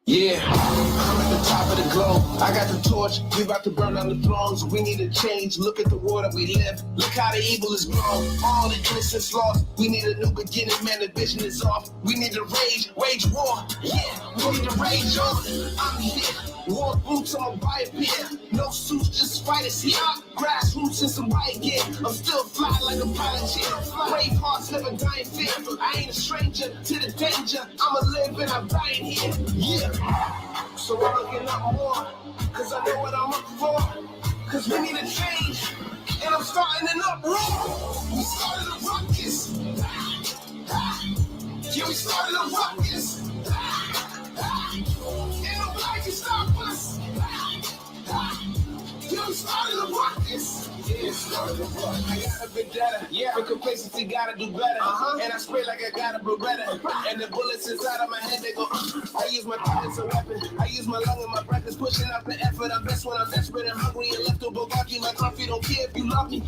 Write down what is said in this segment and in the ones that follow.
Yeah, I'm at the top of the globe. I got the torch, we about to burn down the thrones. We need a change, look at the world that we live. Look how the evil is grown, all the innocence lost. We need a new beginning, man, the vision is off. We need to wage war, yeah, we need to rage on. I'm here, war boots, I'm a riot here. No suits, just fighters here. Grassroots and some white gear. I'm still fly like a pilot here. Brave hearts never die in fear. I ain't a stranger to the danger. I'ma live and I'm dying here, yeah. So I'm looking up more, cause I know what I'm up for. Cause we need a change, and I'm starting an uproar. We started a ruckus. Yeah, we started a ruckus. Ain't nobody can stop us. Yeah, we started a ruckus. Yeah, started a ruckus. I got a vendetta. Yeah, for complacency, gotta do better. And I spray like I got a Beretta. And the bullets inside of my head, they go. I use my tongue as a weapon. I use my lung and my breath is pushing out the effort. I'm best when I'm desperate and hungry and left to Bogaki. My coffee don't care if you love me.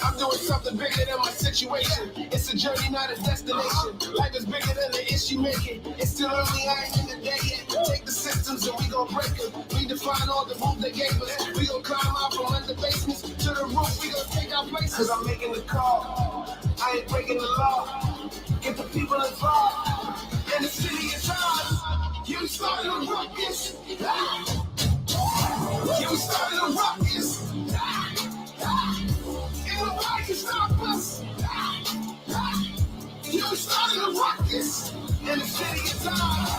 I'm doing something bigger than my situation. It's a journey, not a destination. Life is bigger than the issue making. It's still early, I ain't in the day yet. Take the systems and we gon' break them. Redefine all the rules they gave us. We gon' climb out from under basements to the roof. We gon' take our places. Cause I'm making the call. I ain't breaking the law. Get the people involved. And the city is ours. Yeah, we started a ruckus. Yeah, we started a ruckus. Nobody can stop us. Yeah, we started a ruckus. And the city is ours.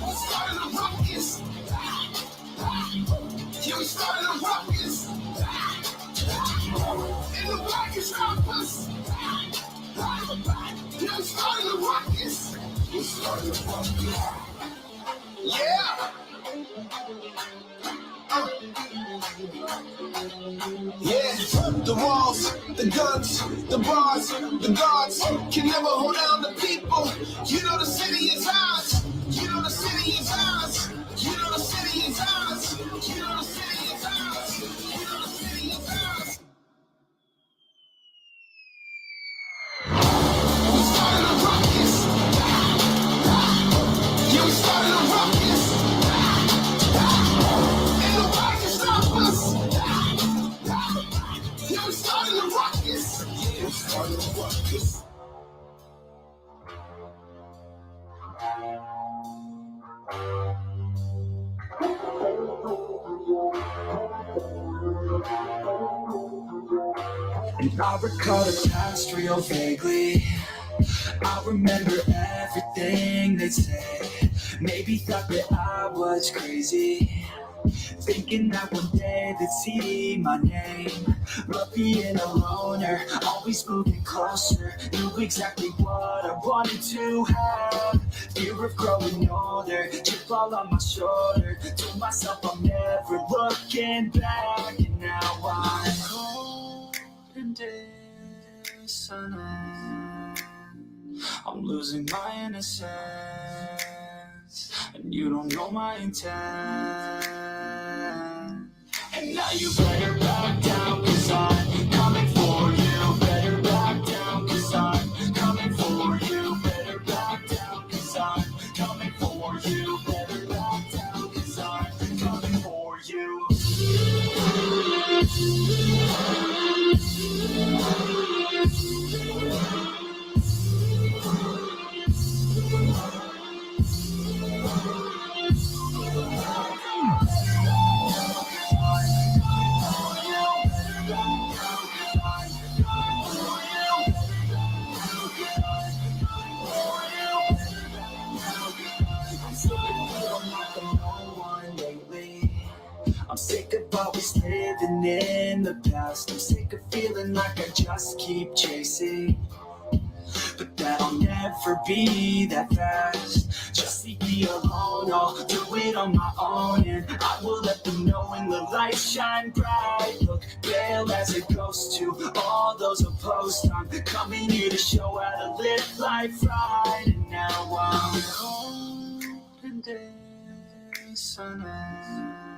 We started a ruckus. Yeah, we started a ruckus. And nobody can stop us. Yeah, we started a ruckus. We started a ruckus. Yeah. Yeah, the walls, the guns, the bars, the guards can never hold down the people. You know the city is ours. You know the city is ours. You know the city is ours. You know the city is ours. You know the city is ours. We started a ruckus. Yeah, we started a ruckus. Ain't nobody can stop us. Yeah, we started a ruckus. Yeah, we started a ruckus. And I recall the past real vaguely. I remember everything they said. Maybe thought that I was crazy, thinking that one day they'd see my name. But being a loner, always moving closer, knew exactly what I wanted to have. Fear of growing older, chip all on my shoulder. Told myself I'm never looking back. And now I'm cold and dissonant. I'm losing my innocence, and you don't know my intent. And now you better back down, cause I'm coming for you. Better back down, cause I'm coming for you. Better back down, cause I'm coming for you. Better back down, cause I'm coming for you. I'm sick of always living in the past. I'm sick of feeling like I just keep chasing, but that'll never be that fast. Just leave me alone, I'll do it on my own. And I will let them know when the lights shine bright. Look pale as a ghost to all those opposed. I'm coming here to show how to live life right. And now I'm cold and dissonant.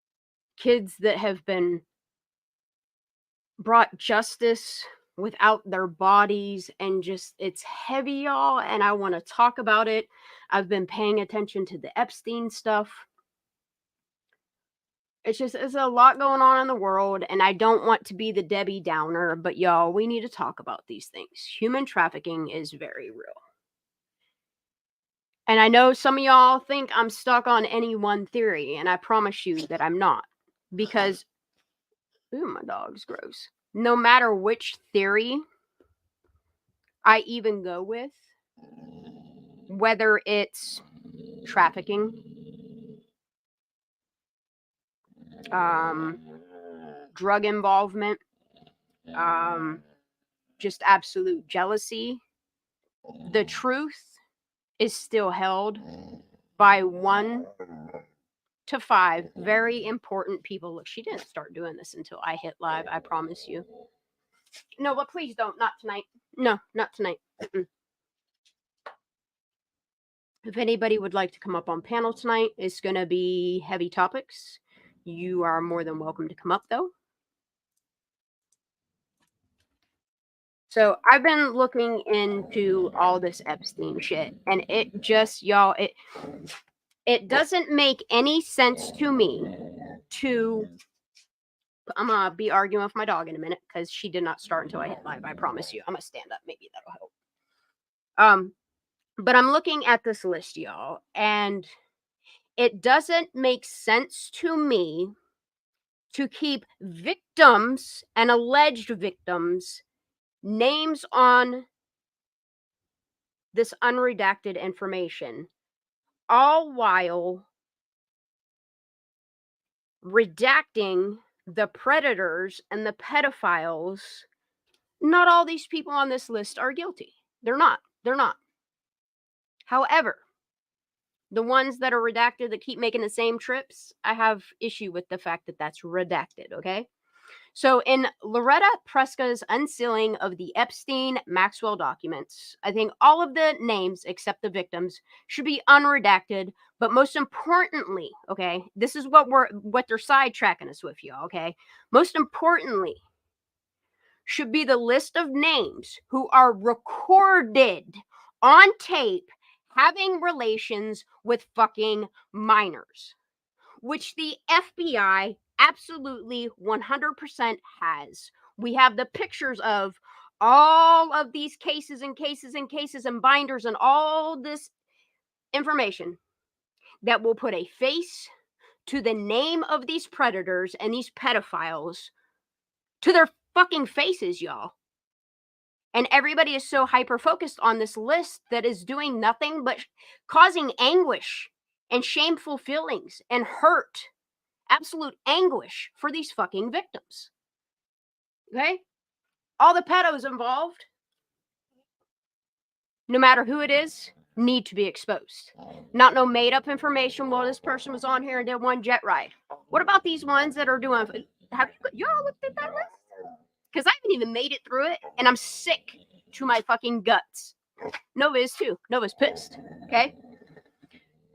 kids that have been brought justice without their bodies, and just it's heavy, y'all, and I want to talk about it. I've been paying attention to the Epstein stuff. It's a lot going on in the world, and I don't want to be the Debbie Downer, but y'all, we need to talk about these things. Human trafficking is very real. And I know some of y'all think I'm stuck on any one theory, and I promise you that I'm not. Because, ooh, my dog's gross. No matter which theory I even go with, whether it's trafficking, drug involvement, just absolute jealousy, the truth is still held by 1 to 5 very important people. Look, she didn't start doing this until I hit live, I promise you. No, but please don't. Not tonight. No, not tonight. Mm-mm. If anybody would like to come up on panel tonight, it's going to be heavy topics. You are more than welcome to come up, though. So I've been looking into all this Epstein shit, and it just, y'all, it doesn't make any sense to me to... I'm going to be arguing with my dog in a minute because she did not start until I hit live. I promise you. I'm going to stand up. Maybe that'll help. But I'm looking at this list, y'all, and it doesn't make sense to me to keep victims and alleged victims' names on this unredacted information, all while redacting the predators and the pedophiles. Not all these people on this list are guilty. They're not. They're not. However, the ones that are redacted that keep making the same trips, I have issue with the fact that that's redacted, okay? So in Loretta Preska's unsealing of the Epstein Maxwell documents, I think all of the names except the victims should be unredacted, but most importantly, okay, this is what they're sidetracking us with, y'all, okay? Most importantly should be the list of names who are recorded on tape having relations with fucking minors, which the FBI absolutely 100% has. We have the pictures of all of these cases and cases and cases and binders and all this information that will put a face to the name of these predators and these pedophiles, to their fucking faces, y'all. And everybody is so hyper-focused on this list that is doing nothing but causing anguish and shameful feelings and hurt, absolute anguish for these fucking victims. Okay? All the pedos involved, no matter who it is, need to be exposed. Not no made-up information. Well, this person was on here and did one jet ride. What about these ones that are doing... Have y'all looked at that list? Because I haven't even made it through it, and I'm sick to my fucking guts. Nova is too. Nova's pissed. Okay?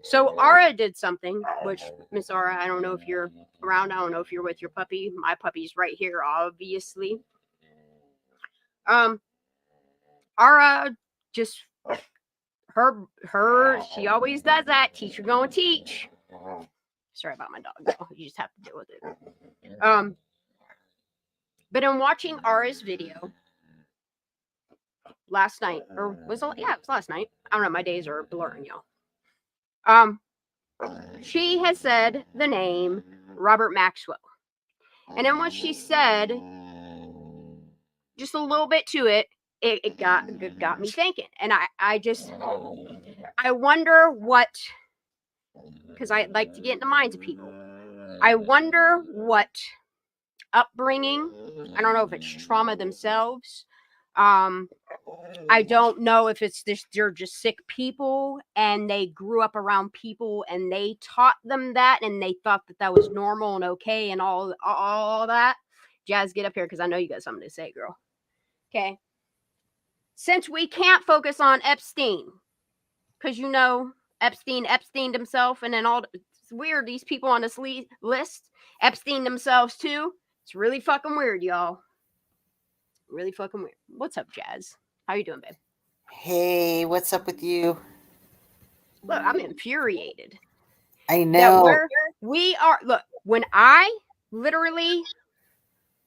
So Ara did something, which, Miss Ara, I don't know if you're around. I don't know if you're with your puppy. My puppy's right here, obviously. Ara just... she always does that. Teacher gonna teach. Sorry about my dog, though. You just have to deal with it. But in watching Ara's video last night, or was it? Yeah, it was last night. I don't know. My days are blurring, y'all. She has said the name Robert Maxwell, and then what she said, just a little bit to it, it got me thinking, and I wonder what, because I like to get in the minds of people. I wonder what upbringing, I don't know if it's trauma themselves. I don't know if it's this, they're just sick people and they grew up around people and they taught them that and they thought that that was normal and okay and all that. Jazz, get up here because I know you got something to say, girl. Okay. Since we can't focus on Epstein, because you know Epstein himself, and then all It's weird. These people on this list, Epstein themselves too. It's really fucking weird, y'all. Really fucking weird. What's up, Jazz? How you doing, babe? Hey, what's up with you? Look, I'm infuriated. I know. Look, when I literally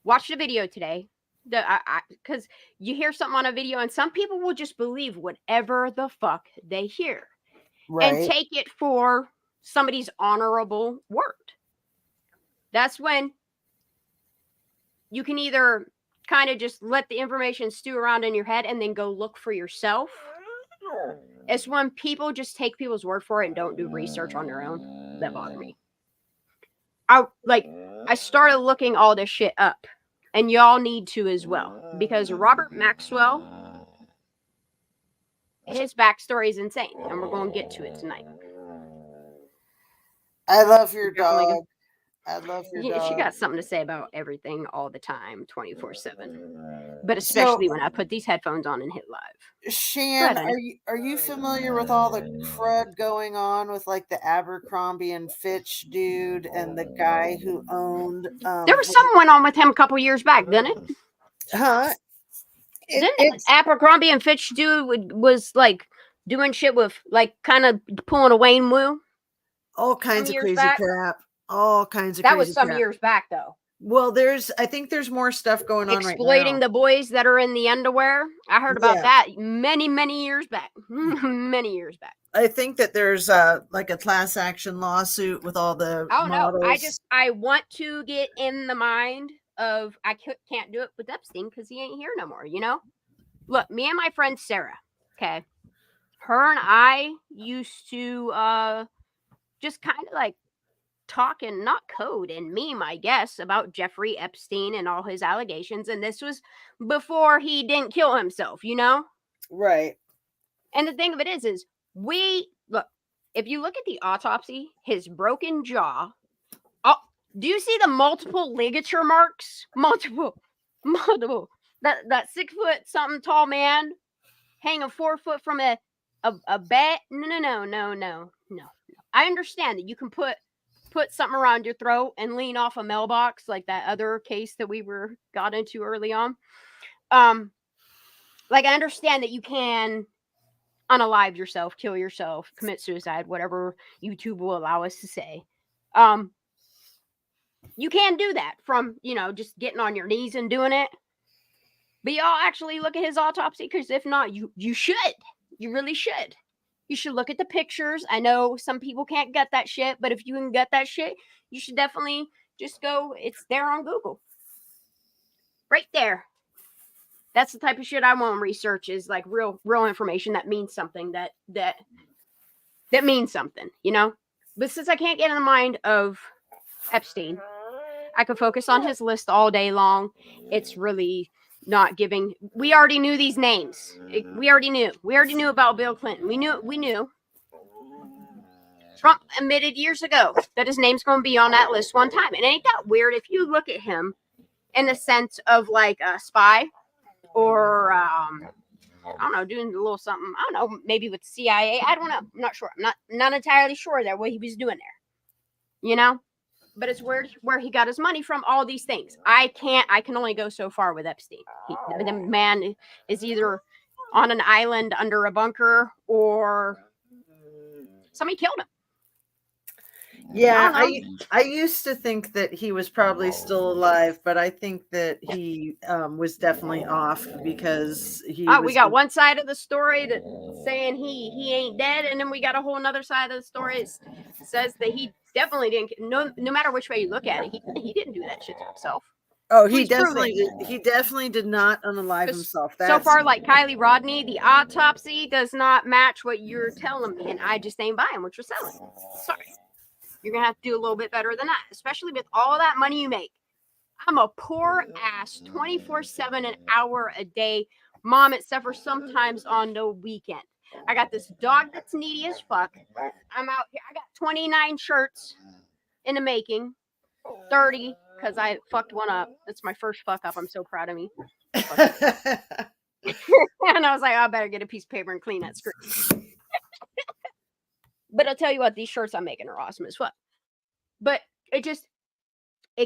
watched a video today, because you hear something on a video and some people will just believe whatever the fuck they hear. Right. And take it for somebody's honorable word. That's when you can either kind of just let the information stew around in your head and then go look for yourself. It's when people just take people's word for it and don't do research on their own that bother me. I started looking all this shit up, and y'all need to as well, because Robert Maxwell, his backstory is insane, and we're going to get to it tonight. I love your dog. I love your dog. She got something to say about everything all the time, 24/7. But especially when I put these headphones on and hit live. Shan, are you familiar with all the crud going on with like the Abercrombie and Fitch dude and the guy who owned? There was something went on with him a couple years back, didn't it? Huh? Didn't Abercrombie and Fitch dude was like doing shit with like kind of pulling a Wayne Wu? All kinds of crazy crap. All kinds of that crazy was some crap. years back though. Well, I think there's more stuff going on right now. Exploiting the boys that are in the underwear. I heard about that many years back. Many years back. I think that there's like a class action lawsuit with all the models. No, I want to get in the mind of I can't do it with Epstein because he ain't here no more, you know? Look, me and my friend Sarah, okay, her and I used to just kind of like talk and not code and meme, I guess, about Jeffrey Epstein and all his allegations. And this was before he didn't kill himself, you know? Right. And the thing of it is look, if you look at the autopsy, his broken jaw, do you see the multiple ligature marks? Multiple. That 6 foot something tall man hanging 4 foot from a bed. No. I understand that you can put something around your throat and lean off a mailbox like that other case that we got into early on. Like I understand that you can unalive yourself, kill yourself, commit suicide, whatever YouTube will allow us to say. You can do that from, just getting on your knees and doing it. But y'all actually look at his autopsy, because if not, you should. You really should. You should look at the pictures. I know some people can't get that shit, but if you can get that shit, you should definitely just go. It's there on Google. Right there. That's the type of shit I want to research, is like real information that means something, that means something, you know? But since I can't get in the mind of Epstein, I could focus on his list all day long. It's really not giving. We already knew these names. We already knew about Bill Clinton. We knew. Trump admitted years ago that his name's going to be on that list one time. And ain't that weird if you look at him in the sense of like a spy or, I don't know, doing a little something. I don't know, maybe with CIA. I don't know. I'm not sure. I'm not entirely sure there what he was doing there. You know? But it's weird where he got his money from, all these things. I can only go so far with Epstein. The man is either on an island under a bunker or somebody killed him. Yeah, I used to think that he was probably still alive, but I think that he was definitely off, because we got one side of the story that saying he ain't dead, and then we got a whole another side of the story that says that he definitely didn't. No matter which way you look at it, he didn't do that shit to himself. Oh, he definitely did not unalive himself. So far, like Kylie Rodni, the autopsy does not match what you're telling me, and I just ain't buying what you're selling. Sorry. You're going to have to do a little bit better than that, especially with all that money you make. I'm a poor ass 24/7 an hour a day mom, except for sometimes on the weekend. I got this dog that's needy as fuck. I'm out here. I got 29 shirts in the making, 30 because I fucked one up. That's my first fuck up. I'm so proud of me. And I was like, I better get a piece of paper and clean that screen. But I'll tell you what, these shirts I'm making are awesome as fuck. But it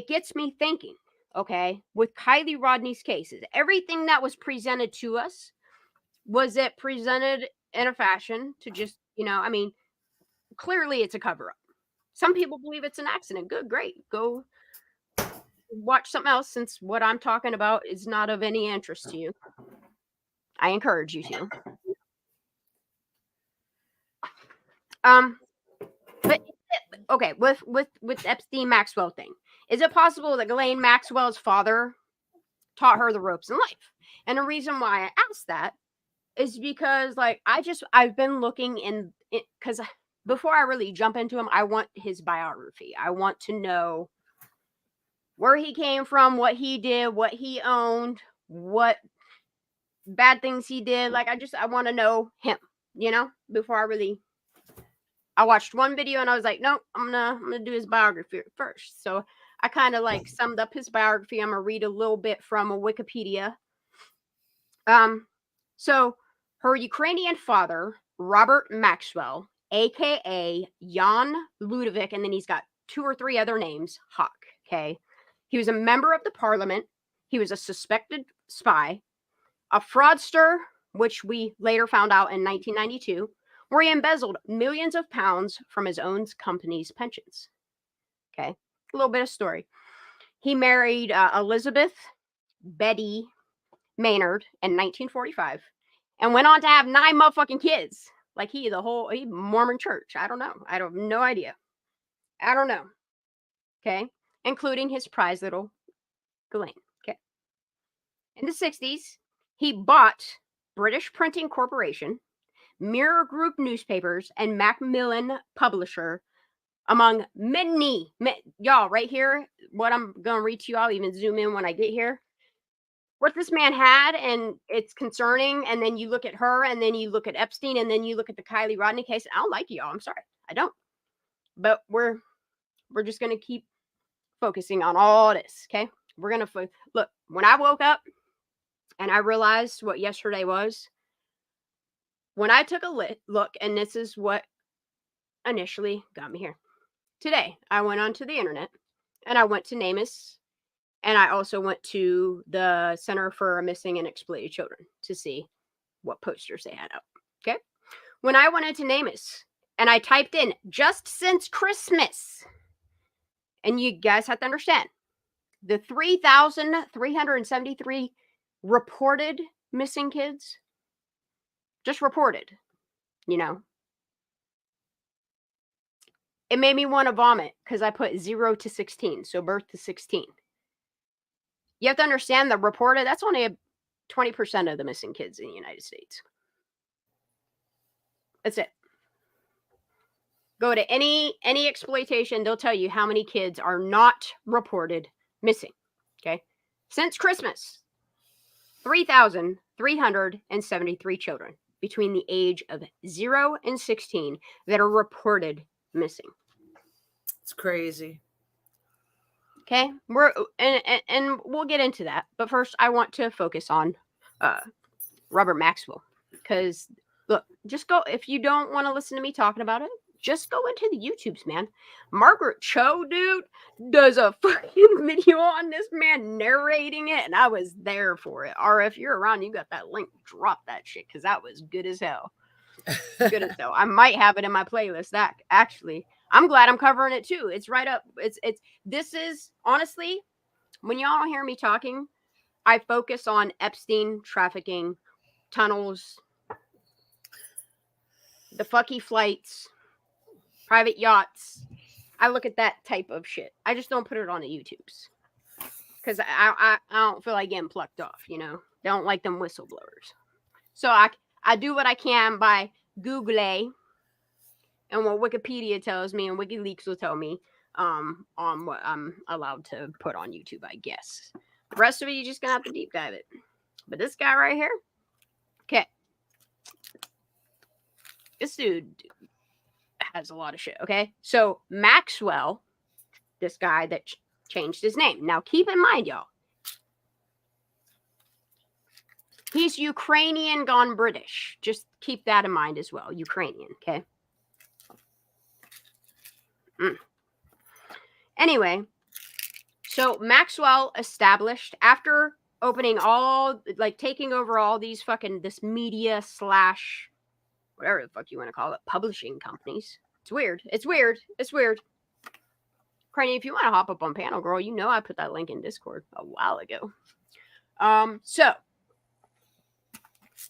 gets me thinking, okay, with Kylie Rodni's cases, everything that was presented to us, was it presented in a fashion to just, I mean, clearly it's a cover-up. Some people believe it's an accident. Good, great. Go watch something else, since what I'm talking about is not of any interest to you. I encourage you to. But okay, with Epstein Maxwell thing, is it possible that Ghislaine Maxwell's father taught her the ropes in life? And the reason why I asked that is because, like, I've been looking in it, because before I really jump into him, I want his biography. I want to know where he came from, what he did, what he owned, what bad things he did. Like, I want to know him, before I watched one video and I was like, nope, I'm gonna do his biography first. So I kind of like summed up his biography. I'm gonna read a little bit from a Wikipedia. So her Ukrainian father, Robert Maxwell, aka Jan Ludovic, and then he's got 2 or 3 other names, Hawk. Okay. He was a member of the parliament. He was a suspected spy, a fraudster, which we later found out in 1992, where he embezzled millions of pounds from his own company's pensions. Okay. A little bit of story. He married Elizabeth Betty Maynard in 1945 and went on to have 9 motherfucking kids. Like he Mormon church. I don't know. I have no idea. I don't know. Okay. Including his prize little Ghislaine. Okay. In the 60s, he bought British Printing Corporation, Mirror Group newspapers, and Macmillan Publisher, among many, y'all, right here, what I'm going to read to you, I'll even zoom in when I get here. What this man had, and it's concerning, and then you look at her, and then you look at Epstein, and then you look at the Kylie Rodni case. I don't like y'all. I'm sorry. I don't. But we're just going to keep focusing on all this, okay? We're going to look, when I woke up and I realized what yesterday was, when I took a look, and this is what initially got me here. Today, I went onto the internet, and I went to NamUs, and I also went to the Center for Missing and Exploited Children to see what posters they had out. Okay. When I went into NamUs and I typed in just since Christmas, and you guys have to understand, the 3,373 reported missing kids, just reported, it made me want to vomit because I put 0 to 16, so birth to 16. You have to understand the reported, that's only 20% of the missing kids in the United States. That's it. Go to any exploitation, they'll tell you how many kids are not reported missing. Okay. Since Christmas, 3,373 children between the age of 0 and 16 that are reported missing. It's crazy. Okay, and we'll get into that. But first, I want to focus on Robert Maxwell, because look, just go, if you don't want to listen to me talking about it, just go into the YouTubes, man. Margaret Cho, dude, does a fucking video on this man narrating it, and I was there for it. Or if you're around, you got that link, drop that shit, because that was good as hell. Good as hell. I might have it in my playlist. That actually, I'm glad I'm covering it too. It's right up. This is honestly, when y'all hear me talking, I focus on Epstein, trafficking, tunnels, the fucky flights, private yachts. I look at that type of shit. I just don't put it on the YouTubes because I don't feel like getting plucked off. Don't like them whistleblowers. So I do what I can by Google and what Wikipedia tells me and WikiLeaks will tell me on what I'm allowed to put on YouTube, I guess. The rest of it, you're just going to have to deep dive it. But this guy right here, okay. This dude has a lot of shit, okay? So Maxwell, this guy that changed his name. Now, keep in mind, y'all, he's Ukrainian gone British. Just keep that in mind as well. Ukrainian, okay? Anyway, so Maxwell established, after opening all, like, taking over all these fucking, this media slash whatever the fuck you want to call it, publishing companies. It's weird. It's weird. It's weird. Cranny, if you want to hop up on panel, girl, you know I put that link in Discord a while ago. So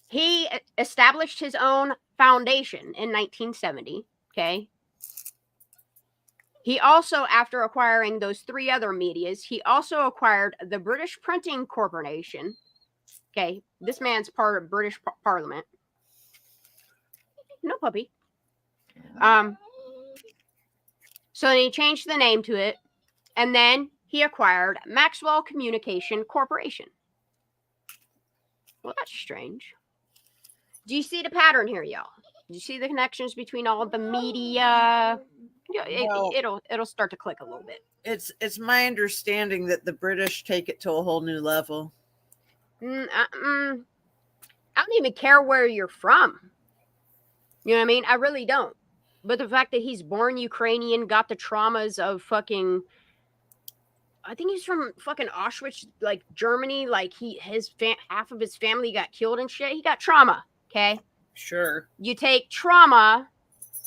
he established his own foundation in 1970. Okay. He also, after acquiring those 3 other medias, he also acquired the British Printing Corporation. Okay. This man's part of British Parliament. No puppy. So then he changed the name to it, and then he acquired Maxwell Communication Corporation. Well, that's strange. Do you see the pattern here, y'all? Do you see the connections between all the media? It'll start to click a little bit. It's my understanding that the British take it to a whole new level. I don't even care where you're from. You know what I mean? I really don't. But the fact that he's born Ukrainian, got the traumas of fucking, I think he's from fucking Auschwitz, like Germany. Like half of his family got killed and shit. He got trauma. Okay. Sure. You take trauma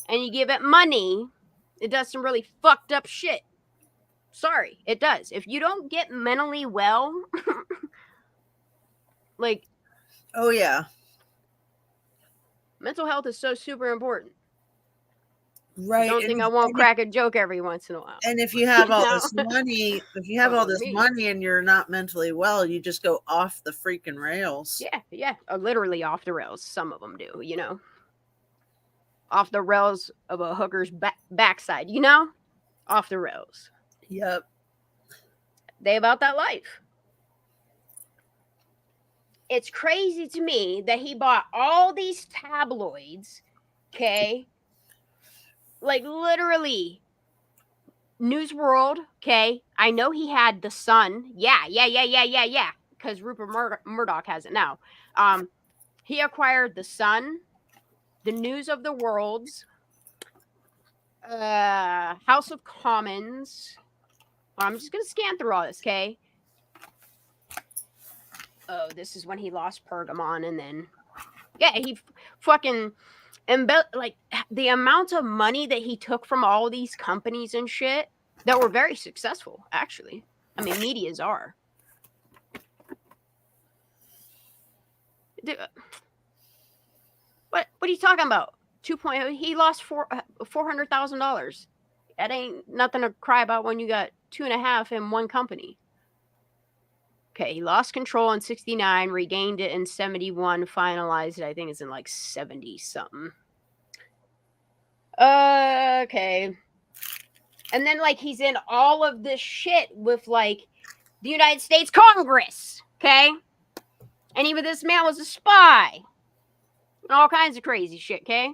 and you give it money, it does some really fucked up shit. Sorry, it does. If you don't get mentally well, like, oh yeah, mental health is so super important. Right. I don't think I won't crack a joke every once in a while. And if you have all this money, money and you're not mentally well, you just go off the freaking rails. Yeah. Literally off the rails. Some of them do, you know. Off the rails of a hooker's backside, you know? Off the rails. Yep. They about that life. It's crazy to me that he bought all these tabloids, okay? Like, literally, News World, okay? I know he had The Sun. Yeah. Because Rupert Murdoch has it now. He acquired The Sun, the News of the Worlds, House of Commons. I'm just going to scan through all this, okay? Oh, this is when he lost Pergamon, and then... Yeah, he fucking... like, the amount of money that he took from all these companies and shit that were very successful, actually. I mean, medias are. Dude, what are you talking about? 2.0, he lost $400,000. That ain't nothing to cry about when you got 2.5 in one company. Okay, he lost control in 69, regained it in 71, finalized it, I think it's in like 70-something. Okay. And then, like, he's in all of this shit with, like, the United States Congress, okay? And even this man was a spy. And all kinds of crazy shit, okay?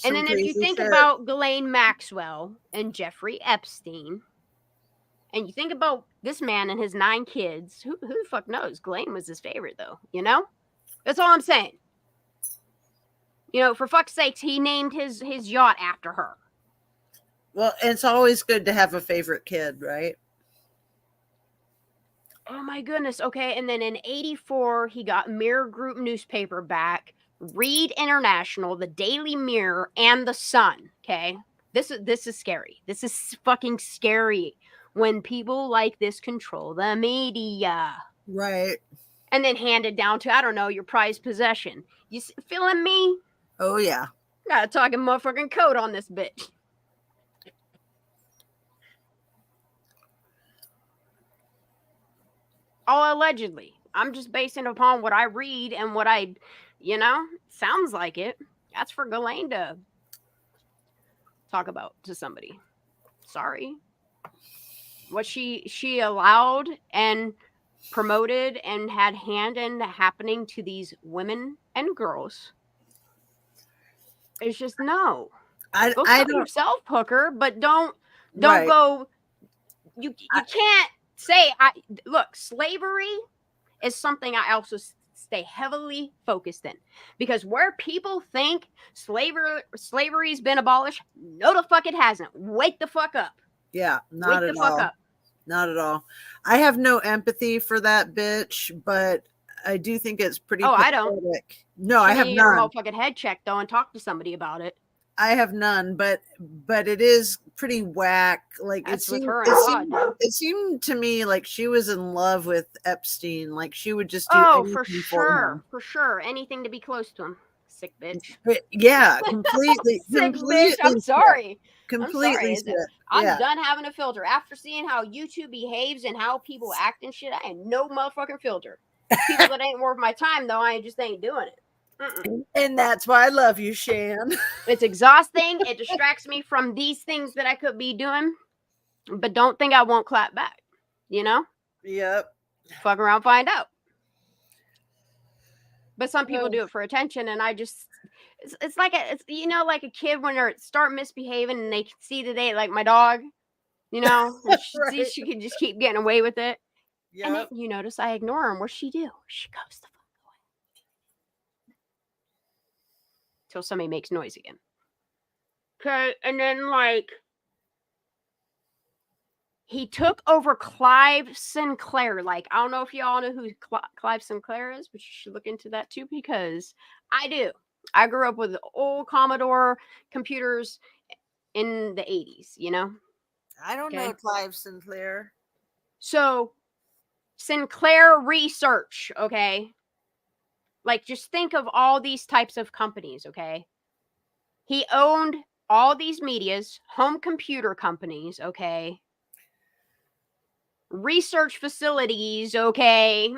And then if you think about Ghislaine Maxwell and Jeffrey Epstein, and you think about this man and his 9 kids, who the fuck knows? Ghislaine was his favorite, though, you know? That's all I'm saying. You know, for fuck's sakes, he named his yacht after her. Well, it's always good to have a favorite kid, right? Oh, my goodness. Okay, and then in 84, he got Mirror Group newspaper back, Reed International, the Daily Mirror, and the Sun, okay? This is scary. This is fucking scary when people like this control the media. Right. And then hand it down to, I don't know, your prized possession. You feeling me? Oh, yeah. Got a talking motherfucking code on this bitch. All allegedly. I'm just basing upon what I read and what I, you know, sounds like it. That's for Ghislaine to talk about to somebody. Sorry. What she allowed and promoted and had hand in happening to these women and girls. It's just no. Go fuck yourself, hooker, but don't right. Go. You can't say look, slavery is something I also stay heavily focused in, because where people think slavery's been abolished, no the fuck it hasn't. Wake the fuck up. Yeah, not Wake at the fuck all. up. Not at all. I have no empathy for that bitch, but I do think it's pretty Oh, pathetic. I don't. No, I have You get your none. motherfucking head checked though and talk to somebody about it. I have none, but it is pretty whack. Like That's it with seemed, her and God. it seemed to me like she was in love with Epstein. Like she would just do Oh, anything for for sure. him. For sure. Anything to be close to him. Sick bitch. But yeah, completely, Sick bitch. completely. I'm sorry. Completely. I'm sorry. I'm Yeah. done having a filter. After seeing how YouTube behaves and how people act and shit, I ain't no motherfucking filter. People that ain't worth my time, though, I just ain't doing it. And that's why I love you, Shan. It's exhausting. It distracts me from these things that I could be doing. But don't think I won't clap back. You know? Yep. Fuck around, find out. But some people do it for attention, and I just it's like it's like a kid when they start misbehaving and they see that they like my dog, and Right. she can just keep getting away with it. Yep. And then you notice I ignore him. What's she do? She goes the fuck away till somebody makes noise again. Okay, and then he took over Clive Sinclair. Like, I don't know if y'all know who Clive Sinclair is, but you should look into that too, because I do. I grew up with old Commodore computers in the 80s, I don't know Clive Sinclair. So, Sinclair Research, okay? Like, just think of all these types of companies, okay? He owned all these medias, home computer companies, okay? Research facilities, okay?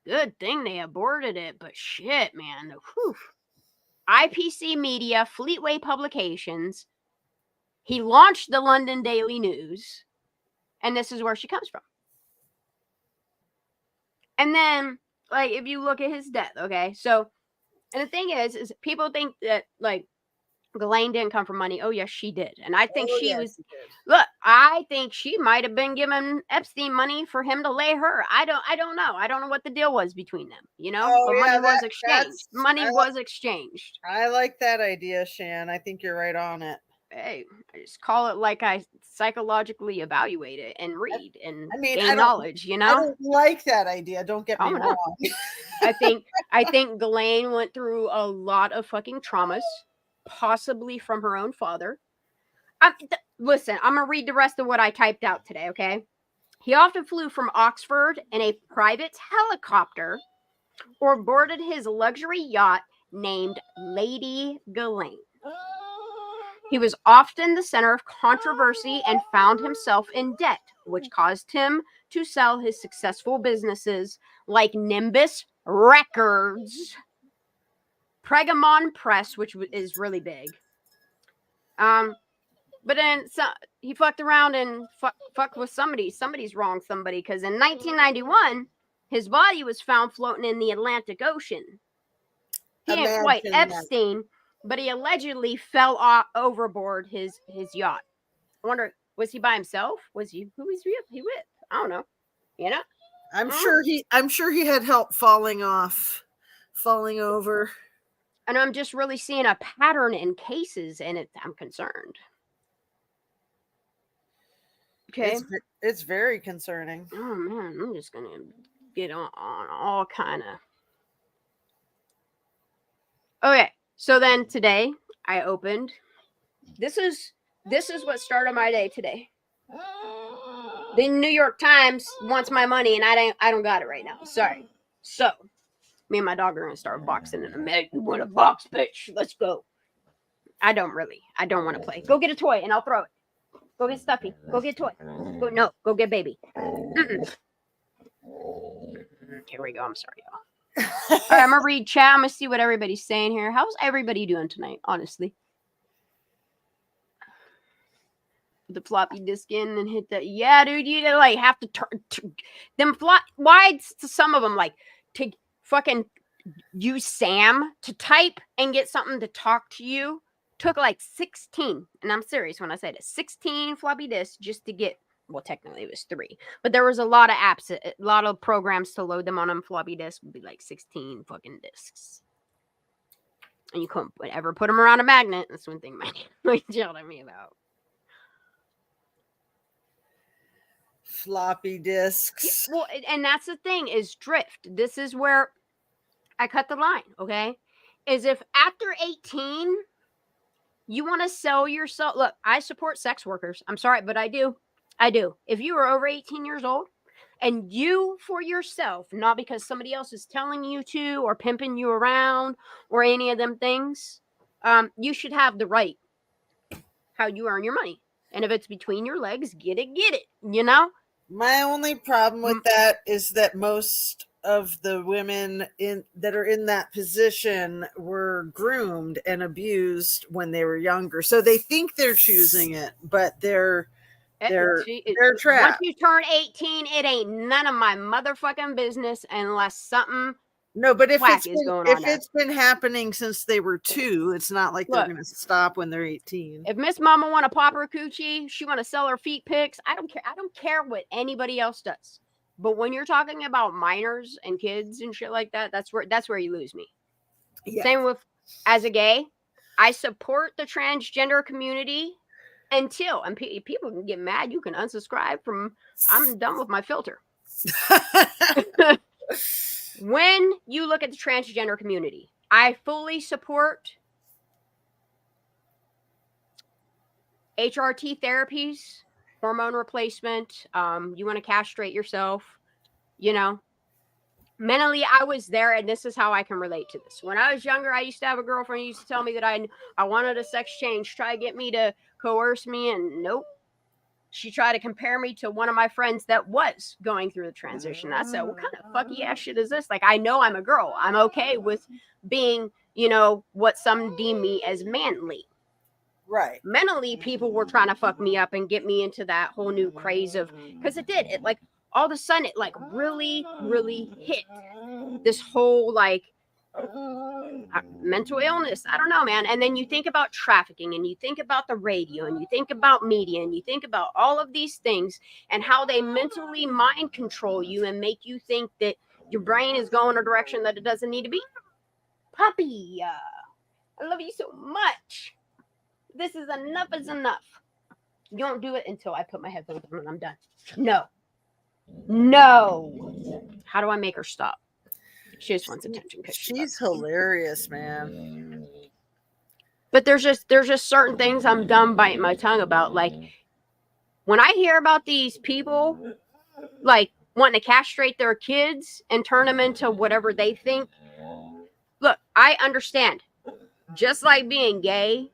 Good thing they aborted it, but shit, man. Whew. IPC Media, Fleetway Publications. He launched the London Daily News. And this is where she comes from. And then, if you look at his death, okay? So, and the thing is people think that, Ghislaine didn't come from money. Oh, yes, she did. And I think she I think she might have been giving Epstein money for him to lay her. I don't know. I don't know what the deal was between them, but money was exchanged. Money was exchanged. I like that idea, Shan. I think you're right on it. Hey, I just call it like I psychologically evaluate it and read and gain knowledge, I don't like that idea. Don't get me wrong. I think Ghislaine went through a lot of fucking traumas, possibly from her own father. Listen, I'm going to read the rest of what I typed out today, okay? He often flew from Oxford in a private helicopter or boarded his luxury yacht named Lady Ghislaine. He was often the center of controversy and found himself in debt, which caused him to sell his successful businesses like Nimbus Records, Pregamon Press, which is really big. But then he fucked around and fucked with somebody. Somebody's wronged somebody, because in 1991, his body was found floating in the Atlantic Ocean. He didn't quite Epstein, but he allegedly fell overboard his yacht. I wonder, was he by himself? Who was he with? I don't know. I'm sure he had help falling over. And I'm just really seeing a pattern in cases, and I'm concerned. Okay. It's very concerning. Oh man, I'm just gonna get on all kind of. Okay, so then today I opened. This is what started my day today. The New York Times wants my money, and I don't got it right now. Sorry. So me and my dog are gonna start boxing in a minute. You want to box, bitch? Let's go. I don't want to play. Go get a toy, and I'll throw it. Go get Stuffy. Go get toy. Go get baby. Here we go. I'm sorry, y'all. All right, I'm going to read chat. I'm going to see what everybody's saying here. How's everybody doing tonight, honestly? Put the floppy disk in and hit that. Yeah, dude, you have to turn them why to some of them, to fucking use Sam to type and get something to talk to you. Took 16, and I'm serious when I say this, 16 floppy disks just to get, well, technically it was 3, but there was a lot of apps, a lot of programs to load them on a floppy disk would be 16 fucking disks. And you couldn't ever put them around a magnet. That's one thing my was telling me about. Floppy disks. Well, and that's the thing is drift. This is where I cut the line, okay? Is if after 18, you want to sell yourself. Look, I support sex workers. I'm sorry, but I do. I do. If you are over 18 years old and you for yourself, not because somebody else is telling you to or pimping you around or any of them things, you should have the right how you earn your money. And if it's between your legs, get it, you know? My only problem with that is that most of the women that are in that position were groomed and abused when they were younger. So they think they're choosing it, but they're trapped. Once you turn 18, it ain't none of my motherfucking business unless something No, but if whack is going on. it's been happening since they were 2, it's not like they're going to stop when they're 18. If Miss Mama want to pop her coochie, she want to sell her feet pics. I don't care. I don't care what anybody else does. But when you're talking about minors and kids and shit like that, that's where you lose me. Yeah. Same with as a gay, I support the transgender community until and people can get mad. You can unsubscribe from. I'm done with my filter. When you look at the transgender community, I fully support HRT therapies, hormone replacement. You want to castrate yourself, you know. Mentally, I was there, and this is how I can relate to this. When I was younger, I used to have a girlfriend who used to tell me that I wanted a sex change, try to get me to coerce me, and nope. She tried to compare me to one of my friends that was going through the transition. I said, what kind of fucky ass shit is this? Like, I know I'm a girl. I'm okay with being, you know, what some deem me as manly. Right. Mentally, people were trying to fuck me up and get me into that whole new craze of, because it did. It like, all of a sudden, it like really, really hit this whole like, mental illness. I don't know, man. And then you think about trafficking and you think about the radio and you think about media and you think about all of these things and how they mentally mind control you and make you think that your brain is going a direction that it doesn't need to be. Puppy, I love you so much. This is enough is enough. You don't do it until I put my headphones on and I'm done. No. How do I make her stop? She just wants attention. She's hilarious, man. But there's just certain things I'm done biting my tongue about. Like when I hear about these people like wanting to castrate their kids and turn them into whatever they think. Look, I understand. Just like being gay,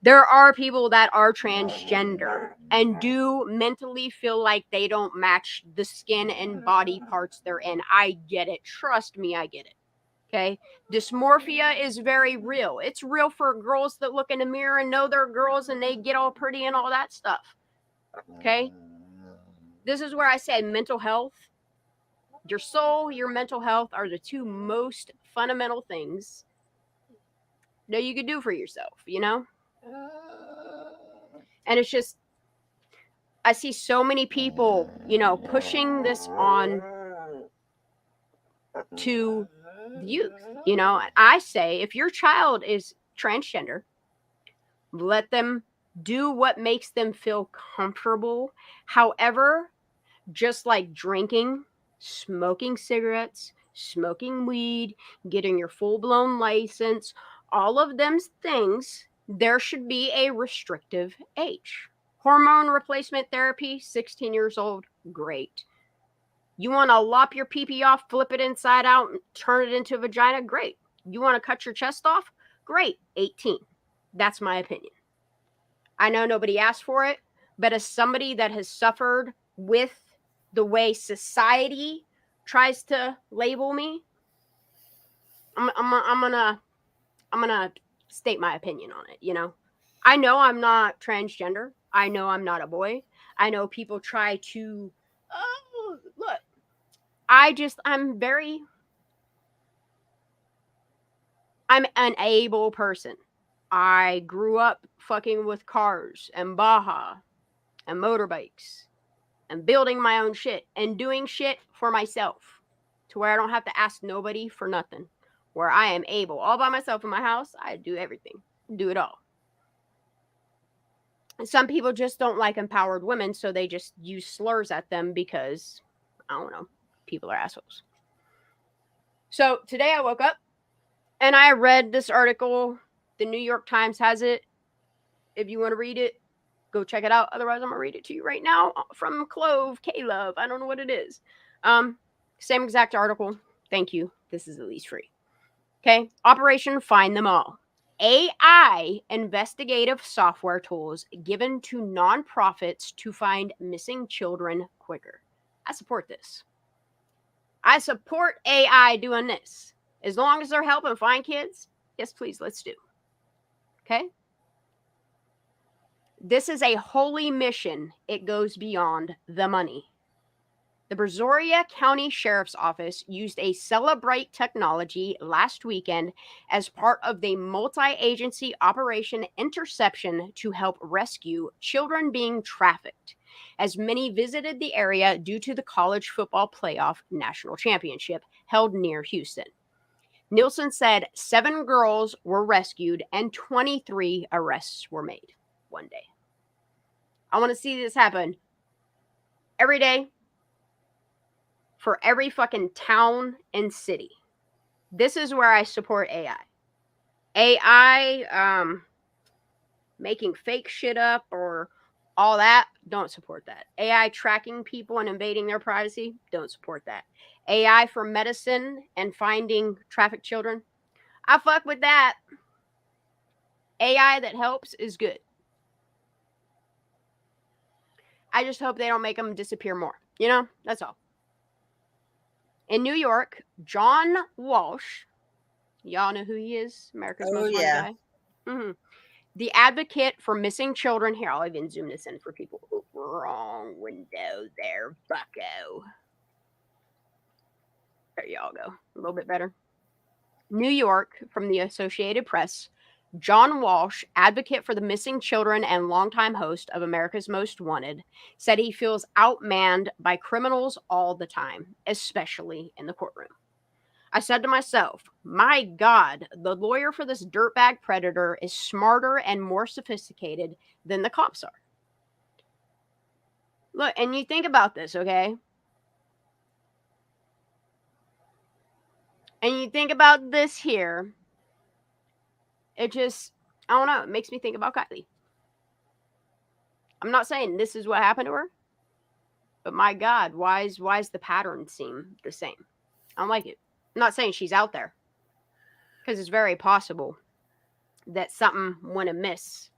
there are people that are transgender and do mentally feel like they don't match the skin and body parts they're in. I get it. Trust me, I get it. Okay? Dysmorphia is very real. It's real for girls that look in the mirror and know they're girls and they get all pretty and all that stuff. Okay? This is where I say mental health. Your soul, your mental health are the two most fundamental things that you could do for yourself, you know? And it's just, I see so many people, you know, pushing this on to the youth, you know. I say if your child is transgender, let them do what makes them feel comfortable. However, just like drinking, smoking cigarettes, smoking weed, getting your full-blown license, all of them things, there should be a restrictive age. Hormone replacement therapy, 16 years old, great. You want to lop your pee-pee off, flip it inside out, and turn it into a vagina, great. You want to cut your chest off, great, 18. That's my opinion. I know nobody asked for it, but as somebody that has suffered with the way society tries to label me, I'm gonna state my opinion on it, you know. I know I'm not transgender. I know I'm not a boy. I know people try to look. I'm an able person. I grew up fucking with cars and Baja and motorbikes and building my own shit and doing shit for myself to where I don't have to ask nobody for nothing. where I am able, all by myself in my house, I do everything, do it all. And some people just don't like empowered women, so they just use slurs at them because, I don't know, people are assholes. So today I woke up and I read this article. The New York Times has it. If you want to read it, go check it out. Otherwise, I'm going to read it to you right now from Clove, K-Love. I don't know what it is. Same exact article. Thank you. This is at least free. Okay. Operation Find Them All. AI investigative software tools given to nonprofits to find missing children quicker. I support this. I support AI doing this. As long as they're helping find kids, yes, please, let's do. Okay? This is a holy mission. It goes beyond the money. The Brazoria County Sheriff's Office used a Celebrate technology last weekend as part of the multi-agency Operation Interception to help rescue children being trafficked, as many visited the area due to the college football playoff national championship held near Houston. Nielsen said 7 girls were rescued and 23 arrests were made one day. I want to see this happen every day for every fucking town and city. This is where I support AI. AI making fake shit up or all that, don't support that. AI tracking people and invading their privacy, don't support that. AI for medicine and finding trafficked children, I fuck with that. AI that helps is good. I just hope they don't make them disappear more. You know, that's all. In New York, John Walsh, y'all know who he is? America's most wanted guy. Mm-hmm. The advocate for missing children. Here, I'll even zoom this in for people. Oh, wrong window there, bucko. There y'all go. A little bit better. New York, from the Associated Press, John Walsh, advocate for the missing children and longtime host of America's Most Wanted, said he feels outmanned by criminals all the time, especially in the courtroom. I said to myself, my God, the lawyer for this dirtbag predator is smarter and more sophisticated than the cops are. Look, and you think about this, okay? And you think about this here. It just, I don't know, it makes me think about Kylie. I'm not saying this is what happened to her, but my God, why is the pattern seem the same? I don't like it. I'm not saying she's out there, because it's very possible that something went amiss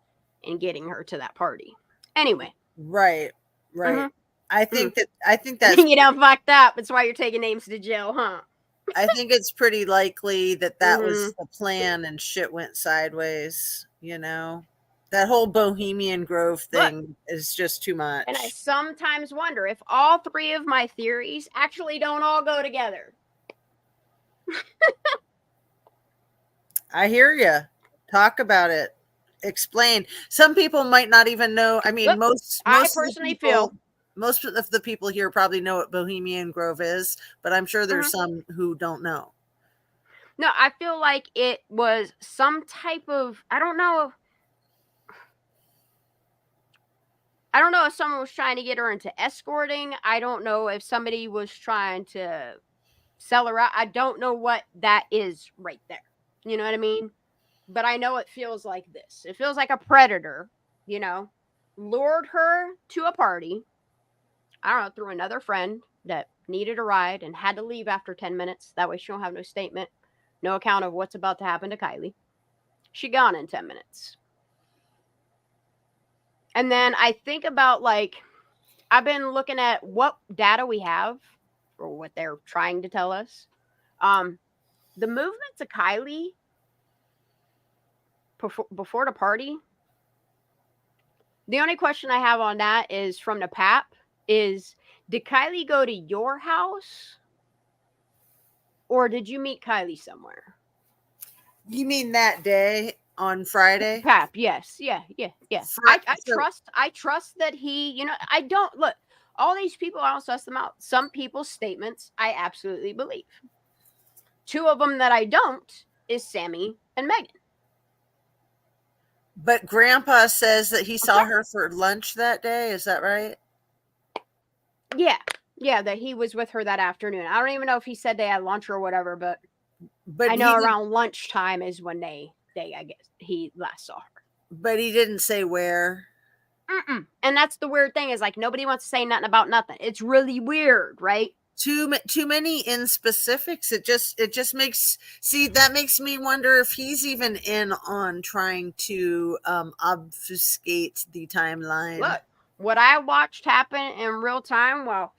in getting her to that party. Anyway. Right. Mm-hmm. I think that's you done fucked up. That's why you're taking names to jail, huh? I think it's pretty likely that was the plan and shit went sideways, you know. That whole Bohemian Grove thing is just too much. And I sometimes wonder if all 3 of my theories actually don't all go together. I hear you. Talk about it. Explain. Some people might not even know. I mean, most I personally feel most of the people here probably know what Bohemian Grove is, but I'm sure there's some who don't know. No, I feel like it was some type of, I don't know if someone was trying to get her into escorting. I don't know if somebody was trying to sell her out. I don't know what that is right there. You know what I mean? But I know it feels like this. It feels like a predator, you know, lured her to a party. I don't know, through another friend that needed a ride and had to leave after 10 minutes. That way she don't have no statement, no account of what's about to happen to Kylie. She gone in 10 minutes. And then I think about, like, I've been looking at what data we have or what they're trying to tell us. The movement to Kylie before the party, the only question I have on that is from the PAP is, did Kylie go to your house or did you meet Kylie somewhere? You mean that day on Friday? PAP, yes. Yeah. I trust that he, you know, I don't, look, all these people, I don't suss them out. Some people's statements I absolutely believe. Two of them that I don't is Sammy and Megan. But Grandpa says that he saw her for lunch that day. Is that right? Yeah, that he was with her that afternoon. I don't even know if he said they had lunch or whatever, but But I know around lunchtime is when they I guess he last saw her. But he didn't say where. And that's the weird thing, is like nobody wants to say nothing about nothing. It's really weird, right? Too many in specifics. It just makes that makes me wonder if he's even in on trying to obfuscate the timeline. Look, what I watched happen in real time, well,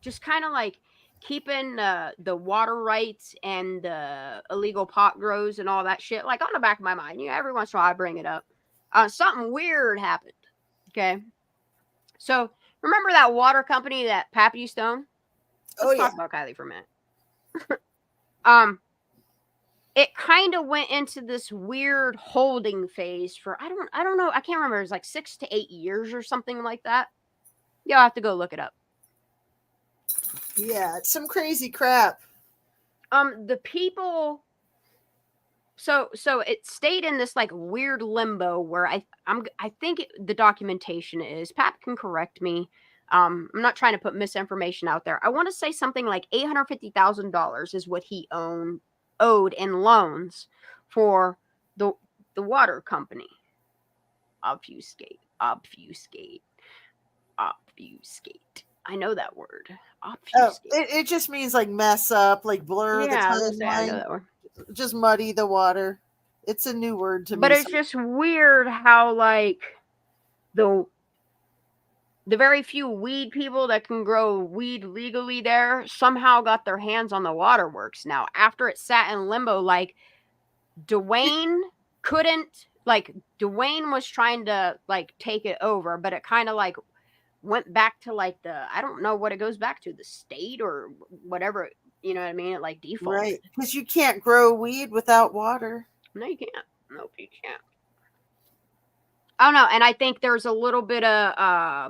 just kind of like keeping the water rights and the illegal pot grows and all that shit, like on the back of my mind. Every once in a while I bring it up. Something weird happened. Okay. So remember that water company that Pap used to own? Let's talk about Kylie for a minute. It kind of went into this weird holding phase for I don't know, I can't remember. It was like 6 to 8 years or something like that. You'll have to go look it up. Yeah, it's some crazy crap. The people. So it stayed in this like weird limbo where I think the documentation is, Pap can correct me. I'm not trying to put misinformation out there. I want to say something like $850,000 is what he owed in loans for the water company. Obfuscate. I know that word. Obfuscate. It just means like mess up, like blur the timeline. I know that word. Just muddy the water. It's a new word to me. But it's just weird how like the very few weed people that can grow weed legally there somehow got their hands on the waterworks now after it sat in limbo. Like Dwayne couldn't, like Dwayne was trying to like take it over, but it kind of like went back to like I don't know what it goes back to, the state or whatever, you know what I mean? It like defaulted. Right, because you can't grow weed without water. No, you can't. Nope, you can't. I don't know, and I think there's a little bit of I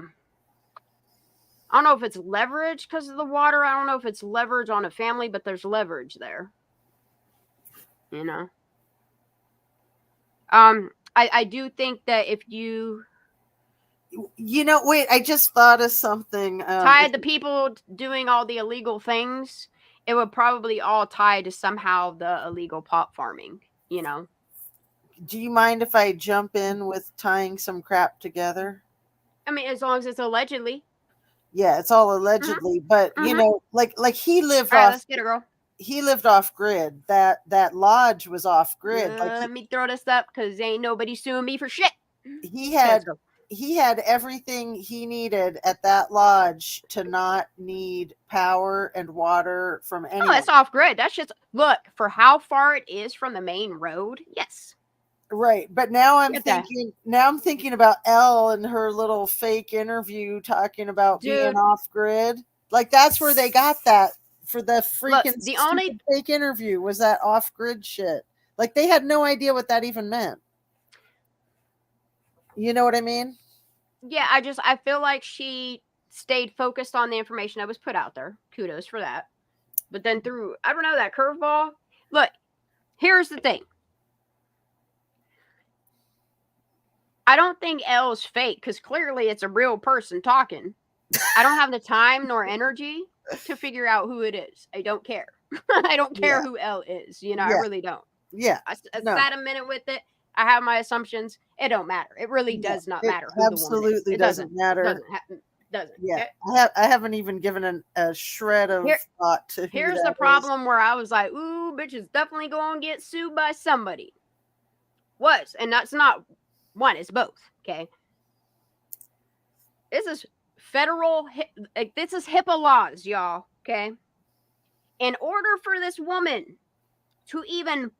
don't know if it's leverage because of the water. I don't know if it's leverage on a family, but there's leverage there. You know? I do think that if you wait, I just thought of something. Tied the people doing all the illegal things, it would probably all tie to somehow the illegal pot farming, you know? Do you mind if I jump in with tying some crap together? I mean, as long as it's allegedly. Yeah, it's all allegedly, but you know, like he lived all right, off. Let's get it, girl. He lived off grid. That lodge was off grid. Let me throw this up because ain't nobody suing me for shit. He had everything he needed at that lodge to not need power and water from anyone. Oh, it's off grid. That's just, look, for how far it is from the main road. Yes. Right. But now I'm thinking about Elle and her little fake interview talking about being off grid. Like that's where they got that for the freaking fake interview, was that off grid shit. Like they had no idea what that even meant. You know what I mean? Yeah, I feel like she stayed focused on the information that was put out there. Kudos for that. But then through, I don't know, that curveball. Look, here's the thing. I don't think Elle's fake because clearly it's a real person talking. I don't have the time nor energy to figure out who it is. I don't care. I don't care who Elle is. You know, I really don't. Yeah. I sat a minute with it. I have my assumptions. It don't matter. It really does not matter who the woman is. It doesn't matter. Doesn't. Yeah. I haven't even given a shred of thought to who here's that the problem where I was like, ooh, bitch is definitely going to get sued by somebody. And that's not one, it's both. Okay. This is federal, this is HIPAA laws, y'all. Okay. In order for this woman to even,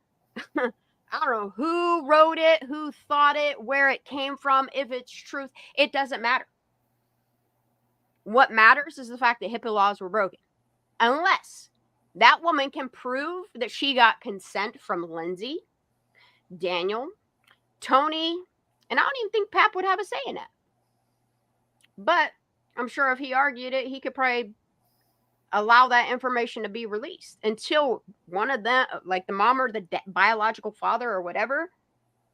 I don't know who wrote it, who thought it, where it came from, if it's truth, it doesn't matter. What matters is the fact that HIPAA laws were broken. Unless that woman can prove that she got consent from Lindsay, Daniel, Tony, and I don't even think Pap would have a say in that. But I'm sure if he argued it, he could probably allow that information to be released until one of them, like the mom or the biological father or whatever,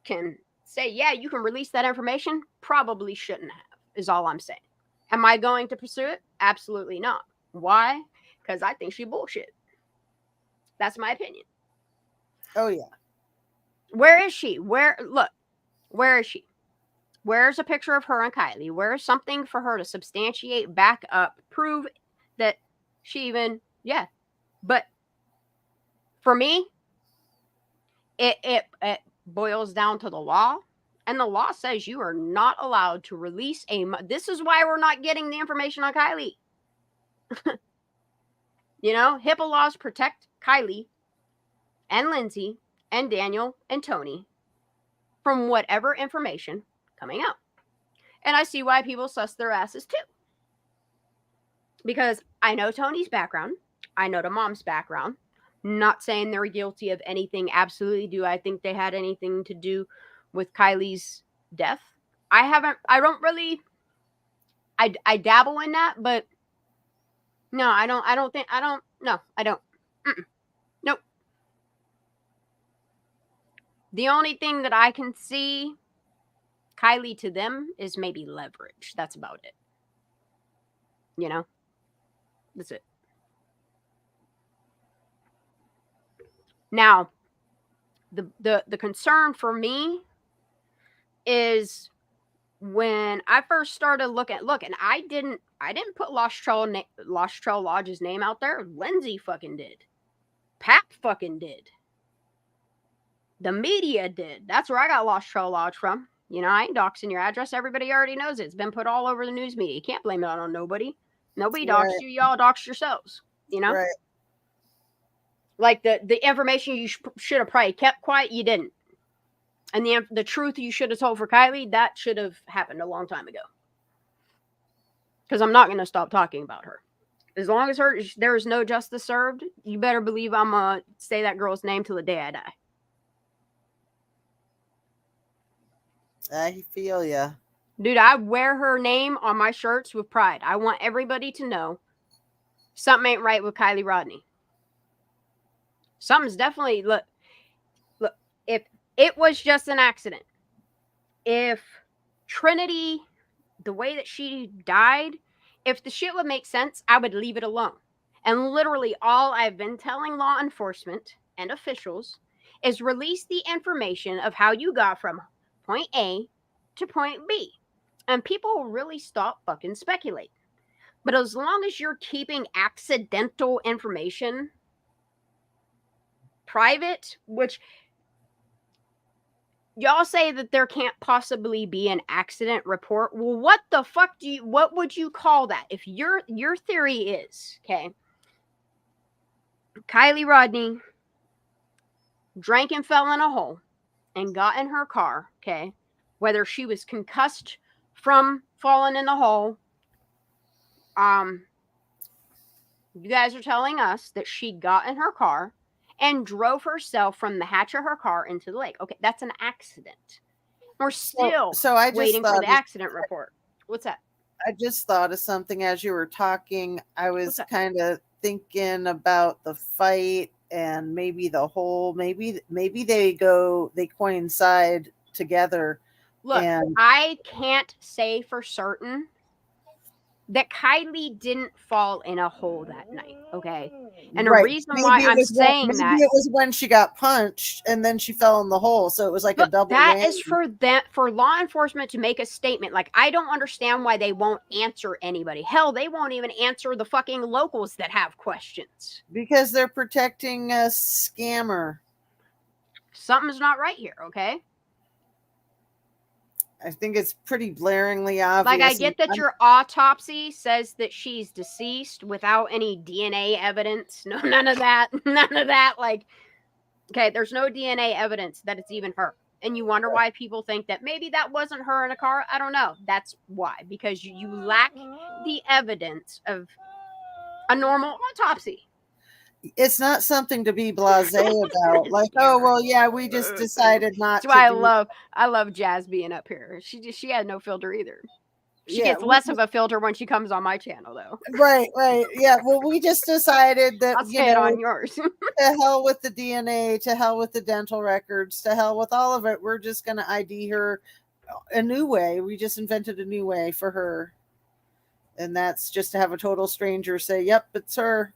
can say, yeah, you can release that information. Probably shouldn't have, is all I'm saying. Am I going to pursue it? Absolutely not. Why? Because I think she bullshit. That's my opinion. Oh, yeah. Where is she? Where is she? Where's a picture of her and Kylie? Where's something for her to substantiate, back up, prove that she even, yeah. But for me, it boils down to the law. And the law says you are not allowed to release this is why we're not getting the information on Kylie. You know, HIPAA laws protect Kylie and Lindsay and Daniel and Tony from whatever information coming out. And I see why people suss their asses too. Because I know Tony's background. I know the mom's background. Not saying they're guilty of anything. Absolutely. Do I think they had anything to do with Kylie's death? I dabble in that, but no, I don't. Nope. The only thing that I can see Kylie to them is maybe leverage. That's about it. You know? That's it. Now, the concern for me is when I first started looking, and I didn't put Lost Trail Lodge's name out there. Lindsay fucking did. Pat fucking did. The media did. That's where I got Lost Trail Lodge from. You know, I ain't doxing your address. Everybody already knows it. It's been put all over the news media. You can't blame it on nobody. Nobody doxed you. Y'all doxed yourselves. You know? Right. Like the information you should have probably kept quiet, you didn't. And the truth you should have told for Kylie, that should have happened a long time ago. Because I'm not going to stop talking about her. As long as there is no justice served, you better believe I'm going to say that girl's name till the day I die. I feel ya. Dude, I wear her name on my shirts with pride. I want everybody to know something ain't right with Kylie Rodni. Something's definitely, look, if it was just an accident, if Trinity, the way that she died, if the shit would make sense, I would leave it alone. And literally all I've been telling law enforcement and officials is release the information of how you got from point A to point B. And people will really stop fucking speculating. But as long as you're keeping accidental information private, which y'all say that there can't possibly be an accident report. Well, what the fuck what would you call that? If your theory is, okay, Kylie Rodni drank and fell in a hole and got in her car, okay, whether she was concussed from falling in the hole, you guys are telling us that she got in her car and drove herself from the hatch of her car into the lake. Okay, that's an accident. We're still waiting for the accident report. What's that? I just thought of something as you were talking. I was kind of thinking about the fight and maybe the whole, maybe they coincide together. Look, I can't say for certain that Kylie didn't fall in a hole that night, okay? And the reason why I'm saying that, it was when she got punched and then she fell in the hole, so it was like a double. That is for law enforcement to make a statement. Like, I don't understand why they won't answer anybody. Hell, they won't even answer the fucking locals that have questions because they're protecting a scammer. Something's not right here, okay? I think it's pretty blaringly obvious. Like, I get that your autopsy says that she's deceased without any DNA evidence. No, none of that. None of that. Like, okay, there's no DNA evidence that it's even her. And you wonder why people think that maybe that wasn't her in a car. I don't know. That's why. Because you lack the evidence of a normal autopsy. It's not something to be blasé about. Like, oh, well, yeah, we just decided not to. That's why I love Jazz being up here. She had no filter either. She gets less of a filter when she comes on my channel, though. Right. Yeah. Well, we just decided that, I'll say it on yours. to hell with the DNA, to hell with the dental records, to hell with all of it. We're just going to ID her a new way. We just invented a new way for her. And that's just to have a total stranger say, yep, it's her.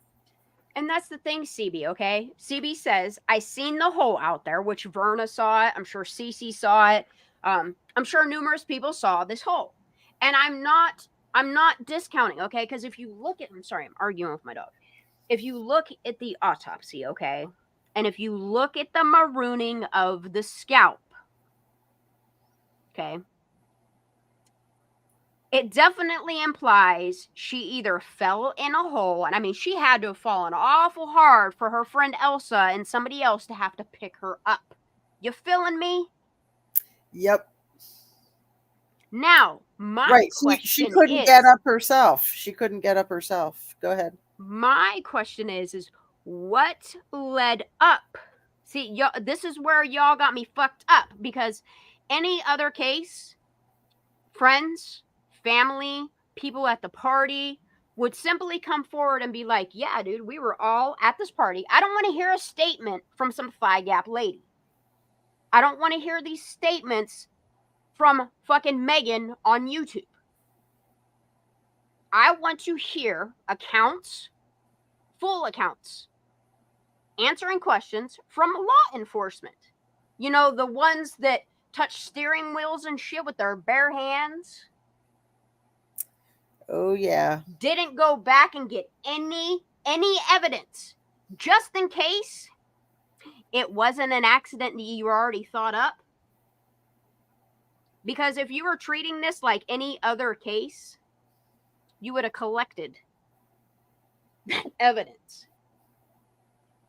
And that's the thing, CB, okay? CB says, I seen the hole out there, which Verna saw it. I'm sure Cece saw it. I'm sure numerous people saw this hole. And I'm not discounting, okay? Because if you look at, I'm sorry, I'm arguing with my dog. If you look at the autopsy, okay? And if you look at the marooning of the scalp, okay? It definitely implies she either fell in a hole, and I mean, she had to have fallen awful hard for her friend Elsa and somebody else to have to pick her up. You feeling me? Yep. Now, my question she couldn't get up herself. She couldn't get up herself. Go ahead. My question is what led up? See, y'all, this is where y'all got me fucked up, because any other case, friends, family, people at the party would simply come forward and be like, yeah, dude, we were all at this party. I don't want to hear a statement from some thigh gap lady. I don't want to hear these statements from fucking Megan on YouTube. I want to hear accounts, full accounts, answering questions from law enforcement. You know, the ones that touch steering wheels and shit with their bare hands. Oh, yeah. Didn't go back and get any evidence, just in case it wasn't an accident that you already thought up. Because if you were treating this like any other case, you would have collected that evidence.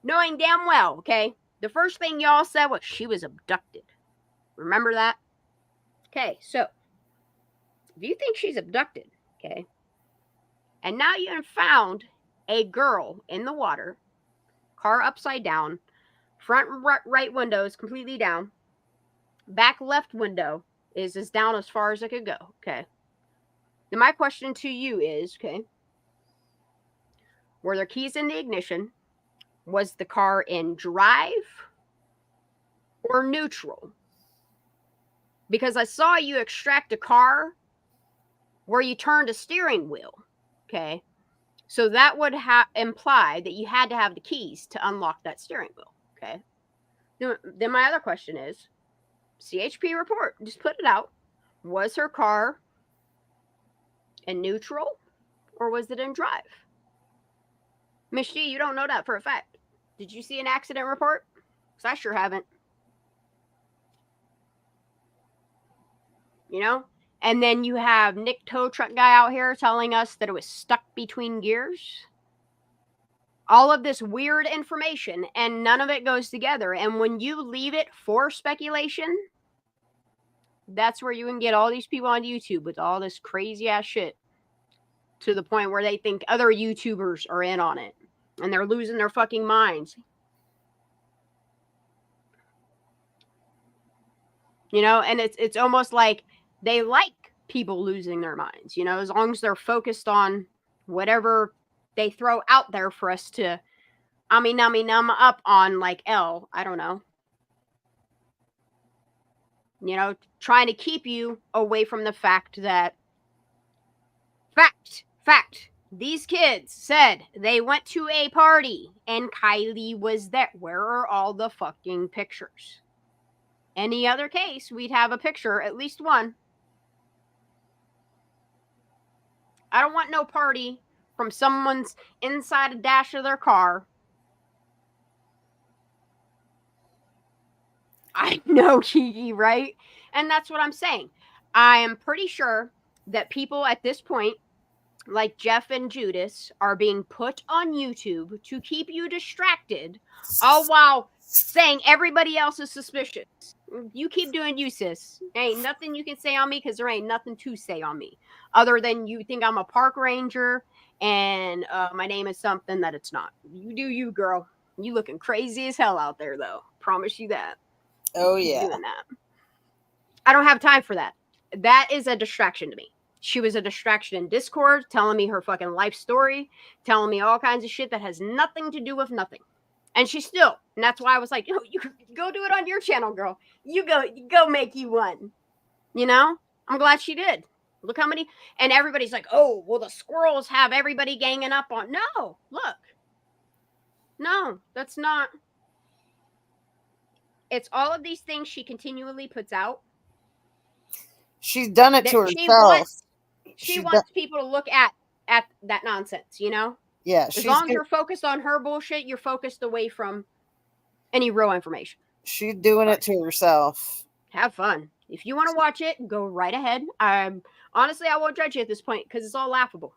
Knowing damn well, okay, the first thing y'all said was she was abducted. Remember that? Okay, so if you think she's abducted, okay, and now you have found a girl in the water, car upside down, front right window is completely down, back left window is as down as far as it could go, okay? Then my question to you is, okay, were there keys in the ignition? Was the car in drive or neutral? Because I saw you extract a car where you turned a steering wheel, okay? So that would imply that you had to have the keys to unlock that steering wheel, okay? Then my other question is, CHP report, just put it out. Was her car in neutral or was it in drive? Miss G, you don't know that for a fact. Did you see an accident report? Because I sure haven't. You know? And then you have Nick Tow Truck guy out here telling us that it was stuck between gears. All of this weird information, and none of it goes together. And when you leave it for speculation, that's where you can get all these people on YouTube with all this crazy ass shit, to the point where they think other YouTubers are in on it and they're losing their fucking minds. You know, and it's almost like they like people losing their minds, you know, as long as they're focused on whatever they throw out there for us to numb up on, like I don't know. You know, trying to keep you away from the fact that fact, these kids said they went to a party and Kylie was there. Where are all the fucking pictures? Any other case, we'd have a picture, at least one. I don't want no party from someone's inside a dash of their car. I know, Kiki, right? And that's what I'm saying. I am pretty sure that people at this point, like Jeff and Judas, are being put on YouTube to keep you distracted, all while saying everybody else is suspicious. You keep doing you, sis. Ain't nothing you can say on me, because there ain't nothing to say on me. Other than you think I'm a park ranger and my name is something that it's not. You do you, girl. You looking crazy as hell out there, though. Promise you that. Oh, yeah. Doing that. I don't have time for that. That is a distraction to me. She was a distraction in Discord, telling me her fucking life story, telling me all kinds of shit that has nothing to do with nothing. And she still, and that's why I was like, you go do it on your channel, girl. You go make you one. You know? I'm glad she did. Look how many, and everybody's like, oh, well, the squirrels have everybody ganging up on. No, look. No, that's not. It's all of these things she continually puts out. She's done it to She herself. wants people to look at that nonsense, you know? Yeah, as long as you're focused on her bullshit, you're focused away from any real information. She's doing it to herself. Have fun. If you want to watch it, go right ahead. Honestly, I won't judge you at this point because it's all laughable.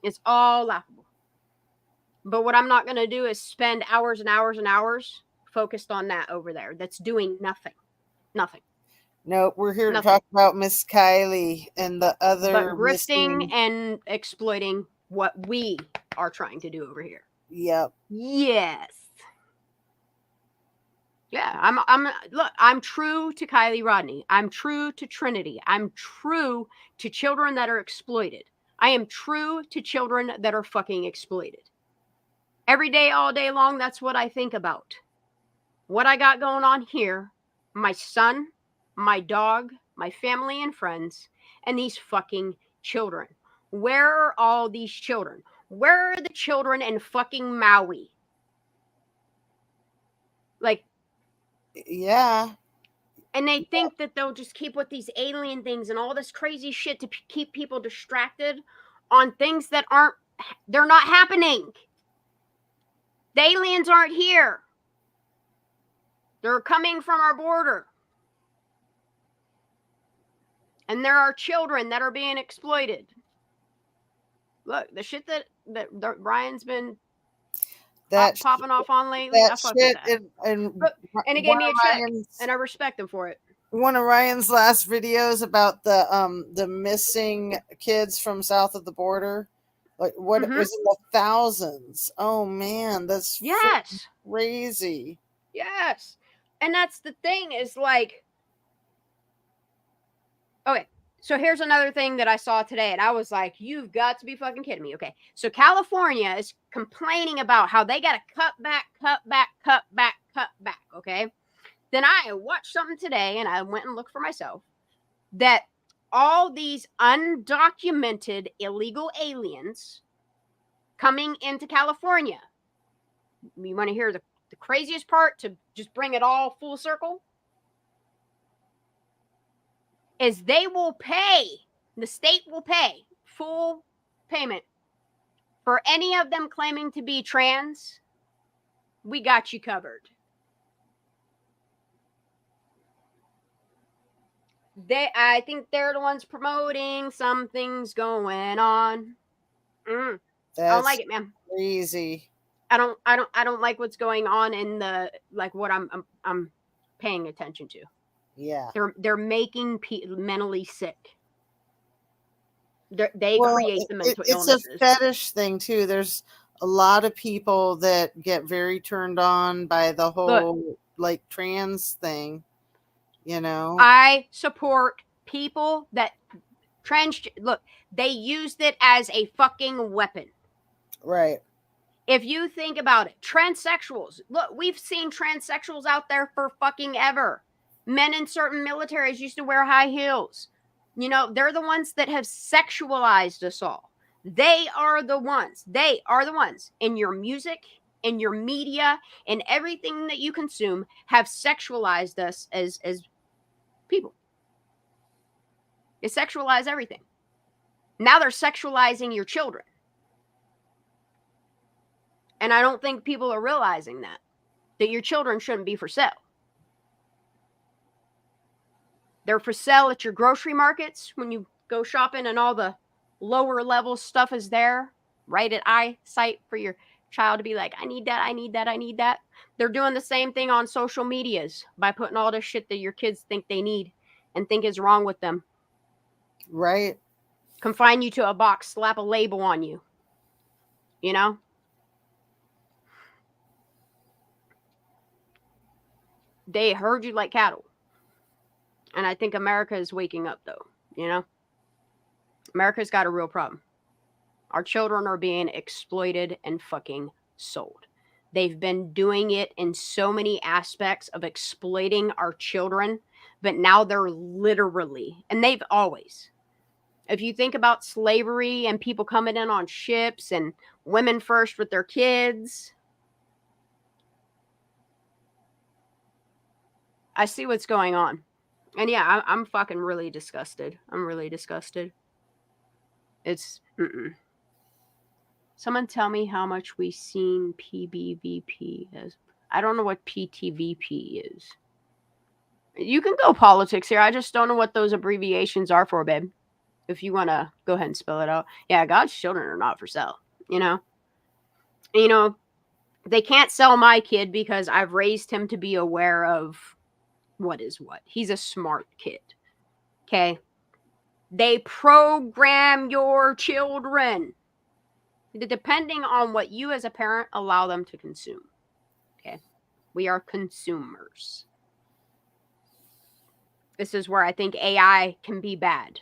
It's all laughable. But what I'm not going to do is spend hours and hours and hours focused on that over there. That's doing nothing. Nothing. No, we're here to talk about Miss Kylie and the other but grifting and exploiting what we are trying to do over here. Yep. Yes. Yeah, I'm true to Kylie Rodni. I'm true to Trinity. I'm true to children that are exploited. I am true to children that are fucking exploited. Every day, all day long, that's what I think about. What I got going on here, my son, my dog, my family and friends, and these fucking children. Where are all these children? Where are the children in fucking Maui? Like, yeah. And they think that they'll just keep with these alien things and all this crazy shit to keep people distracted on things that they're not happening. The aliens aren't here. They're coming from our border. And there are children that are being exploited. Look, the shit that Ryan's been popping off on lately, I fuck with that. And it gave me a check, and I respect him for it. One of Ryan's last videos about the missing kids from south of the border, like what it was in the thousands. Oh man, that's crazy. Yes, and that's the thing is like, okay. So here's another thing that I saw today, and I was like, you've got to be fucking kidding me. Okay, so California is complaining about how they got to cut back, okay? Then I watched something today, and I went and looked for myself, that all these undocumented illegal aliens coming into California, you want to hear the craziest part to just bring it all full circle? Is they will pay, the state will pay full payment for any of them claiming to be trans. We got you covered. I think they're the ones promoting something's going on. I don't like it, man. Crazy. I don't like what's going on in the what I'm paying attention to. Yeah. They're making mentally sick. They create the mental illnesses. It's a fetish thing too. There's a lot of people that get very turned on by the whole trans thing. You know, I support people that they used it as a fucking weapon. Right. If you think about it, transsexuals. Look, we've seen transsexuals out there for fucking ever. Men in certain militaries used to wear high heels. You know, they're the ones that have sexualized us all. They are the ones in your music, in your media, in everything that you consume have sexualized us as people. They sexualize everything. Now they're sexualizing your children. And I don't think people are realizing that your children shouldn't be for sale. They're for sale at your grocery markets when you go shopping and all the lower level stuff is there, right at eyesight for your child to be like, I need that, I need that, I need that. They're doing the same thing on social medias by putting all this shit that your kids think they need and think is wrong with them. Right. Confine you to a box, slap a label on you. You know? They herd you like cattle. And I think America is waking up, though, you know? America's got a real problem. Our children are being exploited and fucking sold. They've been doing it in so many aspects of exploiting our children, but now they're literally, and they've always, if you think about slavery and people coming in on ships and women first with their kids, I see what's going on. And yeah, I'm fucking really disgusted. I'm really disgusted. It's, Someone tell me how much we seen PBVP as. I don't know what PTVP is. You can go politics here. I just don't know what those abbreviations are for, babe. If you want to go ahead and spell it out. Yeah, God's children are not for sale, you know? You know, they can't sell my kid because I've raised him to be aware of what is what. He's a smart kid. Okay? They program your children depending on what you as a parent allow them to consume. Okay? We are consumers. This is where I think AI can be bad.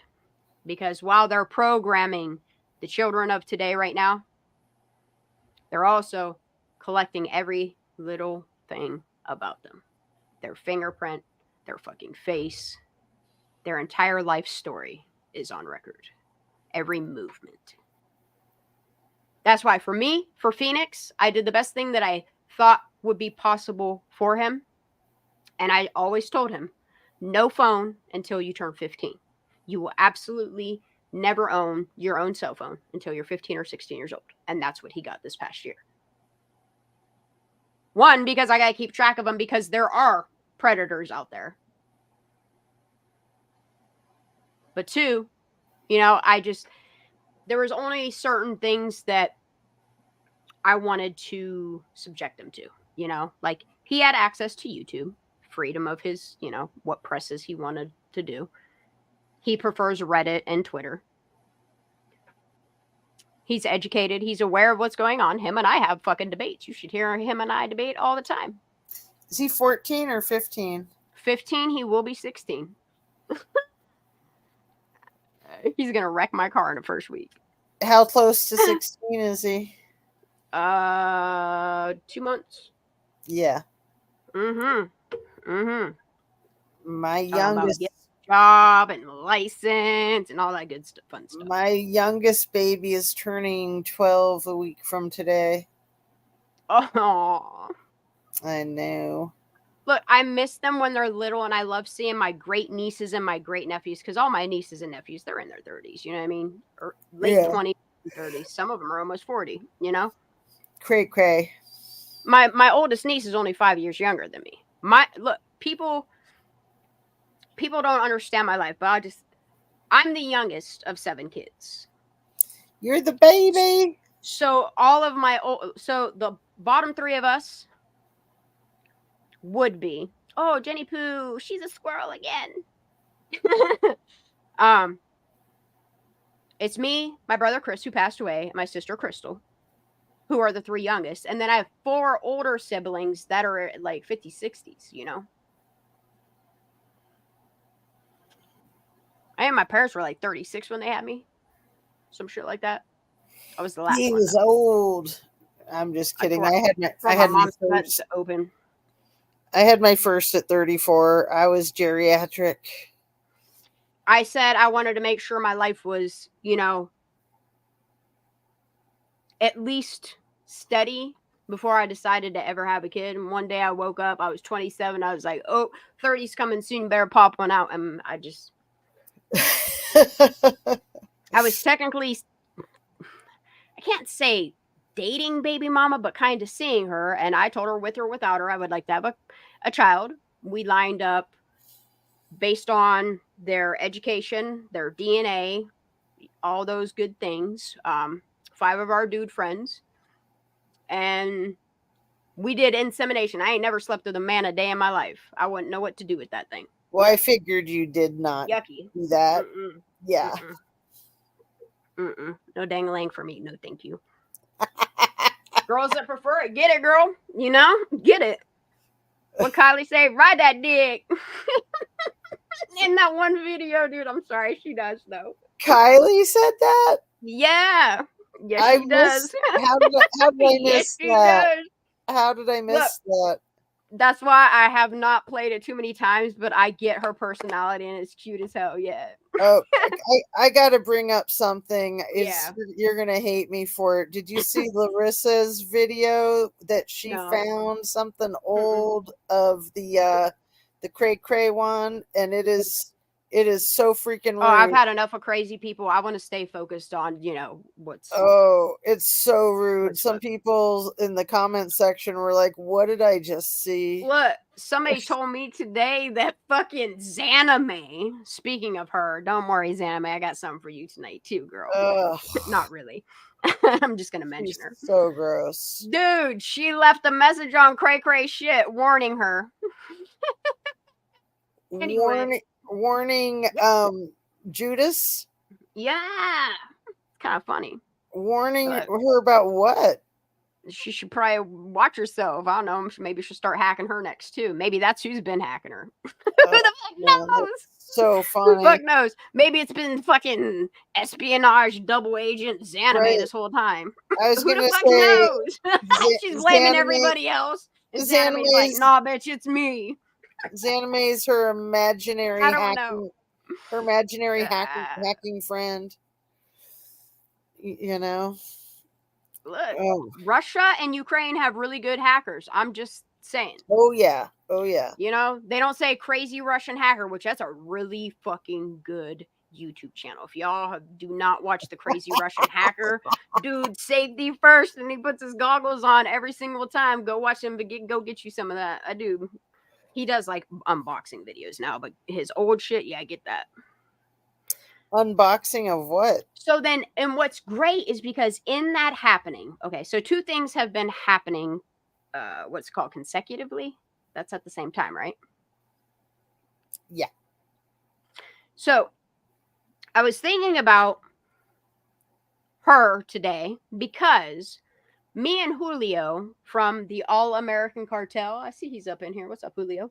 Because while they're programming the children of today right now, they're also collecting every little thing about them. Their fingerprint, their fucking face, their entire life story is on record. Every movement. That's why for me, for Phoenix, I did the best thing that I thought would be possible for him. And I always told him, no phone until you turn 15. You will absolutely never own your own cell phone until you're 15 or 16 years old. And that's what he got this past year. One, because I got to keep track of them because there are predators out there. But two, you know, there was only certain things that I wanted to subject him to, you know, like he had access to YouTube, freedom of his, you know, what presses he wanted to do. He prefers Reddit and Twitter. He's educated. He's aware of what's going on. Him and I have fucking debates. You should hear him and I debate all the time. Is he 14 or 15? 15, he will be 16. He's going to wreck my car in the first week. How close to 16 is he? 2 months. Yeah. My youngest job and license and all that good stuff, fun stuff. My youngest baby is turning 12 a week from today. Oh, I know. Look, I miss them when they're little, and I love seeing my great nieces and my great nephews because all my nieces and nephews, they're in their 30s. You know what I mean? Or late 20s, 30s. Some of them are almost 40. You know? Cray. My oldest niece is only 5 years younger than me. People don't understand my life, but I'm the youngest of 7 kids. You're the baby. So the bottom 3 of us would be, oh, Jenny Pooh, she's a squirrel again. It's me, my brother Chris, who passed away, and my sister Crystal, who are the 3 youngest. And then I have 4 older siblings that are like 50s, 60s, you know? And my parents were like 36 when they had me. Some shit like that. I was the last He one. was old. I'm just kidding. I had my first open. I had my first at 34. I was geriatric. I said I wanted to make sure my life was, you know, at least steady before I decided to ever have a kid. And one day I woke up, I was 27. I was like, oh, 30's coming soon. Better pop one out. And I just... I was technically, I can't say dating baby mama, but kind of seeing her. And I told her with or without her, I would like to have a child. We lined up based on their education, their DNA, all those good things. 5 of our dude friends. And we did insemination. I ain't never slept with a man a day in my life. I wouldn't know what to do with that thing. Well, I figured you did not Yucky. do that. Yeah. No dang-a-lang for me. No, thank you. Girls that prefer it, get it, girl. You know, get it. What Kylie say? Ride that dick. In that one video, dude. I'm sorry, she does though. Kylie said that? Yeah. Yes, I she does. missed. How did I Yes, miss she that? does. How did I miss that? That's why I have not played it too many times, but I get her personality and it's cute as hell. Yeah. Oh, I got to bring up something. Yeah. You're gonna hate me for it. Did you see Larissa's video that she No. found something old of the cray cray one, and it is so freaking rude. Oh, I've had enough of crazy people. I want to stay focused on, what's. Oh, it's so rude. What's Some what? people in the comment section were like, "What did I just see?" Look, somebody told me today that fucking Zanime, speaking of her, don't worry, Zanime, I got something for you tonight too, girl. Ugh, Not really. I'm just going to mention she's her. so gross. Dude, she left a message on Cray Cray shit warning her. Anyway. Warning, Judas. Yeah. It's kind of funny. Warning But her about what? she should probably watch herself. I don't know. Maybe she'll start hacking her next too. Maybe that's who's been hacking her. Who the fuck knows? So Who the funny. fuck knows? Maybe it's been fucking espionage double agent Zanime Right. this whole time. I was Who gonna the fuck say knows? She's blaming Zanime- everybody else. And Zanime's like, Zanime's- nah, bitch, it's me. Zanime is her imaginary I don't hacking. know. Her imaginary Ah. hacking friend. You know. Look, Oh. Russia and Ukraine have really good hackers. I'm just saying. Oh yeah. Oh yeah. You know, they don't say crazy Russian hacker, which that's a really fucking good YouTube channel. If y'all do not watch the crazy Russian hacker, dude, safety first, and he puts his goggles on every single time. Go watch him, but go get you some of that. I do. He does like unboxing videos now, but his old shit, yeah, I get that. Unboxing of what? So then, and what's great is because in that happening, okay, so two things have been happening, what's called consecutively. That's at the same time, right? Yeah. So I was thinking about her today because me and Julio from the All American Cartel, I see he's up in here. What's up, Julio?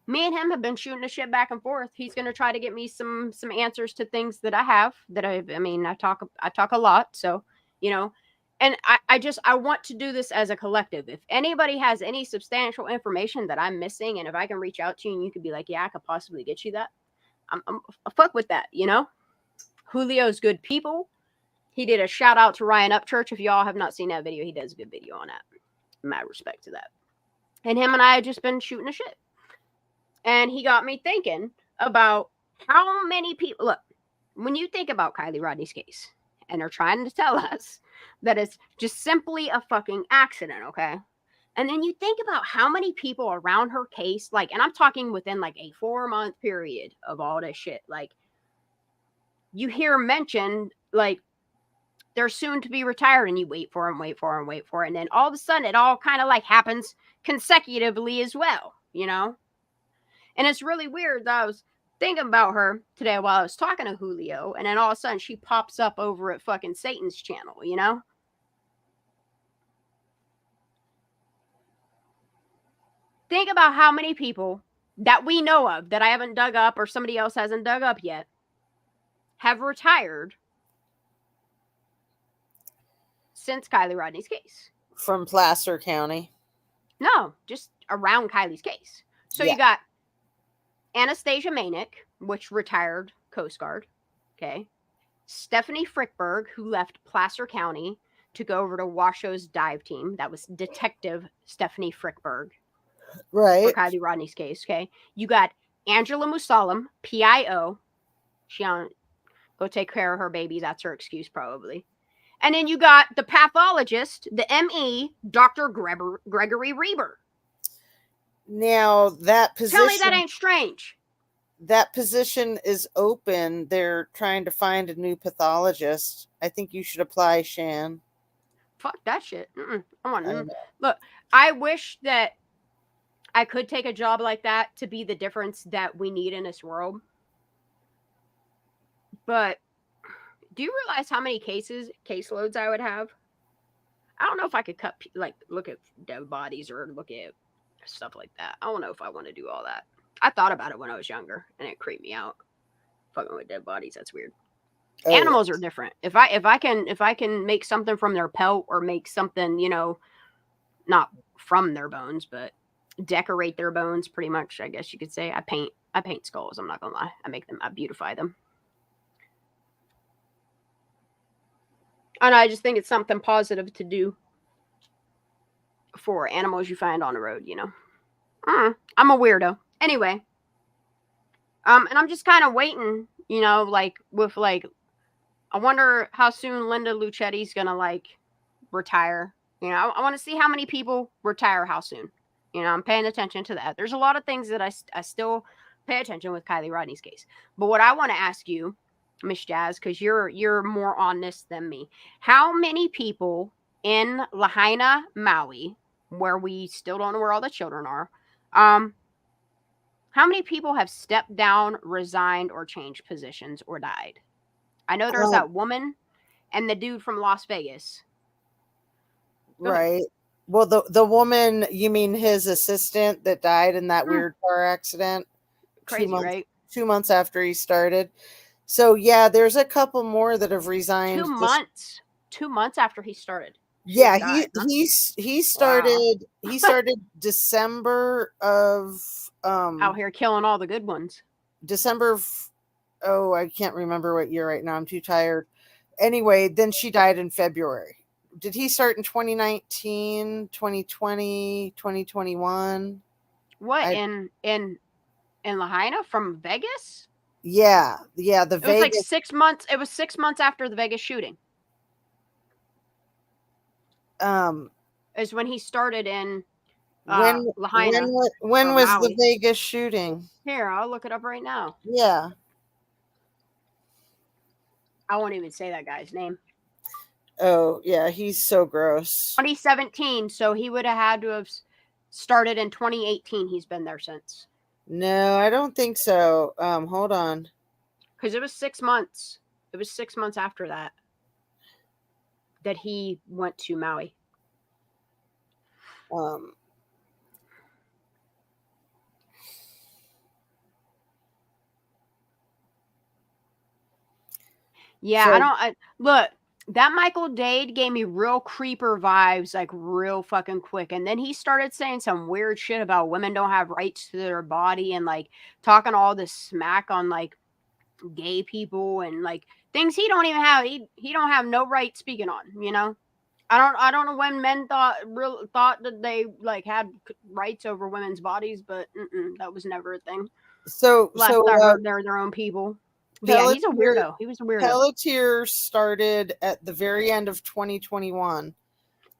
Me and him have been shooting the shit back and forth. He's going to try to get me some answers to things that I have that I talk a lot. So, and I want to do this as a collective. If anybody has any substantial information that I'm missing, and if I can reach out to you and you could be like, yeah, I could possibly get you that. I'm fuck with that, Julio's good people. He did a shout out to Ryan Upchurch. If y'all have not seen that video, he does a good video on that. Mad respect to that. And him and I have just been shooting the shit. And he got me thinking about how many people, look, when you think about Kylie Rodni's case, and they're trying to tell us that it's just simply a fucking accident, okay? And then you think about how many people around her case, like, and I'm talking within like a 4-month period of all this shit, like, you hear mentioned, like, they're soon to be retired, and you wait for them, and then all of a sudden it all kind of like happens consecutively as well, And it's really weird that I was thinking about her today while I was talking to Julio, and then all of a sudden she pops up over at fucking Satan's channel, Think about how many people that we know of that I haven't dug up or somebody else hasn't dug up yet have retired since Kylie Rodni's case. From Placer County. No, just around Kylie's case. So You got Anastasia Manick, which retired Coast Guard. Okay. Stephanie Frickberg, who left Placer County to go over to Washoe's dive team. That was Detective Stephanie Frickberg. Right. For Kylie Rodni's case. Okay. You got Angela Musalam, PIO. She on go take care of her baby. That's her excuse, probably. And then you got the pathologist, the ME, Dr. Gregory Reber. Now that position. Tell me that ain't strange. That position is open. They're trying to find a new pathologist. I think you should apply, Shan. Fuck that shit. I want to look. I wish that I could take a job like that to be the difference that we need in this world. But do you realize how many caseloads I would have? I don't know if I could look at dead bodies or look at stuff like that. I don't know if I want to do all that. I thought about it when I was younger, and it creeped me out. fucking with dead bodies. That's weird. Oh, Animals are different. If I can make something from their pelt or make something, you know, not from their bones, but decorate their bones, pretty much, I guess you could say. I paint skulls. I'm not gonna lie. I beautify them. And I just think it's something positive to do for animals you find on the road, you know. I'm a weirdo. Anyway. And I'm just kind of waiting, you know, like with like, I wonder how soon Linda Luchetti's gonna like retire. You know, I want to see how many people retire how soon. You know, I'm paying attention to that. There's a lot of things that I still pay attention with Kylie Rodni's case. But what I want to ask you, Miss Jazz, because you're more on this than me. How many people in Lahaina, Maui, where we still don't know where all the children are, how many people have stepped down, resigned, or changed positions or died? I know there's that woman and the dude from Las Vegas. Right. Well, the woman, you mean his assistant that died in that weird car accident? Crazy, right? 2 months after he started. So yeah, there's a couple more that have resigned. 2 months. 2 months after he started. Yeah, died, he started he started December of out here killing all the good ones. I can't remember what year right now. I'm too tired. Anyway, then she died in February. Did he start in 2019, 2020, 2021? What, in Lahaina from Vegas? Yeah. It was like 6 months. It was 6 months after the Vegas shooting. Is when he started in Lahaina. When was Maui. the Vegas shooting? Here, I'll look it up right now. Yeah. I won't even say that guy's name. Oh, yeah, he's so gross. 2017, so he would have had to have started in 2018. He's been there since. No, I don't think so. Hold on. Because it was 6 months. It was 6 months after that he went to Maui. Yeah, look, that Michael Dade gave me real creeper vibes, like real fucking quick. And then he started saying some weird shit about women don't have rights to their body and like talking all this smack on like gay people and like things he don't even have. He don't have no right speaking on, you know? I don't know when men thought that they like had rights over women's bodies, but that was never a thing. They're their own people. Yeah, he's a weirdo. He was a weirdo. Pelletier started at the very end of 2021.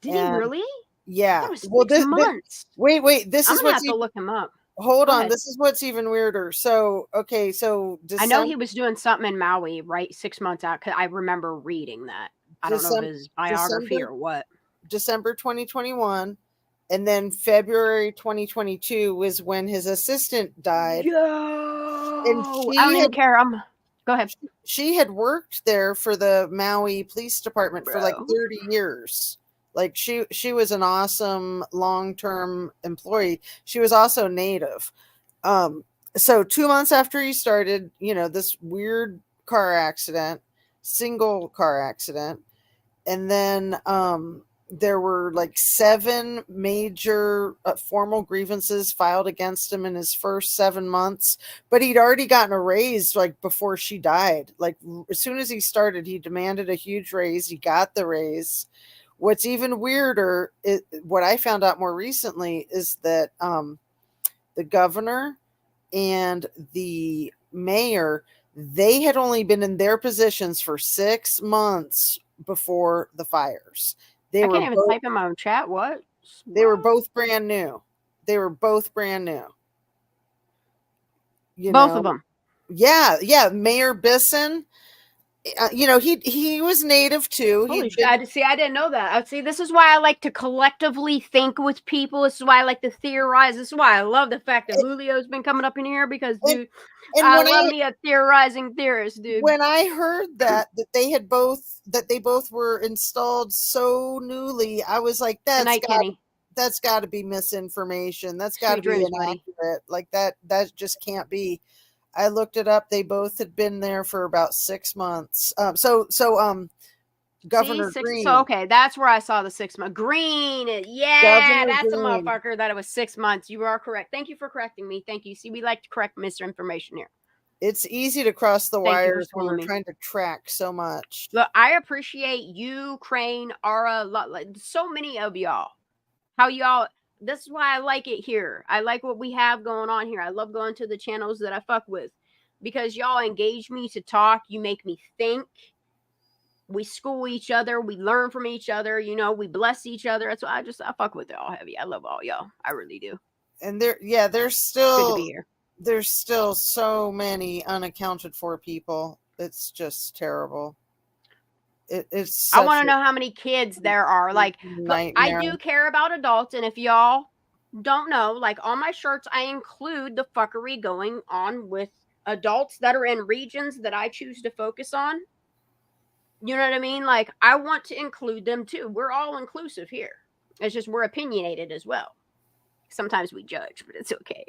Did he really? Yeah. That was 6 months. Wait. This is I'm gonna have to look him up. Hold on. This is what's even weirder. So, okay. So I know he was doing something in Maui, right? 6 months out. Cause I remember reading that. I don't know if his biography or what. December 2021. And then February 2022 was when his assistant died. Yo! And I don't even care. Go ahead. She had worked there for the Maui Police Department for like 30 years. Like she was an awesome long-term employee. She was also Native. So 2 months after he started, you know, this weird single car accident. And then there were like 7 major formal grievances filed against him in his first 7 months, but he'd already gotten a raise like before she died. Like as soon as he started, he demanded a huge raise. He got the raise. What's even weirder, what I found out more recently, is that the governor and the mayor, they had only been in their positions for 6 months before the fires. I can't even type in my own chat. What? They were both brand new. Both of them. Yeah. Mayor Bisson. You know, he was Native too. I didn't know that. See, this is why I like to collectively think with people. This is why I like to theorize. This is why I love the fact that Julio's been coming up in here because, dude, I love me a theorizing theorist, dude. When I heard that they both were installed so newly, I was like, that's got to be misinformation. That's got to be inaccurate. Like that just can't be. I looked it up. They both had been there for about 6 months. Governor See, Green. So okay, that's where I saw the 6 month. Green, yeah, Governor that's a Green. motherfucker that it was 6 months. You are correct. Thank you for correcting me. Thank you. See, we like to correct misinformation here. It's easy to cross the Thank you for wires when schooling we're me. trying to track so much. Look, I appreciate you, Crane, Ara, so many of y'all. How y'all. This is why I like it here. I like what we have going on here. I love going to the channels that I fuck with because y'all engage me to talk. You make me think. We school each other. We learn from each other. You know, we bless each other. That's why I fuck with it all heavy. I love all y'all. I really do. And there's Good to still be here. there's still so many unaccounted for people. It's just terrible. It's I want to know how many kids there are. Like, look, I nightmare. do care about adults, and if y'all don't know, like on my shirts, I include the fuckery going on with adults that are in regions that I choose to focus on. You know what I mean? Like, I want to include them too. We're all inclusive here. It's just we're opinionated as well. Sometimes we judge, but it's okay.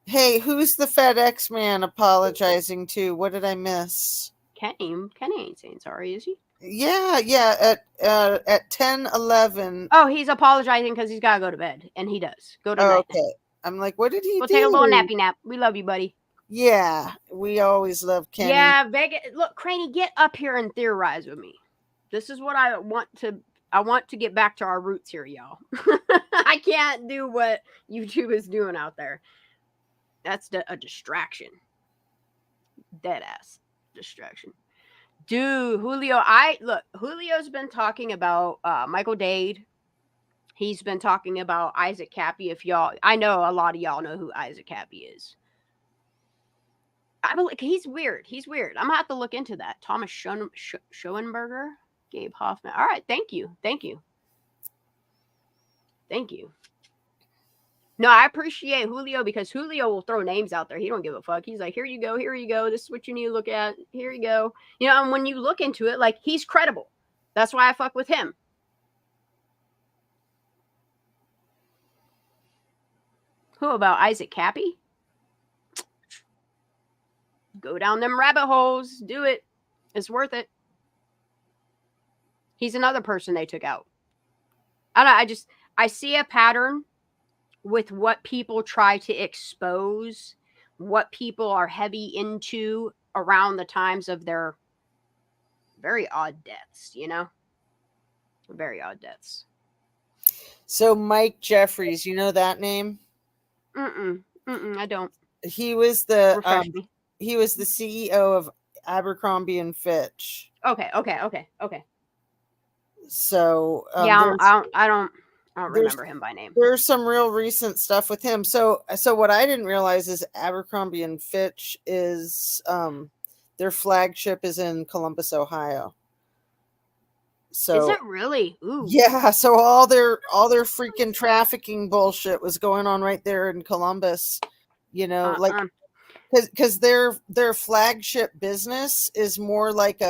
Hey, who's the FedEx man apologizing to? What did I miss? Kenny ain't saying sorry, is he? Yeah. At 10:11. Oh, he's apologizing because he's got to go to bed, and he does. Go to bed. Okay. I'm like, what did he We'll do? take a little nappy nap. We love you, buddy. Yeah, we always love Kenny. Yeah, Vegas. Look, Craney, get up here and theorize with me. This is what I want to get back to our roots here, y'all. I can't do what YouTube is doing out there. That's a distraction. Dead ass distraction. Dude, Julio's been talking about Michael Dade. He's been talking about Isaac Cappy. I know a lot of y'all know who Isaac Cappy is. He's weird. I'm gonna have to look into that. Thomas Schoenberger, Gabe Hoffman. All right, thank you. No, I appreciate Julio because Julio will throw names out there. He don't give a fuck. He's like, here you go. This is what you need to look at. Here you go. You know, and when you look into it, like, he's credible. That's why I fuck with him. Who about Isaac Cappy? Go down them rabbit holes. Do it. It's worth it. He's another person they took out. I see a pattern with what people try to expose, what people are heavy into around the times of their very odd deaths, you know? Very odd deaths. So Mike Jeffries, you know that name? I don't. He was the Refresh me. He was the CEO of Abercrombie and Fitch. Okay. So yeah, I don't remember him by name. There's some real recent stuff with him. So what I didn't realize is Abercrombie and Fitch is their flagship is in Columbus, Ohio. So is it really? Ooh. Yeah, so all their freaking trafficking bullshit was going on right there in Columbus. You know, like because their flagship business is more like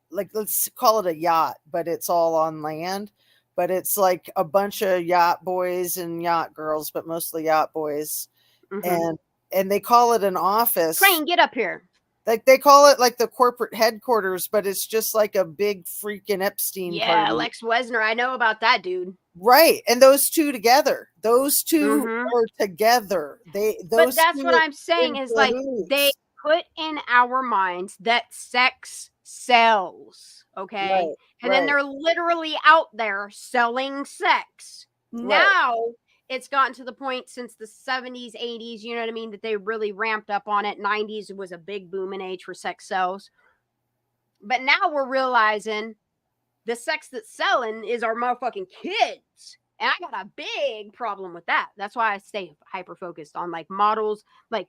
let's call it a yacht, but it's all on land. But it's like a bunch of yacht boys and yacht girls, but mostly yacht boys. Mm-hmm. And they call it an office. Crane, get up here. Like they call it like the corporate headquarters, but it's just like a big freaking Epstein party. Lex Wesner, I know about that dude. Right, and those two together, are together. But that's what I'm saying is like they put in our minds that sex sells, okay? Right, and then they're literally out there selling sex. Right. Now it's gotten to the point since the 70s, 80s, you know what I mean, that they really ramped up on it. 90s was a big booming age for sex sells. But now we're realizing the sex that's selling is our motherfucking kids. And I got a big problem with that. That's why I stay hyper focused on like models, like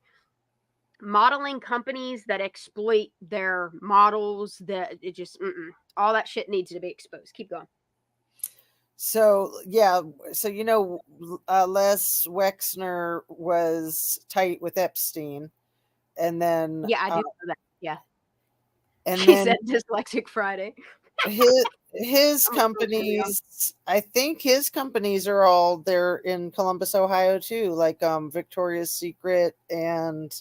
modeling companies that exploit their models. That it just all that shit needs to be exposed. Keep going. So yeah, so you know, Les Wexner was tight with Epstein, and then I do know that. Yeah, and he then said Dyslexic Friday. his I'm so silly. companies, I think his companies are all there in Columbus, Ohio too, like Victoria's Secret, and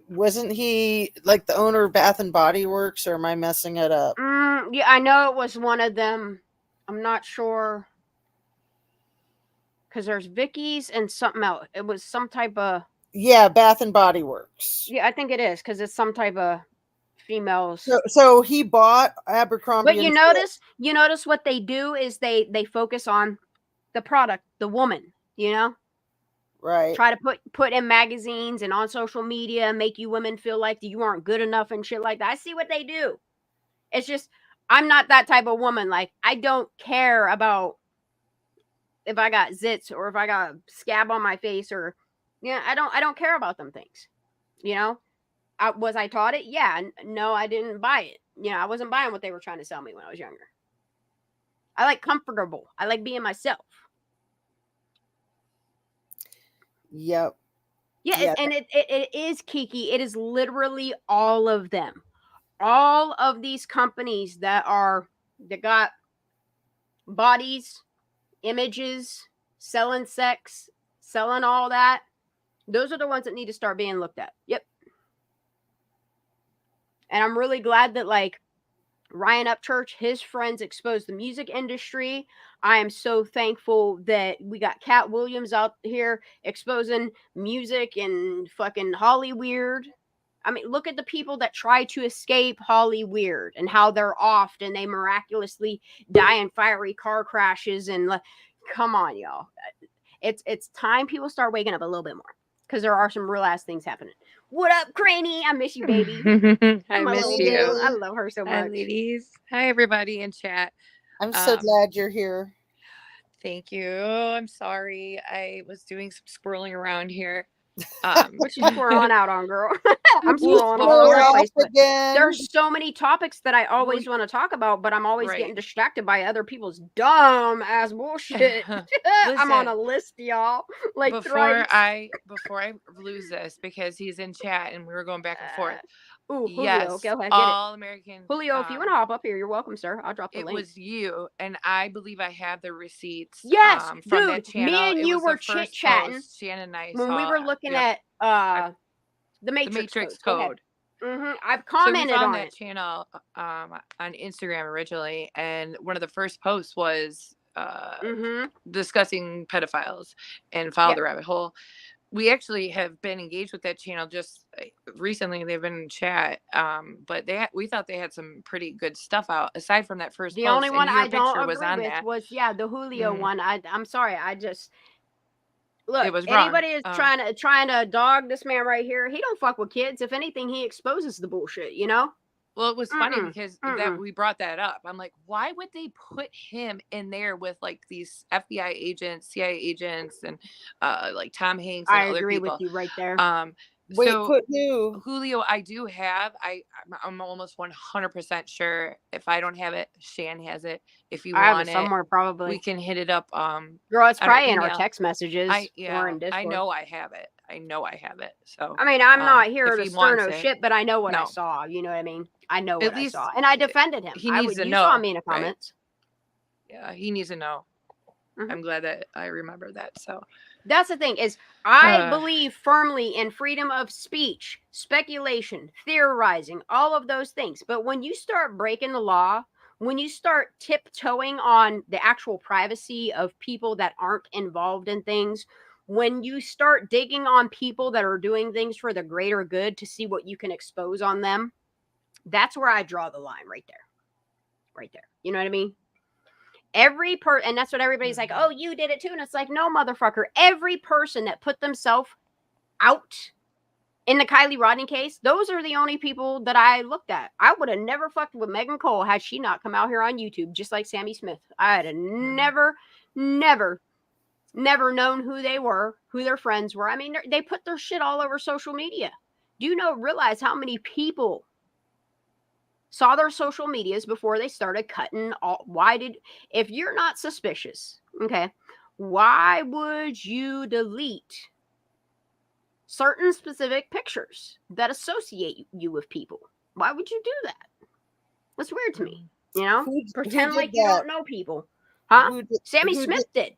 wasn't he like the owner of Bath and Body Works, or am I messing it up? Yeah, I know it was one of them. I'm not sure. Because there's Vicky's and something else. It was some type of. Yeah, Bath and Body Works. Yeah, I think it is because it's some type of females. So he bought Abercrombie. But you notice what they do is they focus on the product, the woman, you know? Right. Try to put in magazines and on social media, make you women feel like you aren't good enough and shit like that. I see what they do. It's just I'm not that type of woman. Like, I don't care about if I got zits or if I got a scab on my face, or I don't care about them things. You know? Was I taught it? Yeah. No, I didn't buy it. I wasn't buying what they were trying to sell me when I was younger. I like comfortable. I like being myself. Yep. Yeah. And it is, Kiki. It is literally all of them. All of these companies that got bodies, images, selling sex, selling all that. Those are the ones that need to start being looked at. Yep. And I'm really glad that, like, Ryan Upchurch, his friends exposed the music industry. I am so thankful that we got Cat Williams out here exposing music and fucking Hollyweird. I mean, look at the people that try to escape Hollyweird and how they're off and they miraculously die in fiery car crashes. And come on, y'all. It's time people start waking up a little bit more, because there are some real ass things happening. What up, Craney? I miss you, baby. I miss little you. dude. I love her so much. Hi, ladies. Hi, everybody in chat. I'm so glad you're here. Thank you. I'm sorry. I was doing some squirreling around here. What you squirreling out on, girl? I'm squirreling all over the place. There's so many topics that I always want to talk about, but I'm always getting distracted by other people's dumb ass bullshit. I'm on a list, y'all. Like, before I lose this, because he's in chat and we were going back and forth. Ooh, Julio, yes, go ahead, all get it. American. Julio, if you want to hop up here, you're welcome, sir. I'll drop the link. It was you, and I believe I have the receipts. Yes, from dude, that channel. Me and you were chit chatting. Shannon and I when we were looking at the Matrix Code. I've commented on that channel on Instagram originally, and one of the first posts was discussing pedophiles and follow the rabbit hole. We actually have been engaged with that channel just recently. They've been in chat, but we thought they had some pretty good stuff out aside from that first. The only one I don't agree with was the Julio one. I'm sorry, I just look. It was anybody wrong. is trying to dog this man right here. He don't fuck with kids. If anything, he exposes the bullshit. Well, it was funny because that we brought that up. I'm like, why would they put him in there with like these FBI agents, CIA agents, and like Tom Hanks and other people? I agree with you right there. Wait, put who? Julio, I do have. I'm almost 100% sure. If I don't have it, Shan has it. If you want it somewhere, probably we can hit it up. Girl, it's probably in our text messages or in Discord. I know I have it. So I mean, I'm not here to stir no shit, but I know what I saw. You know what I mean? I know what I saw, and I defended him. He needs to know. You saw me in the comments. Right? Yeah, he needs to know. I'm glad that I remember that. So that's the thing is, I believe firmly in freedom of speech, speculation, theorizing, all of those things. But when you start breaking the law, when you start tiptoeing on the actual privacy of people that aren't involved in things, when you start digging on people that are doing things for the greater good to see what you can expose on them, that's where I draw the line right there. Right there. You know what I mean? Every person, and that's what everybody's like, oh, you did it too. And it's like, no, motherfucker. Every person that put themselves out in the Kylie Rodni case, those are the only people that I looked at. I would have never fucked with Megan Cole had she not come out here on YouTube, just like Sammy Smith. I'd have never known who they were, who their friends were. I mean, they put their shit all over social media. Do you realize how many people saw their social medias before they started cutting all? If you're not suspicious, okay, why would you delete certain specific pictures that associate you with people? Why would you do that? That's weird to me. You know, Who pretend did like you that? don't know people. Huh? Who did- Sammy who Smith did.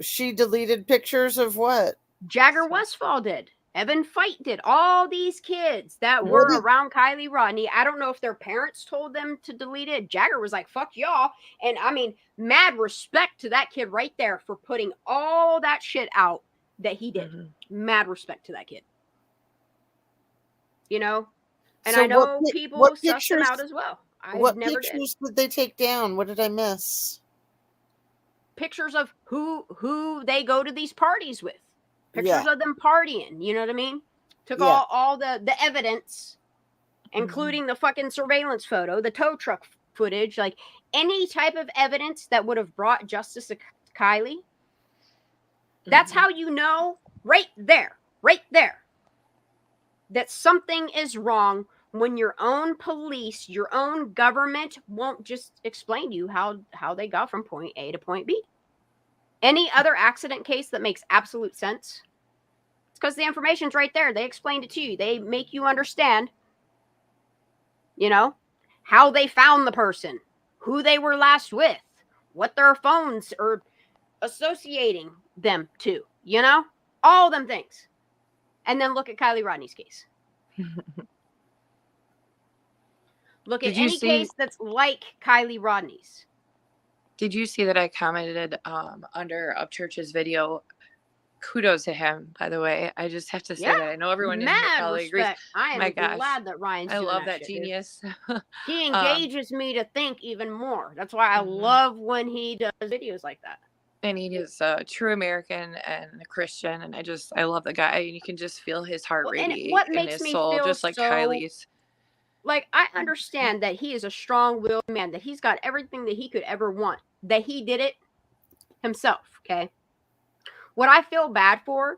She deleted pictures of what? Jagger Westfall did. Evan Fight did. All these kids that What were did- around Kylie Rodni. I don't know if their parents told them to delete it. Jagger was like, fuck y'all. And I mean, mad respect to that kid right there for putting all that shit out that he did. Mad respect to that kid. You know? And So I know people what suss them pictures- out as well. I What never pictures did they take down? What did I miss? Pictures of who they go to these parties with. Pictures Yeah. of them partying. You know what I mean? Took Yeah. all the evidence, including the fucking surveillance photo, the tow truck footage, like any type of evidence that would have brought justice to Kylie. That's how you know right there, that something is wrong when your own police, your own government won't just explain to you how they got from point A to point B. Any other accident case that makes absolute sense, it's because the information's right there. They explained it to you. They make you understand, you know, how they found the person, who they were last with, what their phones are associating them to, you know, all them things. And then look at Kylie Rodni's case. Look at any case that's like Kylie Rodni's. Did you see that I commented under Upchurch's video? Kudos to him, by the way. I just have to say that. I know everyone in here probably agrees. I am My gosh. glad that Ryan's I doing love that that shit, genius. He engages me to think even more. That's why I love when he does videos like that. And he is a true American and a Christian, and I love the guy. And you can just feel his heart radiate in his soul, just like Kylie's. Like, I understand that he is a strong-willed man, that he's got everything that he could ever want, that he did it himself, okay? What I feel bad for,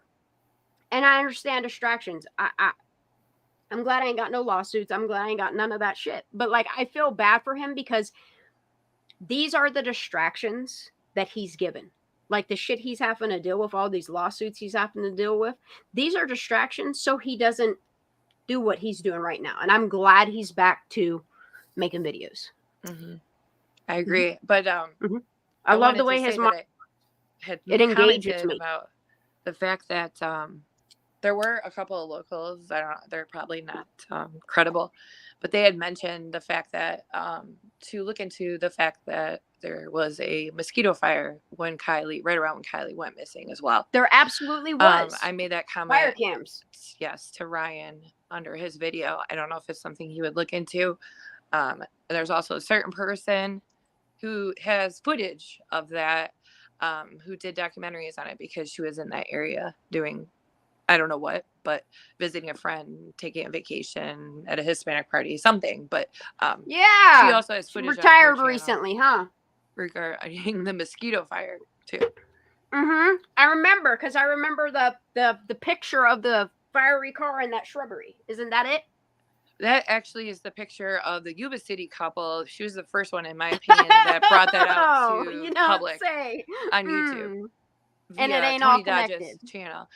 and I understand distractions. I'm glad I ain't got no lawsuits. I'm glad I ain't got none of that shit. But, like, I feel bad for him because these are the distractions that he's given. Like, the shit he's having to deal with, all these lawsuits he's having to deal with. These are distractions so he doesn't do what he's doing right now. And I'm glad he's back to making videos. I agree. But I love the way his mom it engages me about the fact that there were a couple of locals. I don't know, they're probably not credible, but they had mentioned the fact that to look into the fact that there was a mosquito fire right around when Kylie went missing as well. There absolutely was. I made that comment. Fire cams. Yes, to Ryan under his video. I don't know if it's something he would look into. There's also a certain person who has footage of that, who did documentaries on it because she was in that area doing, I don't know what, but visiting a friend, taking a vacation at a Hispanic party, something. But yeah, she also has footage. Retired recently, huh? Regarding the mosquito fire too. I remember because I remember the picture of the fiery car in that shrubbery. Isn't that it? That actually is the picture of the Yuba City couple. She was the first one, in my opinion, that brought that out to public on YouTube. And it ain't all connected. Dodge's channel.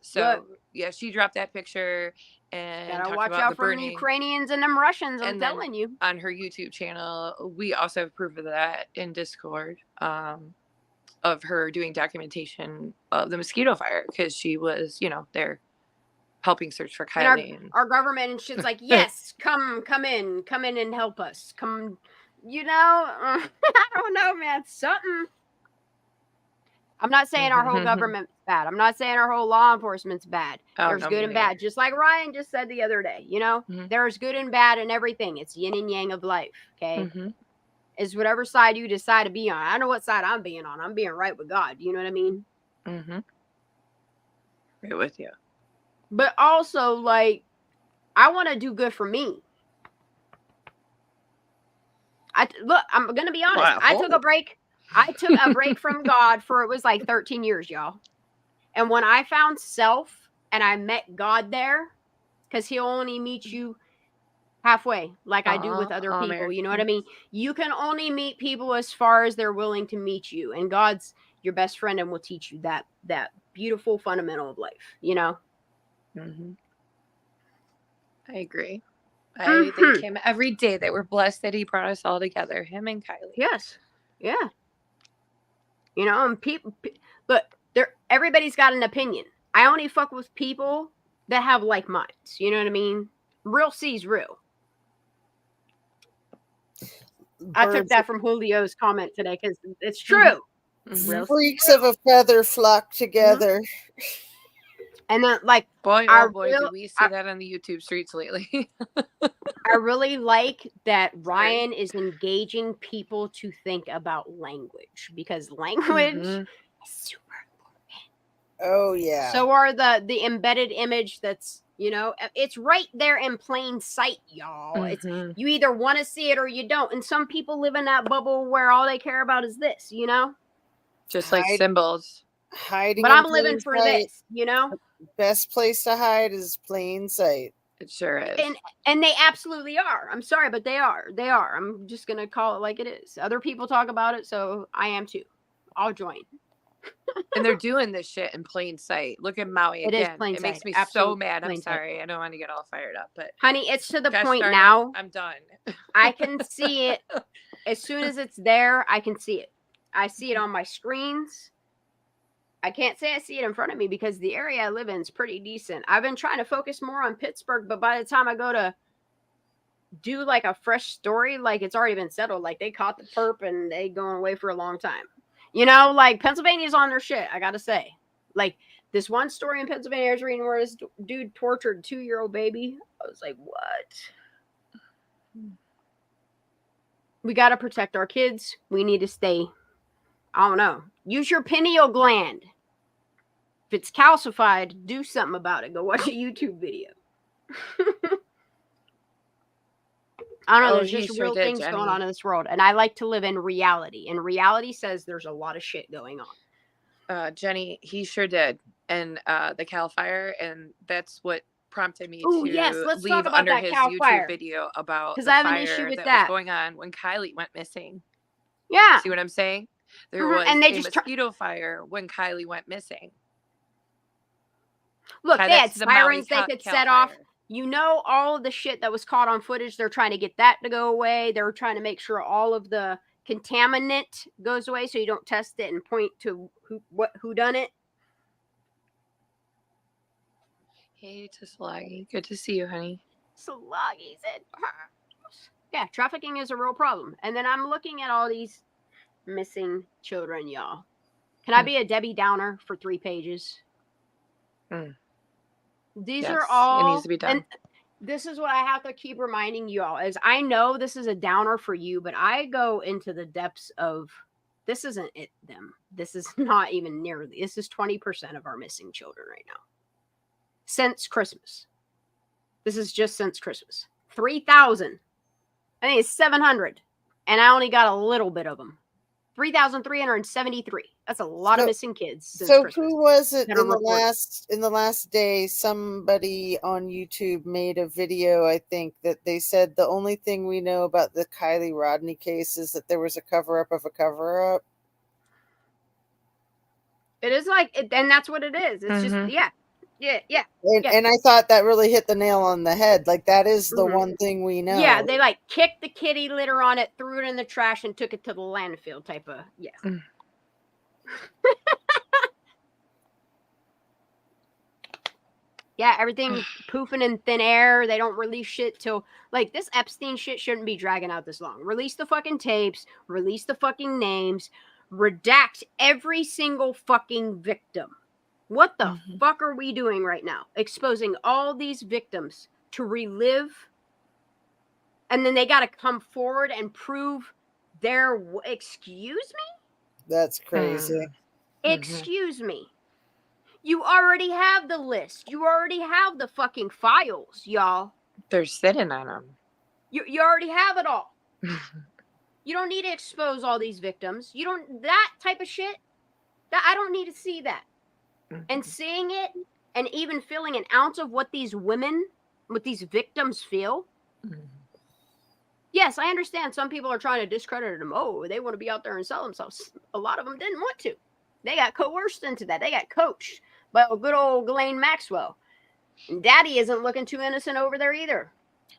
So yeah, she dropped that picture and gotta talked watch about out the for burning. the Ukrainians and them Russians. I'm telling you. On her YouTube channel, we also have proof of that in Discord. Of her doing documentation of the mosquito fire because she was, there helping search for Kylie. And our government and shit's like, yes, come in and help us. Come, I don't know, man. Something. I'm not saying our whole government's bad. I'm not saying our whole law enforcement's bad. There's good and bad. Just like Ryan just said the other day, there's good and bad in everything. It's yin and yang of life. Okay. It's whatever side you decide to be on. I know what side I'm being on. I'm being right with God. You know what I mean? Right with you. But also, like, I want to do good for me. Look, I'm going to be honest. Wow. I took a break. I took a break from God for, it was like 13 years, y'all. And when I found self and I met God there, because he'll only meet you halfway, like I do with other people. You know what I mean? You can only meet people as far as they're willing to meet you. And God's your best friend and will teach you that beautiful fundamental of life, I agree. I thank him every day that we're blessed that he brought us all together, him and Kylie. Yes. Yeah. You know, and people, look, everybody's got an opinion. I only fuck with people that have like minds. You know what I mean? Real sees real. I took that from Julio's comment today because it's true. Freaks of a feather flock together. And then, like, boy, oh boy, do we see that on the YouTube streets lately. I really like that Ryan is engaging people to think about language, because language is super important. Oh, yeah. So are the embedded image that's, you know, it's right there in plain sight, y'all. It's, you either want to see it or you don't. And some people live in that bubble where all they care about is this, you know? Just like symbols. Hiding. But I'm living for this, you know? Best place to hide is plain sight. It sure is. And they absolutely are. I'm sorry, but they are. They are. I'm just going to call it like it is. Other people talk about it, so I am too. I'll join. And they're doing this shit in plain sight. Look at Maui again. It is plain sight. Makes me so mad. I'm sorry. I don't want to get all fired up, but honey, it's to the point now. I'm done. I can see it as soon as it's there. I can see it. I see it on my screens. I can't say I see it in front of me because the area I live in is pretty decent. I've been trying to focus more on Pittsburgh, but by the time I go to do like a fresh story, like it's already been settled. Like they caught the perp and they going away for a long time. You know, like Pennsylvania's on their shit, I gotta say. Like this one story in Pennsylvania I was reading where this dude tortured a 2-year-old baby. I was like, what? We gotta protect our kids. We need to stay, I don't know. Use your pineal gland. If it's calcified, do something about it. Go watch a YouTube video. I don't know. There's just real things going on in this world. And I like to live in reality. And reality says there's a lot of shit going on. Jenny, he sure did. And the Cal fire. And that's what prompted me to leave under his YouTube video about the fire that was going on when Kylie went missing. Yeah. See what I'm saying? There was a mosquito fire when Kylie went missing. Look, they had sirens they could set off. You know, all of the shit that was caught on footage, they're trying to get that to go away. They're trying to make sure all of the contaminant goes away so you don't test it and point to who done it. Hey, Sloggy. Good to see you, honey. Sloggy's in her house. Yeah, trafficking is a real problem. And then I'm looking at all these missing children, y'all. Can I be a Debbie Downer for 3 pages? These are all, it needs to be done. And this is what I have to keep reminding you all, is I know this is a downer for you, but I go into the depths of, this isn't it them. This is not even nearly, this is 20% of our missing children right now. Since Christmas. This is just since Christmas. 3,000. I think it's 700. And I only got a little bit of them. 3,373. That's a lot of missing kids. So Christmas. Who was it in the last day? Somebody on YouTube made a video, I think, that they said the only thing we know about the Kylie Rodni case is that there was a cover-up of a cover-up. It is like, and that's what it is. It's just, yeah. And I thought that really hit the nail on the head. Like, that is the one thing we know. Yeah, they like kicked the kitty litter on it, threw it in the trash, and took it to the landfill type of, yeah, everything poofing in thin air. They don't release shit till, like, this Epstein shit shouldn't be dragging out this long. Release the fucking tapes, release the fucking names, redact every single fucking victim. What the fuck are we doing right now? Exposing all these victims to relive, and then they got to come forward and prove their, excuse me? That's crazy. Excuse me. You already have the list. You already have the fucking files, y'all. They're sitting on them. You already have it all. You don't need to expose all these victims. You don't, that type of shit, that I don't need to see that. And seeing it and even feeling an ounce of what these women, what these victims feel. Yes, I understand some people are trying to discredit them. Oh, they want to be out there and sell themselves. A lot of them didn't want to. They got coerced into that. They got coached by a good old Ghislaine Maxwell. And daddy isn't looking too innocent over there either.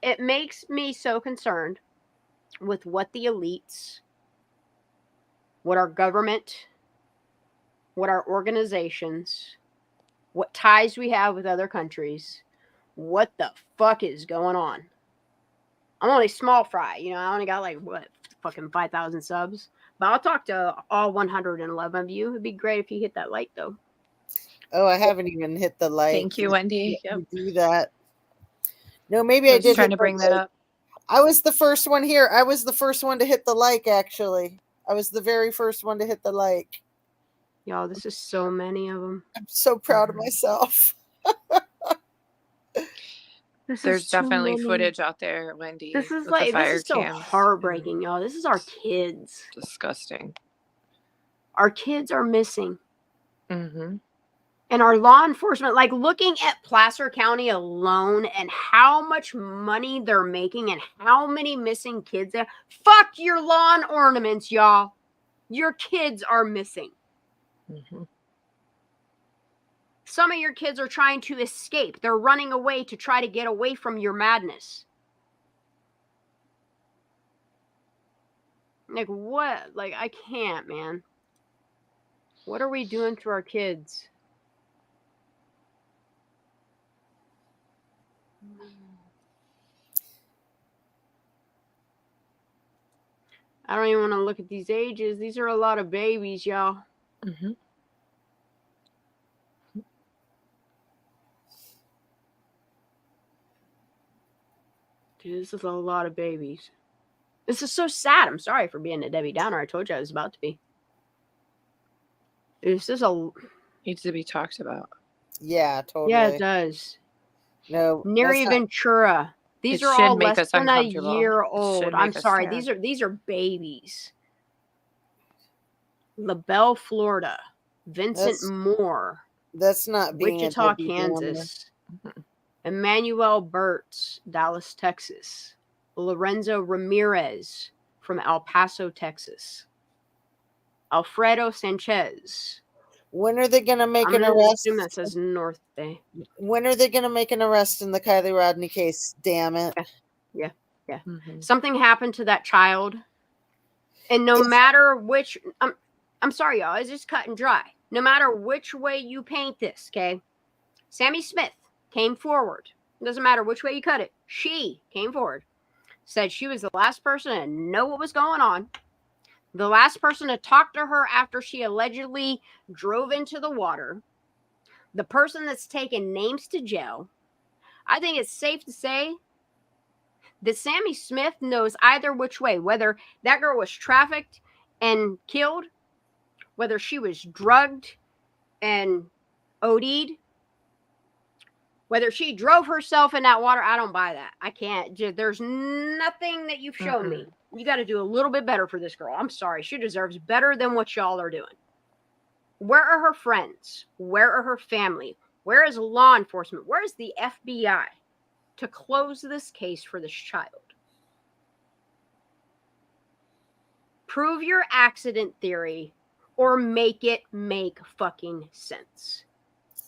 It makes me so concerned with what the elites, what our government, what our organizations, what ties we have with other countries, what the fuck is going on? I'm only small fry, you know, I only got like, what, fucking 5,000 subs? But I'll talk to all 111 of you. It'd be great if you hit that like, though. Oh, I haven't even hit the like. Thank you, Wendy. You Yep. do that. No, maybe I was did. trying to bring that up. I was the first one here. I was the first one to hit the like, actually. I was the very first one to hit the like. Y'all, this is so many of them. I'm so proud of myself. There's definitely footage out there, Wendy. This is with like, the fire this is so cams. heartbreaking, y'all. This is our kids. Disgusting. Our kids are missing. Mm-hmm. And our law enforcement, like looking at Placer County alone and how much money they're making and how many missing kids there. Fuck your lawn ornaments, y'all. Your kids are missing. Mm-hmm. Some of your kids are trying to escape. They're running away to try to get away from your madness. Like, what? Like, I can't, man. What are we doing to our kids? I don't even want to look at these ages. These are a lot of babies, y'all. Mm-hmm. Dude, this is a lot of babies. This is so sad. I'm sorry for being a Debbie Downer. I told you I was about to be. This is a... Needs to be talked about. Yeah, totally. Yeah, it does. No, Neri Ventura. These are all less than a year old. I'm sorry. These are babies. LaBelle, Florida. Vincent Moore. That's not being Wichita, Kansas. Mm-hmm. Emmanuel Burtz, Dallas, Texas. Lorenzo Ramirez from El Paso, Texas. Alfredo Sanchez. When are they going to make an arrest? I assume that says North Bay. When are they going to make an arrest in the Kylie Rodni case? Damn it. Yeah. Mm-hmm. Something happened to that child. And no matter which... I'm sorry, y'all. It's just cut and dry. No matter which way you paint this, okay? Sammy Smith came forward. It doesn't matter which way you cut it. She came forward. Said she was the last person to know what was going on. The last person to talk to her after she allegedly drove into the water. The person that's taken names to jail. I think it's safe to say that Sammy Smith knows either which way. Whether that girl was trafficked and killed. Whether she was drugged and OD'd. Whether she drove herself in that water, I don't buy that. I can't. There's nothing that you've shown me. You got to do a little bit better for this girl. I'm sorry. She deserves better than what y'all are doing. Where are her friends? Where are her family? Where is law enforcement? Where is the FBI to close this case for this child? Prove your accident theory or make it make fucking sense.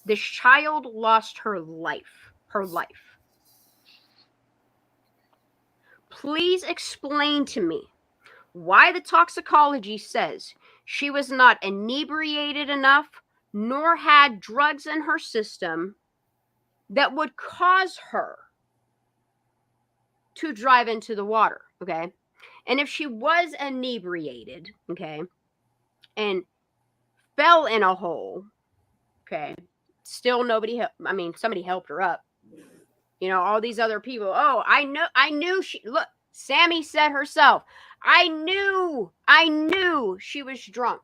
This child lost her life. Please explain to me why the toxicology says she was not inebriated enough nor had drugs in her system that would cause her to drive into the water, okay? And if she was inebriated, okay, and fell in a hole, okay, still somebody helped her up. You know, all these other people. Oh, I knew she, look, Sammy said herself, I knew she was drunk.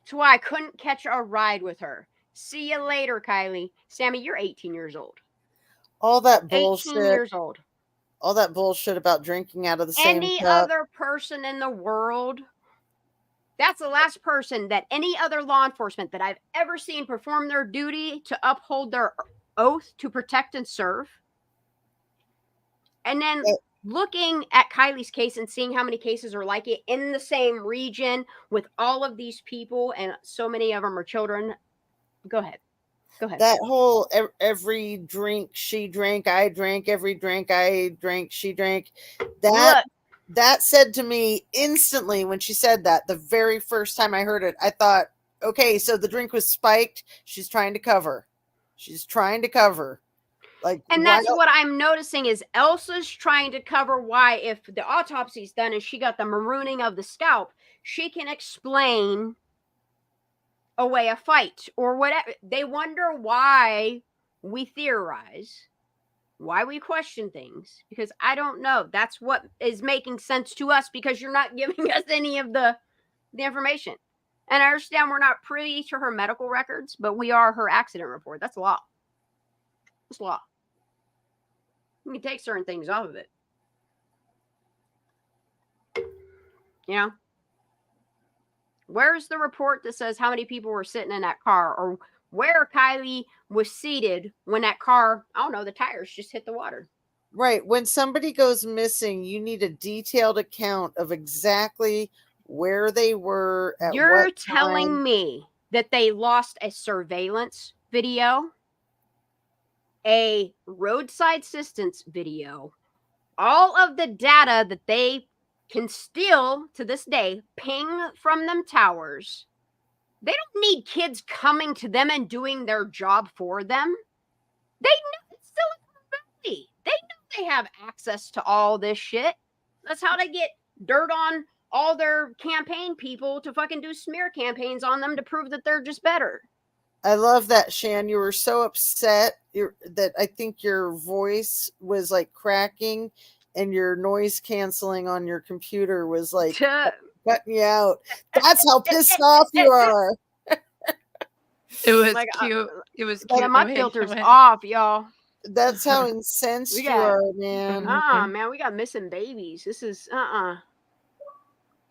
That's why I couldn't catch a ride with her. See you later, Kylie. Sammy, you're 18 years old. All that bullshit. 18 years old. All that bullshit about drinking out of the same Any cup. other person in the world, that's the last person that any other law enforcement that I've ever seen perform their duty to uphold their oath to protect and serve. And then looking at Kylie's case and seeing how many cases are like it in the same region with all of these people, and so many of them are children. Go ahead. Go ahead. That whole every drink she drank, I drank, every drink I drank, she drank. That said to me instantly when she said that, the very first time I heard it, I thought, okay, so the drink was spiked. She's trying to cover. Like, and that's what I'm noticing is Elsa's trying to cover why, if the autopsy's done and she got the marooning of the scalp, she can explain away a fight or whatever. They wonder why we theorize, why we question things, because I don't know. That's what is making sense to us, because you're not giving us any of the information. And I understand we're not privy to her medical records, but we are her accident report. That's law. That's law. You can take certain things off of it. You know? Where's the report that says how many people were sitting in that car, or where Kylie was seated when that car, I don't know, the tires just hit the water? Right. When somebody goes missing, you need a detailed account of exactly where they were at You're what telling time. me that they lost a surveillance video, a roadside assistance video, all of the data that they can still, to this day, ping from them towers. They don't need kids coming to them and doing their job for them. They know it's Silicon Valley. They know they have access to all this shit. That's how they get dirt on all their campaign people to fucking do smear campaigns on them to prove that they're just better. I love that, Shan. You were so upset that I think your voice was like cracking and your noise canceling on your computer was like cutting you out. That's how pissed off you are. It was Like, cute. It was cute. my the way filter's it went. off, y'all. That's how incensed We you got- are, man. Man, we got missing babies. This is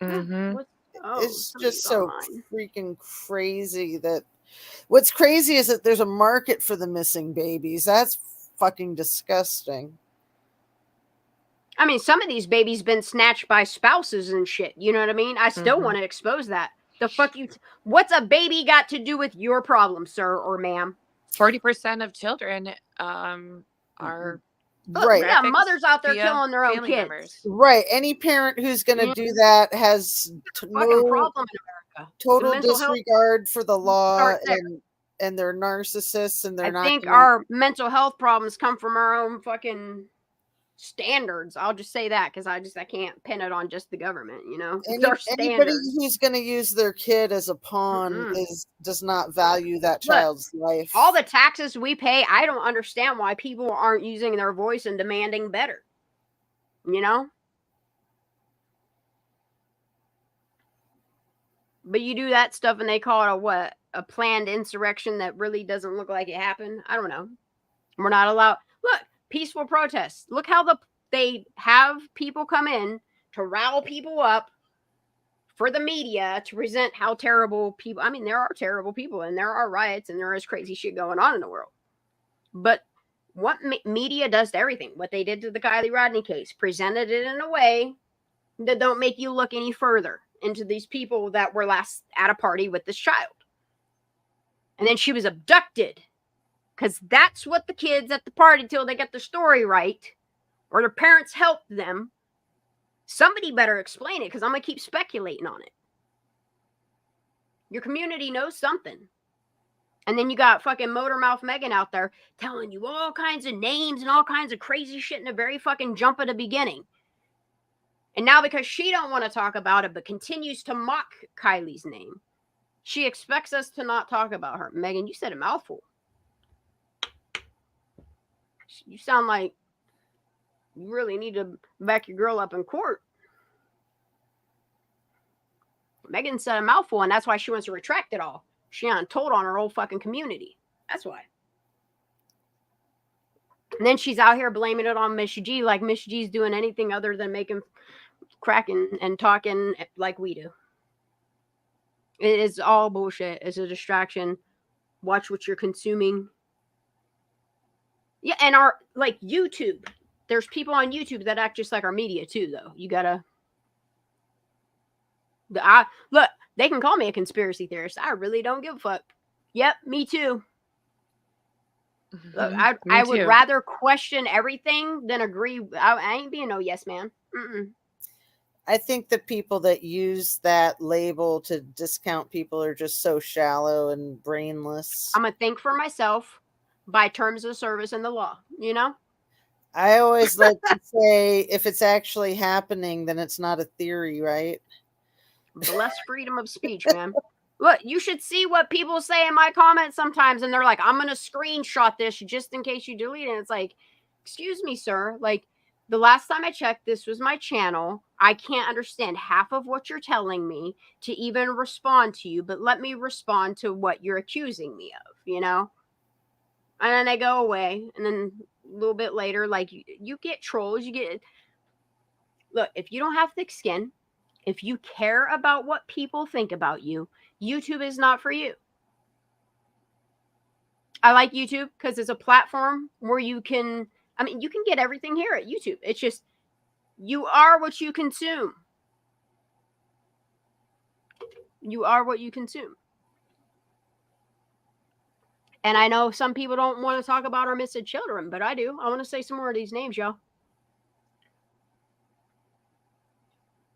Mhm. It's just so freaking crazy that what's crazy is that there's a market for the missing babies. That's fucking disgusting. I mean, some of these babies been snatched by spouses and shit. You know what I mean? I still want to expose that. The fuck you? What's a baby got to do with your problem, sir or ma'am? 40% of children are right. Yeah, mothers out there killing their own kids. Members. Right. Any parent who's going to do that has no problem in America. Total disregard for the law, and they're narcissists, and they're not. I think our mental health problems come from our own fucking standards. I'll just say that because I can't pin it on just the government, you know. Anybody who's going to use their kid as a pawn does not value that child's life. All the taxes we pay, I don't understand why people aren't using their voice and demanding better. You know? But you do that stuff and they call it a what? A planned insurrection that really doesn't look like it happened. I don't know. We're not allowed. Look, peaceful protests. Look how they have people come in to rile people up for the media to present how terrible people. I mean, there are terrible people and there are riots and there is crazy shit going on in the world. But what media does to everything, what they did to the Kylie Rodni case, presented it in a way that don't make you look any further into these people that were last at a party with this child. And then she was abducted. Because that's what the kids at the party, till they get the story right, or their parents helped them. Somebody better explain it, because I'm going to keep speculating on it. Your community knows something. And then you got fucking Motormouth Megan out there telling you all kinds of names and all kinds of crazy shit in the very fucking jump at the beginning. And now because she don't want to talk about it, but continues to mock Kylie's name, she expects us to not talk about her. Megan, you said a mouthful. You sound like you really need to back your girl up in court. Megan said a mouthful, and that's why she wants to retract it all. She told on her whole fucking community. That's why. And then she's out here blaming it on Miss G, like Miss G's doing anything other than making cracking and talking like we do. It is all bullshit. It's a distraction. Watch what you're consuming. Yeah, and our like YouTube. There's people on YouTube that act just like our media too, though. You gotta. Look, they can call me a conspiracy theorist. I really don't give a fuck. Yep, me too. Look, Me I would too. rather question everything than agree. I ain't being no yes man. Mm-mm. I think the people that use that label to discount people are just so shallow and brainless. I'm gonna think for myself by terms of service and the law. You know, I always like to say if it's actually happening, then it's not a theory, right? bless freedom of speech, man. Look, you should see what people say in my comments sometimes, and they're like, "I'm gonna screenshot this just in case you delete it." And it's like, excuse me, sir. Like, the last time I checked, this was my channel. I can't understand half of what you're telling me to even respond to you, but let me respond to what you're accusing me of, you know? And then they go away. And then a little bit later, like, you get trolls. You get. Look, if you don't have thick skin, if you care about what people think about you, YouTube is not for you. I like YouTube because it's a platform where you can get everything here at YouTube. It's just, you are what you consume. You are what you consume. And I know some people don't want to talk about our missing children, but I do. I want to say some more of these names, y'all.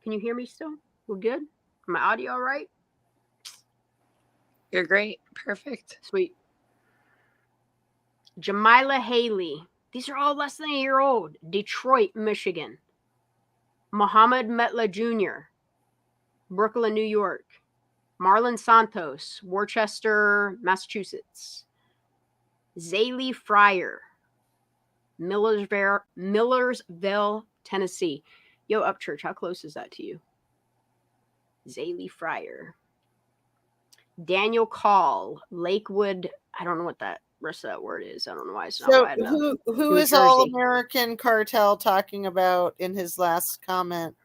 Can you hear me still? We're good? My audio all right? You're great. Perfect. Sweet. Jamila Haley. These are all less than a year old. Detroit, Michigan. Muhammad Metla Jr., Brooklyn, New York. Marlon Santos, Worcester, Massachusetts. Zaylee Fryer, Millersville, Tennessee. Yo, Upchurch, how close is that to you? Zaylee Fryer. Daniel Call, Lakewood. I don't know what that rest of that word is. I don't know why it's not So wide enough. who New is Jersey. All American Cartel talking about in his last comment?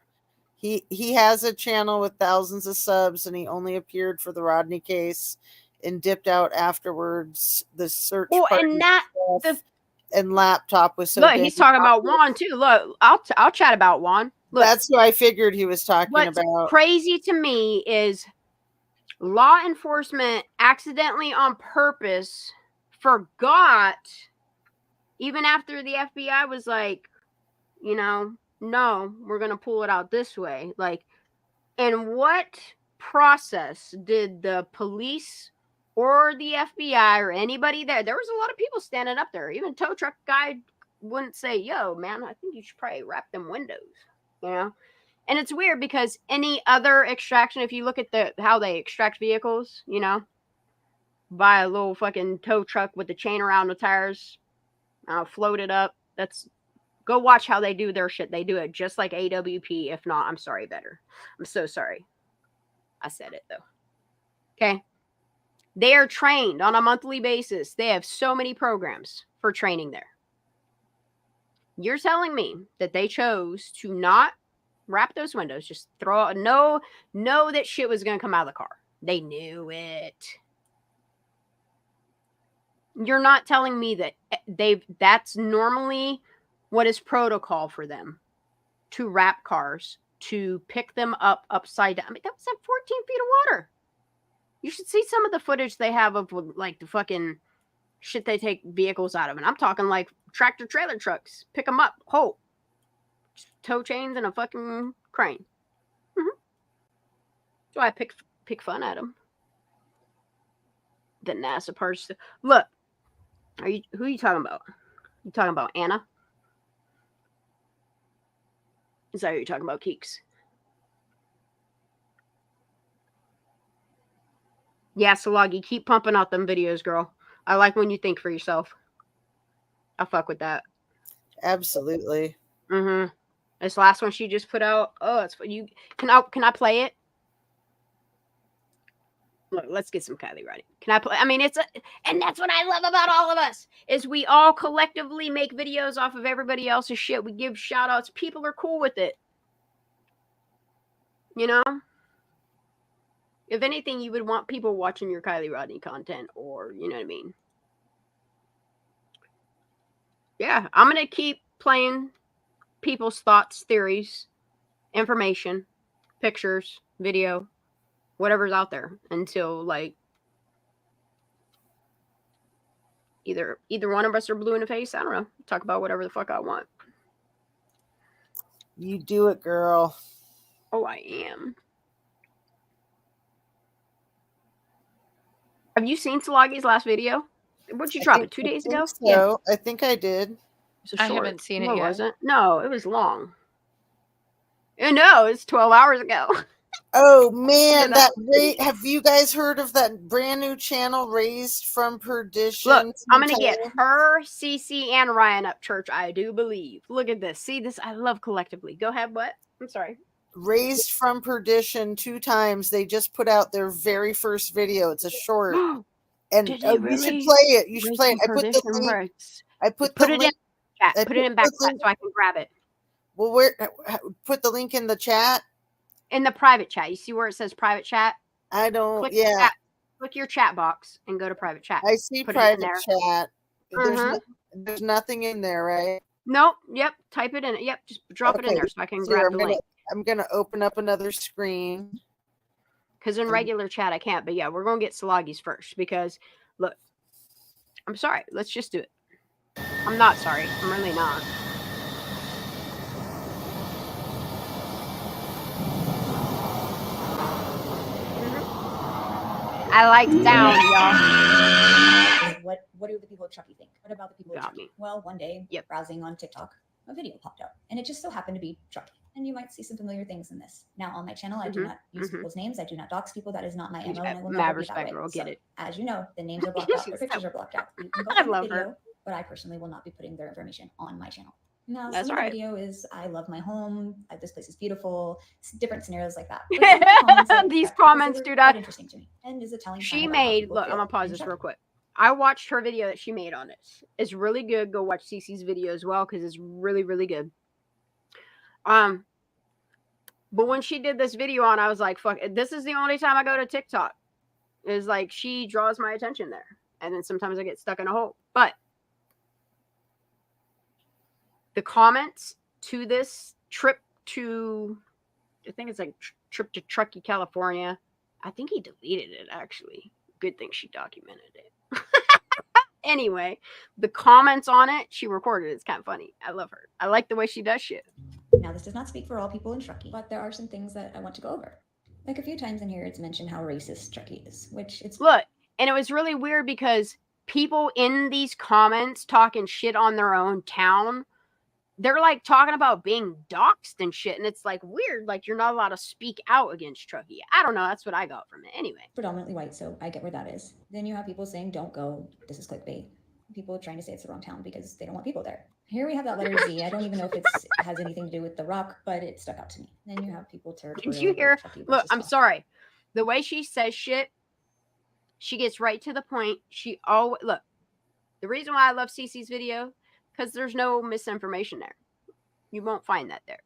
He has a channel with thousands of subs, and he only appeared for the Rodney case and dipped out afterwards. The search party and that stuff and laptop was so. Look, he's talking about Juan too. Look, I'll chat about Juan. Look, that's who I figured he was talking what's about. crazy to me is law enforcement accidentally on purpose forgot, even after the FBI was like, you know, no, we're going to pull it out this way. Like, in what process did the police or the FBI or anybody there was a lot of people standing up there. Even tow truck guy wouldn't say, yo, man, I think you should probably wrap them windows, you know? And it's weird because any other extraction, if you look at how they extract vehicles, you know, buy a little fucking tow truck with the chain around the tires, float it up. Go watch how they do their shit. They do it just like AWP. If not, I'm sorry, better. I'm so sorry. I said it though. Okay. They are trained on a monthly basis. They have so many programs for training there. You're telling me that they chose to not wrap those windows, just know that shit was going to come out of the car. They knew it. You're not telling me that that's normally what is protocol for them, to wrap cars, to pick them up upside down. I mean, that was at 14 feet of water. You should see some of the footage they have of like the fucking shit they take vehicles out of. And I'm talking like tractor trailer trucks. Pick them up whole. Tow chains and a fucking crane. Mm-hmm. So I pick fun at them. The NASA parts. Look, who are you talking about? You talking about Anna? Is that who you're talking about, Keeks? Yeah, Salagi, keep pumping out them videos, girl. I like when you think for yourself. I fuck with that. Absolutely. Mm-hmm. This last one she just put out. Oh, it's you. Can I play it? Look, let's get some Kylie Rodni. Can I play? I mean, and that's what I love about all of us is we all collectively make videos off of everybody else's shit. We give shout outs. People are cool with it. You know? If anything, you would want people watching your Kylie Rodni content, or you know what I mean? Yeah, I'm going to keep playing people's thoughts, theories, information, pictures, video, whatever's out there until like Either one of us are blue in the face. I don't know. Talk about whatever the fuck I want. You do it, girl. Oh, I am. Have you seen Salagi's last video? What'd you drop it 2 days ago? So. Yeah. I think I did. I haven't seen it yet. Wasn't? No, it was long. No, it's 12 hours ago. Oh man, have you guys heard of that brand new channel, Raised from Perdition? Look, I'm gonna get her, Cece, and Ryan up church. I do believe. Look at this. See this? I love collectively. Go ahead. What? I'm sorry. Raised from Perdition 2 times. They just put out their very first video. It's a short, and you should play it. You should play it. I put the link. I put the link. Chat. Put it in back chat so I can grab it. Well, where? Put the link in the chat. In the private chat. You see where it says private chat? I don't. Click your chat box and go to private chat. I see private chat. There's nothing in there, right? Nope. Yep. Type it in. Yep. Just drop it in there so I can grab the link. I'm gonna open up another screen. Because in regular chat I can't. But yeah, we're gonna get Salagi's first because look, I'm sorry. Let's just do it. I'm not sorry. I'm really not. I like sound, y'all. What do the people of Truckee think? What about the people of Truckee? Well, one day, browsing on TikTok, a video popped up, and it just so happened to be Truckee. And you might see some familiar things in this. Now, on my channel, I do not use people's names. I do not dox people. That is not my MO, and I will never be that way. Get it. As you know, the names are blocked out. The pictures are blocked out. You can go find the video, but I personally will not be putting their information on my channel. Now, some of the video is I love my home. This place is beautiful. Different scenarios like that. These comments, dude, interesting to me. And is it telling? She made. Look, I'm gonna pause this real quick. I watched her video that she made on this. It's really good. Go watch Cece's video as well because it's really, really good. But when she did this video on, I was like, "Fuck!" This is the only time I go to TikTok. Is like she draws my attention there, and then sometimes I get stuck in a hole. But the comments to this trip to, I think it's like trip to Truckee, California. I think he deleted it, actually. Good thing she documented it. Anyway, the comments on it, she recorded it. It's kind of funny. I love her. I like the way she does shit. Now, this does not speak for all people in Truckee, but there are some things that I want to go over. Like a few times in here, it's mentioned how racist Truckee is, which it's... Look, and it was really weird because people in these comments talking shit on their own town, they're like talking about being doxxed and shit. And it's like weird. Like you're not allowed to speak out against Truckee. I don't know. That's what I got from it. Anyway. Predominantly white. So I get where that is. Then you have people saying, don't go. This is clickbait. People trying to say it's the wrong town because they don't want people there. Here we have that letter Z. I don't even know if it has anything to do with the rock, but it stuck out to me. Then you have people territorial. Did you hear? Look, I'm sorry. The way she says shit, she gets right to the point. She always, look, the reason why I love Cece's video, because there's no misinformation there. You won't find that there.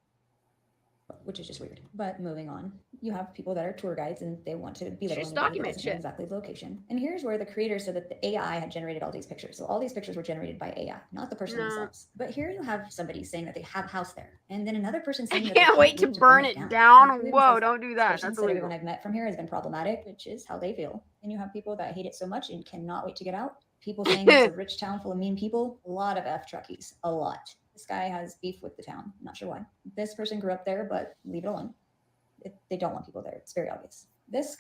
Which is just weird. But moving on, you have people that are tour guides and they want to be just document shit. Exactly the location. And here's where the creator said that the AI had generated all these pictures. So all these pictures were generated by AI, not the person themselves. But here you have somebody saying that they have a house there. And then another person saying that they can't wait to burn it down. Whoa, don't do that. That's everyone I've met from here has been problematic, which is how they feel. And you have people that hate it so much and cannot wait to get out. People saying it's a rich town full of mean people. A lot of F Truckies. A lot. This guy has beef with the town. I'm not sure why. This person grew up there, but leave it alone. They don't want people there. It's very obvious. This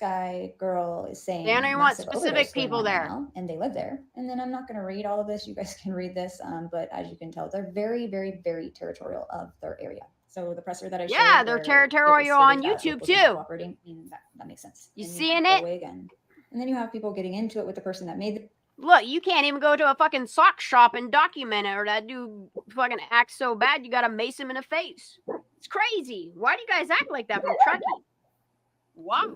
girl is saying they only want specific people there. Now, and they live there. And then I'm not going to read all of this. You guys can read this. But as you can tell, they're very, very, very territorial of their area. So the presser that I showed, yeah, they're territorial on YouTube too. That makes sense. You seeing it? Again. And then you have people getting into it with the person that made the... Look, you can't even go to a fucking sock shop and document it, or that dude fucking acts so bad you gotta mace him in the face. It's crazy. Why do you guys act like that from Truckee? Wow.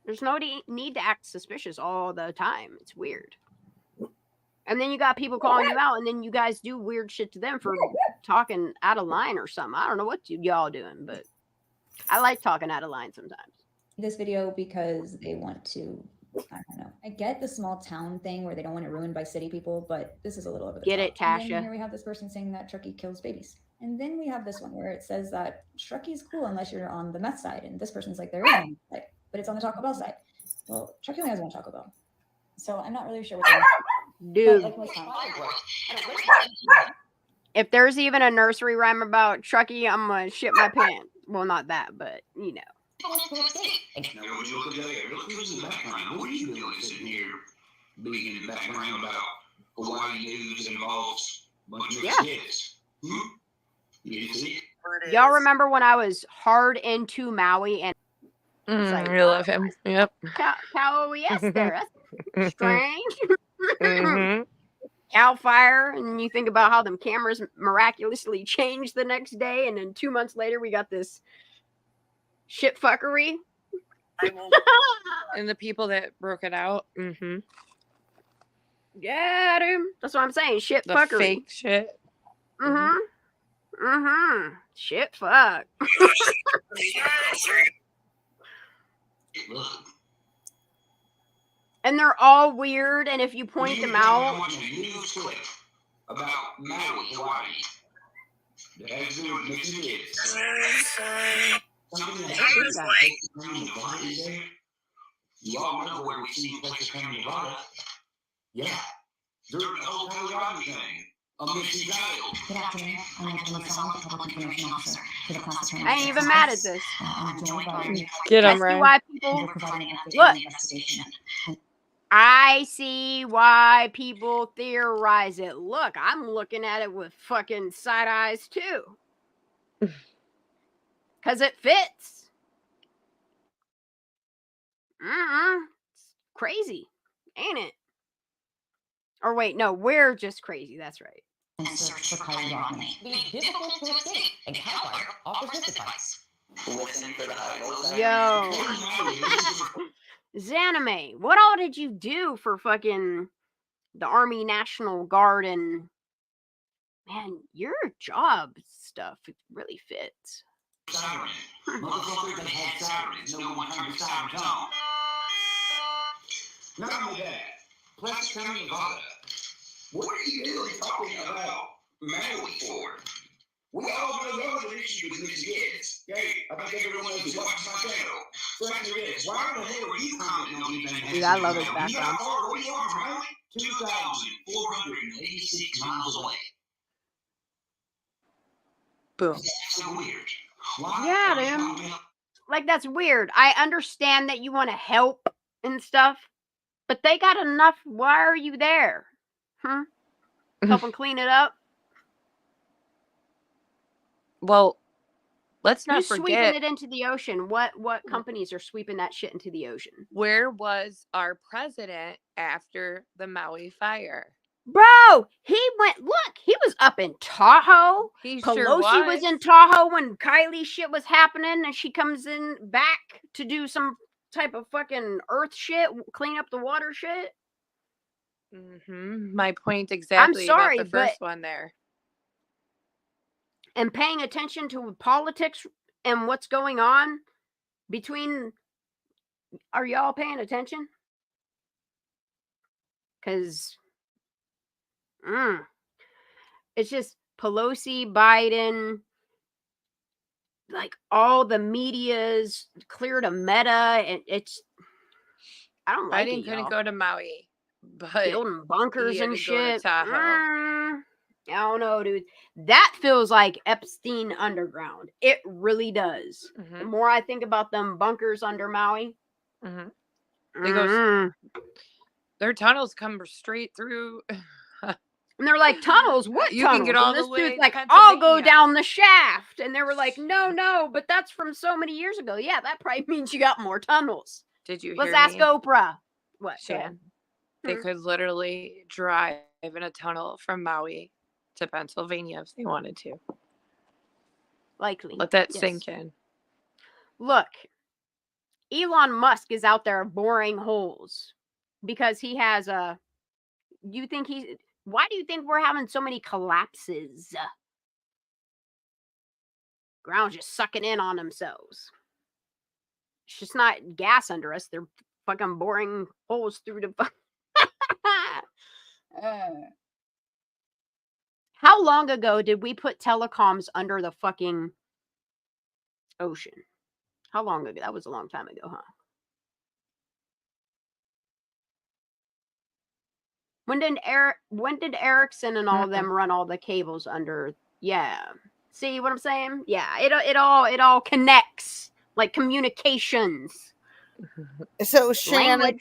There's no need to act suspicious all the time. It's weird. And then you got people calling you out, and then you guys do weird shit to them for talking out of line or something. I don't know what y'all doing, but I like talking out of line sometimes. This video because they want to, I don't know. I get the small town thing where they don't want it ruined by city people, but this is a little over the top. Get it, Tasha? And then here we have this person saying that Truckee kills babies. And then we have this one where it says that Truckee's cool unless you're on the meth side. And this person's like, they're on the side, but it's on the Taco Bell side. Well, Truckee only has one Taco Bell. So I'm not really sure what Dude. like most If there's even a nursery rhyme about Truckee, I'm gonna shit my pants. Well, not that, but you know. Now, would you look at that? Look who's in the background. What are you doing sitting here being in the background about Hawaii news involves a bunch of kids? You didn't see it? Y'all remember when I was hard into Maui and like, I love him. Yep. yes, there. That's strange. Mm-hmm. Cal Fire, and you think about how them cameras miraculously changed the next day, and then 2 months later we got this shit fuckery. And the people that broke it out. Mm-hmm. Yeah, dude. That's what I'm saying. Shit The fuckery. fake shit. Mm-hmm. Mm-hmm. Shit fuck. And they're all weird, and if you point them out. I'm watching a news clip about Maui, Hawaii. That has to do with missing kids. Something that happens like you all remember where we see places coming to Nevada. Yeah. During the whole Kylie Rodni thing. A missing child. Good afternoon. I'm Anthony Song, the Public Information Officer for the Class Attorney. I ain't even mad at this. I'm joined by Get I him see right. why people we're providing an update look. on the investigation. I see why people theorize it. Look, I'm looking at it with fucking side eyes too. Because it fits. It's crazy, ain't it? Or wait, no, we're just crazy. That's right. And search for Kylie Rodni. It is difficult to escape, and Cal Fire offers this advice. Yo. Zanime, what all did you do for fucking the Army National Guard? And man, your job stuff really fits. Siren. Motherfucker that had sirens. No one turned the sirens on. Not only that, Placer County, Nevada. What are you really talking about Maui for? We all know the issue with these kids. Okay? I think everyone knows who watches my channel. So after this, why the hell are you commenting on anything? Dude, I love his You know background. how far we are from Maui? 2,486 miles away. Boom. That's so weird. Why Yeah, are we dude. talking about Like, that's weird. I understand that you want to help and stuff, but they got enough. Why are you there? Help them clean it up? Well, let's not Who's sweeping forget, it into the ocean? What companies are sweeping that shit into the ocean? where was our president after the Maui fire? Bro, he went, look, he was up in Tahoe. He Pelosi sure was in Tahoe when Kylie shit was happening, and she comes in back to do some type of fucking earth shit, clean up the water shit. Mm-hmm. My point exactly sorry, about the first one there. And paying attention to politics and what's going on between. Are y'all paying attention? Because it's just Pelosi, Biden, like all the media's cleared a meta, and it's. I don't like Biden it, couldn't y'all. go to Maui, but Building bunkers he had and to go to shit. Tahoe. I don't know, dude. That feels like Epstein underground. It really does. The more I think about them bunkers under Maui, They go. Their tunnels come straight through. And they're like, tunnels? What You tunnels? can get all and the this way dude's to like, I'll go Pennsylvania. down the shaft. And they were like, no, but that's from so many years ago. Yeah, that probably means you got more tunnels. Did you Let's hear ask me? Oprah. What? Go ahead. Shan, they could literally drive in a tunnel from Maui to Pennsylvania if they wanted to. Likely. Let that Yes. sink in. Look, Elon Musk is out there boring holes because he has a. Why do you think we're having so many collapses? Ground's just sucking in on themselves. It's just not gas under us. They're fucking boring holes through the. How long ago did we put telecoms under the fucking ocean? How long ago? That was a long time ago, huh? When did Erickson and all of them run all the cables under? Yeah. See what I'm saying? Yeah. It all connects, like communications. So Shannon,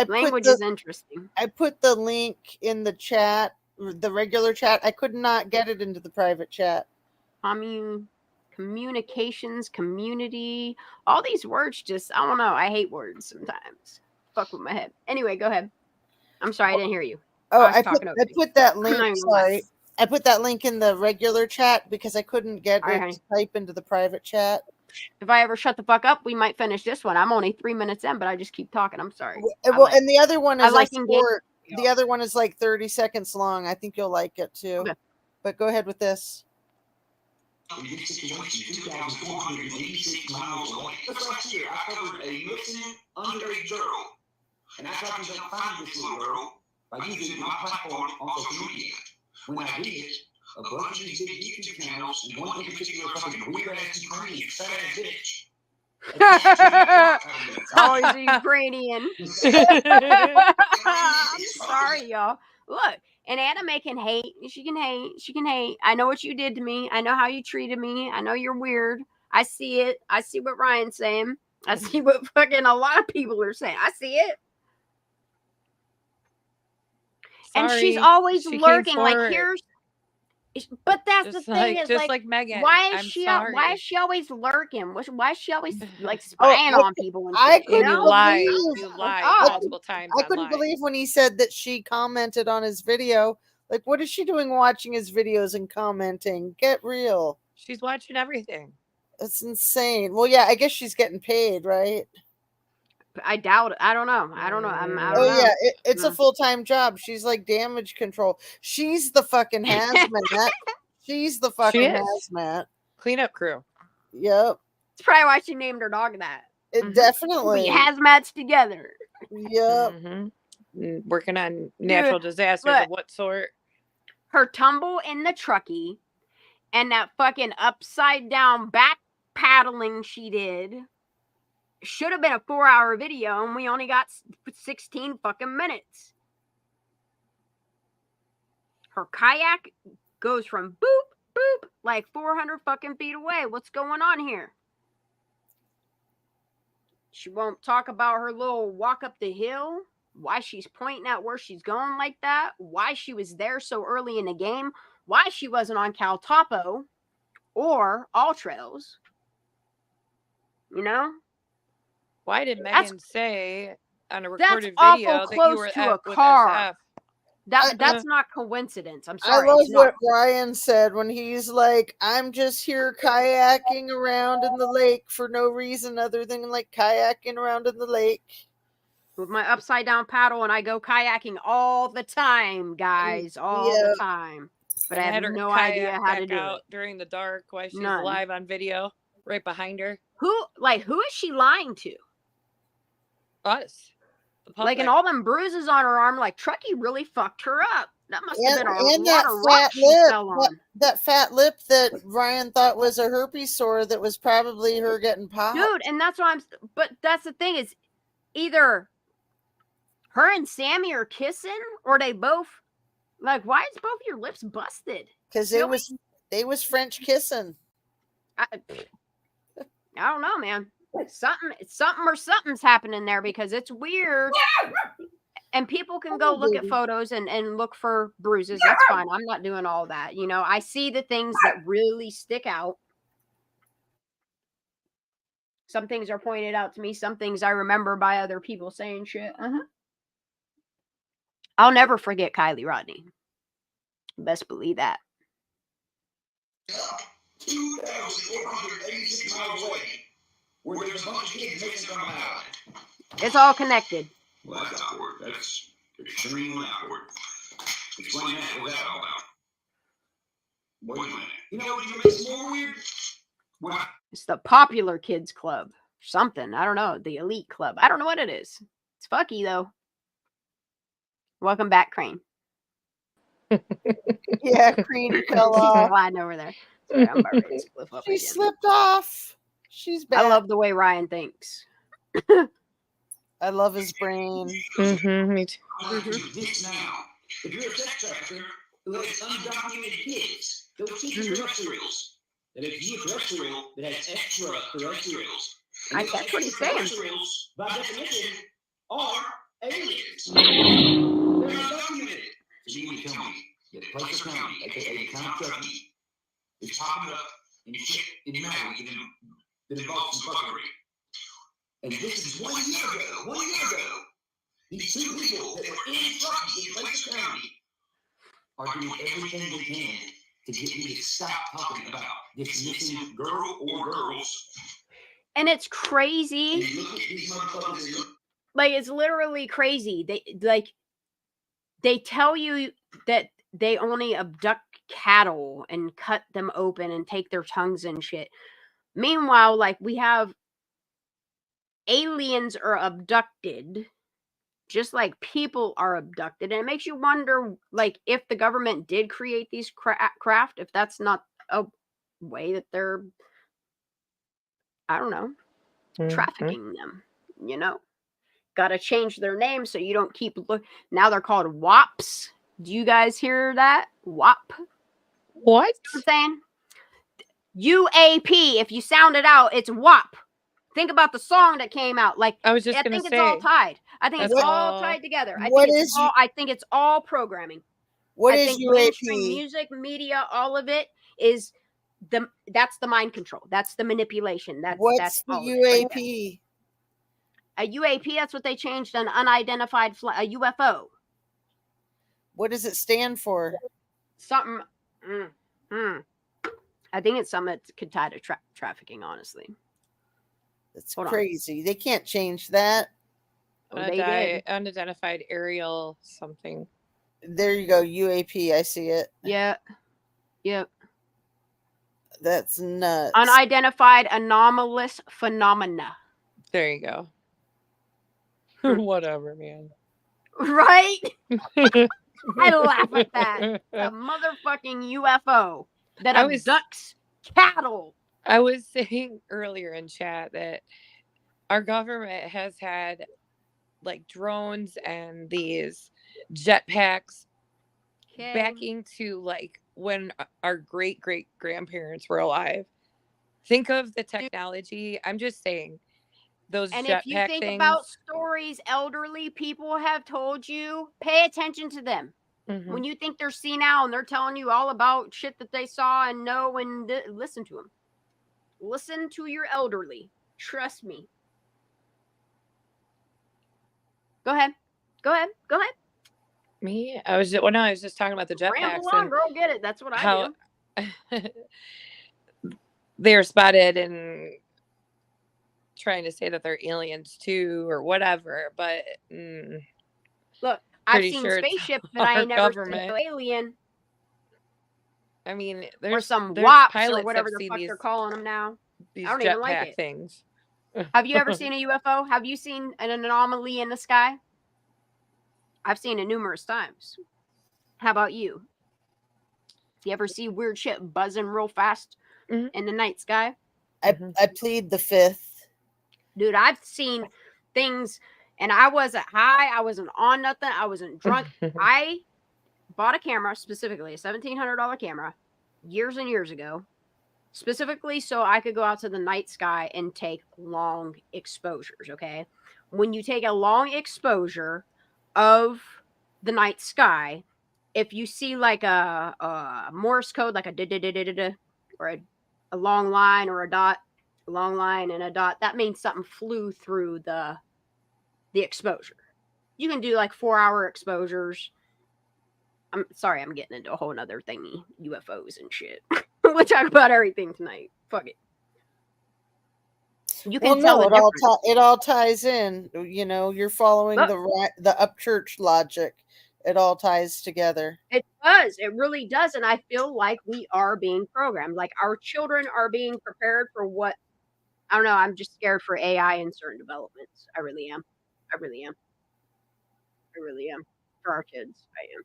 Language is interesting. I put the link in the chat, the regular chat. I could not get it into the private chat. Communications, community, all these words just, I don't know. I hate words sometimes. Fuck with my head. Anyway, go ahead. I'm sorry, I didn't hear you. Oh, I put that link. Sorry, I put that link in the regular chat because I couldn't get it to type into the private chat. If I ever shut the fuck up, we might finish this one. I'm only 3 minutes in, but I just keep talking. I'm sorry. Well, and the other one is the other one is like 30 seconds long. I think you'll like it too. Okay. But go ahead with this. In this situation, 2,486 miles away. Just last year, I covered a missing underage girl, and I tried to find this little girl by using my platform on social media. When I did, a bunch of these big YouTube channels, and one in particular, fucking weird-ass Ukrainian fat-ass bitch. Always Ukrainian. I'm sorry, y'all. Look, an anime can hate. She can hate. She can hate. I know what you did to me. I know how you treated me. I know you're weird. I see it. I see what Ryan's saying. I see what fucking a lot of people are saying. I see it. Sorry, and she's always lurking. Like here's. But that's just the thing is just like Megan. Why is she always lurking? Why is she always like spying on people? And I couldn't lie. You lie multiple times. I couldn't believe when he said that she commented on his video. Like, what is she doing watching his videos and commenting? Get real. She's watching everything. That's insane. Well, yeah, I guess she's getting paid, right? I doubt it. I don't know. I don't know. Yeah, it's a full-time job. She's like damage control. She's the fucking hazmat. She's the fucking hazmat. Cleanup crew. Yep. It's probably why she named her dog that. It definitely. We hazmats together. Yep. Working on natural disasters of what sort? Her tumble in the truckie and that fucking upside down back paddling she did. Should have been a 4-hour video, and we only got 16 fucking minutes. Her kayak goes from boop, boop, like 400 fucking feet away. What's going on here? She won't talk about her little walk up the hill, why she's pointing at where she's going like that, why she was there so early in the game, why she wasn't on Cal Topo or All Trails. You know? Why did Megan say on a recorded video that you were to a car? That's not coincidence. I'm sorry. I love what Ryan said when he's like, I'm just here kayaking around in the lake for no reason other than like kayaking around in the lake. With my upside down paddle, and I go kayaking all the time, guys. All the time. But I have no idea how to do it. During the dark while she's live on video right behind her. Who is she lying to? Us. Like, and all them bruises on her arm, like Truckee really fucked her up. That must have been a lot of rock she fell on. That fat lip that Ryan thought was a herpes sore that was probably her getting popped. Dude, and that's why but that's the thing is either her and Sammy are kissing or they both, like, why is both your lips busted? Because they was French kissing. I don't know, man. Something's happening there because it's weird. And people can go look at photos and look for bruises. That's fine. I'm not doing all that. You know, I see the things that really stick out. Some things are pointed out to me. Some things I remember by other people saying shit. I'll never forget Kylie Rodni. Best believe that. 2,486 miles away. Where there's a bunch of kids missing from an island. It's all connected. Well, that's awkward. That's extremely awkward. Explain that. What's that all about? Wait a minute. You know what makes it more weird? What? It's the popular kids club. Something. I don't know. The elite club. I don't know what it is. It's fucky, though. Welcome back, Crane. Yeah, Crane fell off. Lying over there. Sorry, I'm about ready to flip up she again. Slipped off. She's back. I love the way Ryan thinks. I love his brain. Me too. This now. If you're a sex trafficker who has undocumented kids, those extraterrestrials. And if you're a terrestrial that has extraterrestrials, I that's what he's saying. extraterrestrials, by definition, are aliens. They're undocumented. So you mean to tell me that Placer County, aka the town of Truckee, is popping up in shit in Maui that involves some fuckery. And this is 1 year ago. 1 year ago. These two people that were in Truckee in Placer County are doing everything they can to get me to stop talking about this missing girl or girls. And it's crazy. And you look at these motherfuckers and look. Like, it's literally crazy. They tell you that they only abduct cattle and cut them open and take their tongues and shit. Meanwhile, like, we have aliens are abducted just like people are abducted, and it makes you wonder, like, if the government did create these craft, if that's not a way that they're, I don't know, trafficking them, you know. Got to change their name so you don't keep now they're called WAPs. Do you guys hear that? WAP. What? I'm saying UAP. If you sound it out, it's WAP. Think about the song that came out. Like, I was just I gonna think say, it's all tied. I think it's that's all all- tied together. I What think is it's all, I think it's all programming. What I is think mainstream UAP? music, media, all of it is that's the mind control. That's the manipulation. That's What's the all of it right there. UAP? A UAP, that's what they changed, an unidentified a UFO. What does it stand for? Something. I think it's something that could tie to trafficking, honestly. That's Hold on. crazy. They can't change that. Oh, they did. Unidentified aerial something. There you go, UAP. I see it. Yeah. Yep. That's nuts. Unidentified anomalous phenomena. There you go. Whatever, man. Right? I laugh at that. A motherfucking UFO that abducts cattle. I was saying earlier in chat that our government has had like drones and these jetpacks backing to like when our great grandparents were alive. Think of the technology. I'm just saying those and jetpack if you think things. about stories elderly people have told you, pay attention to them. Mm-hmm. When you think they're senile and they're telling you all about shit that they saw and know, and listen to them. Listen to your elderly. Trust me. Go ahead. Me? I was just talking about the jetpacks. Ramble on, girl, get it. That's what I do. They're spotted and trying to say that they're aliens too or whatever, but look, I've seen sure spaceships that I ain't never seen government. no alien. I mean, Or some there's WAPs pilots or whatever that the see fuck these, they're calling them now. these I don't even like jetpack it. things. Have you ever seen a UFO? Have you seen an anomaly in the sky? I've seen it numerous times. How about you? You ever see weird shit buzzing real fast in the night sky? I plead the fifth. Dude, I've seen things, and I wasn't high. I wasn't on nothing. I wasn't drunk. I bought a camera, specifically a $1,700 camera, years and years ago, specifically so I could go out to the night sky and take long exposures, okay? When you take a long exposure of the night sky, if you see like a Morse code, like a da-da-da-da-da, or a long line or a dot, a long line and a dot, that means something flew through the exposure. You can do like 4-hour exposures. I'm sorry, I'm getting into a whole nother thingy, UFOs and shit. We'll talk about everything tonight. Fuck it. You can tell it all ties in. You know, you're following the upchurch logic. It all ties together. It does. It really does. And I feel like we are being programmed. Like our children are being prepared for what, I don't know. I'm just scared for AI and certain developments. I really am. For our kids. I am.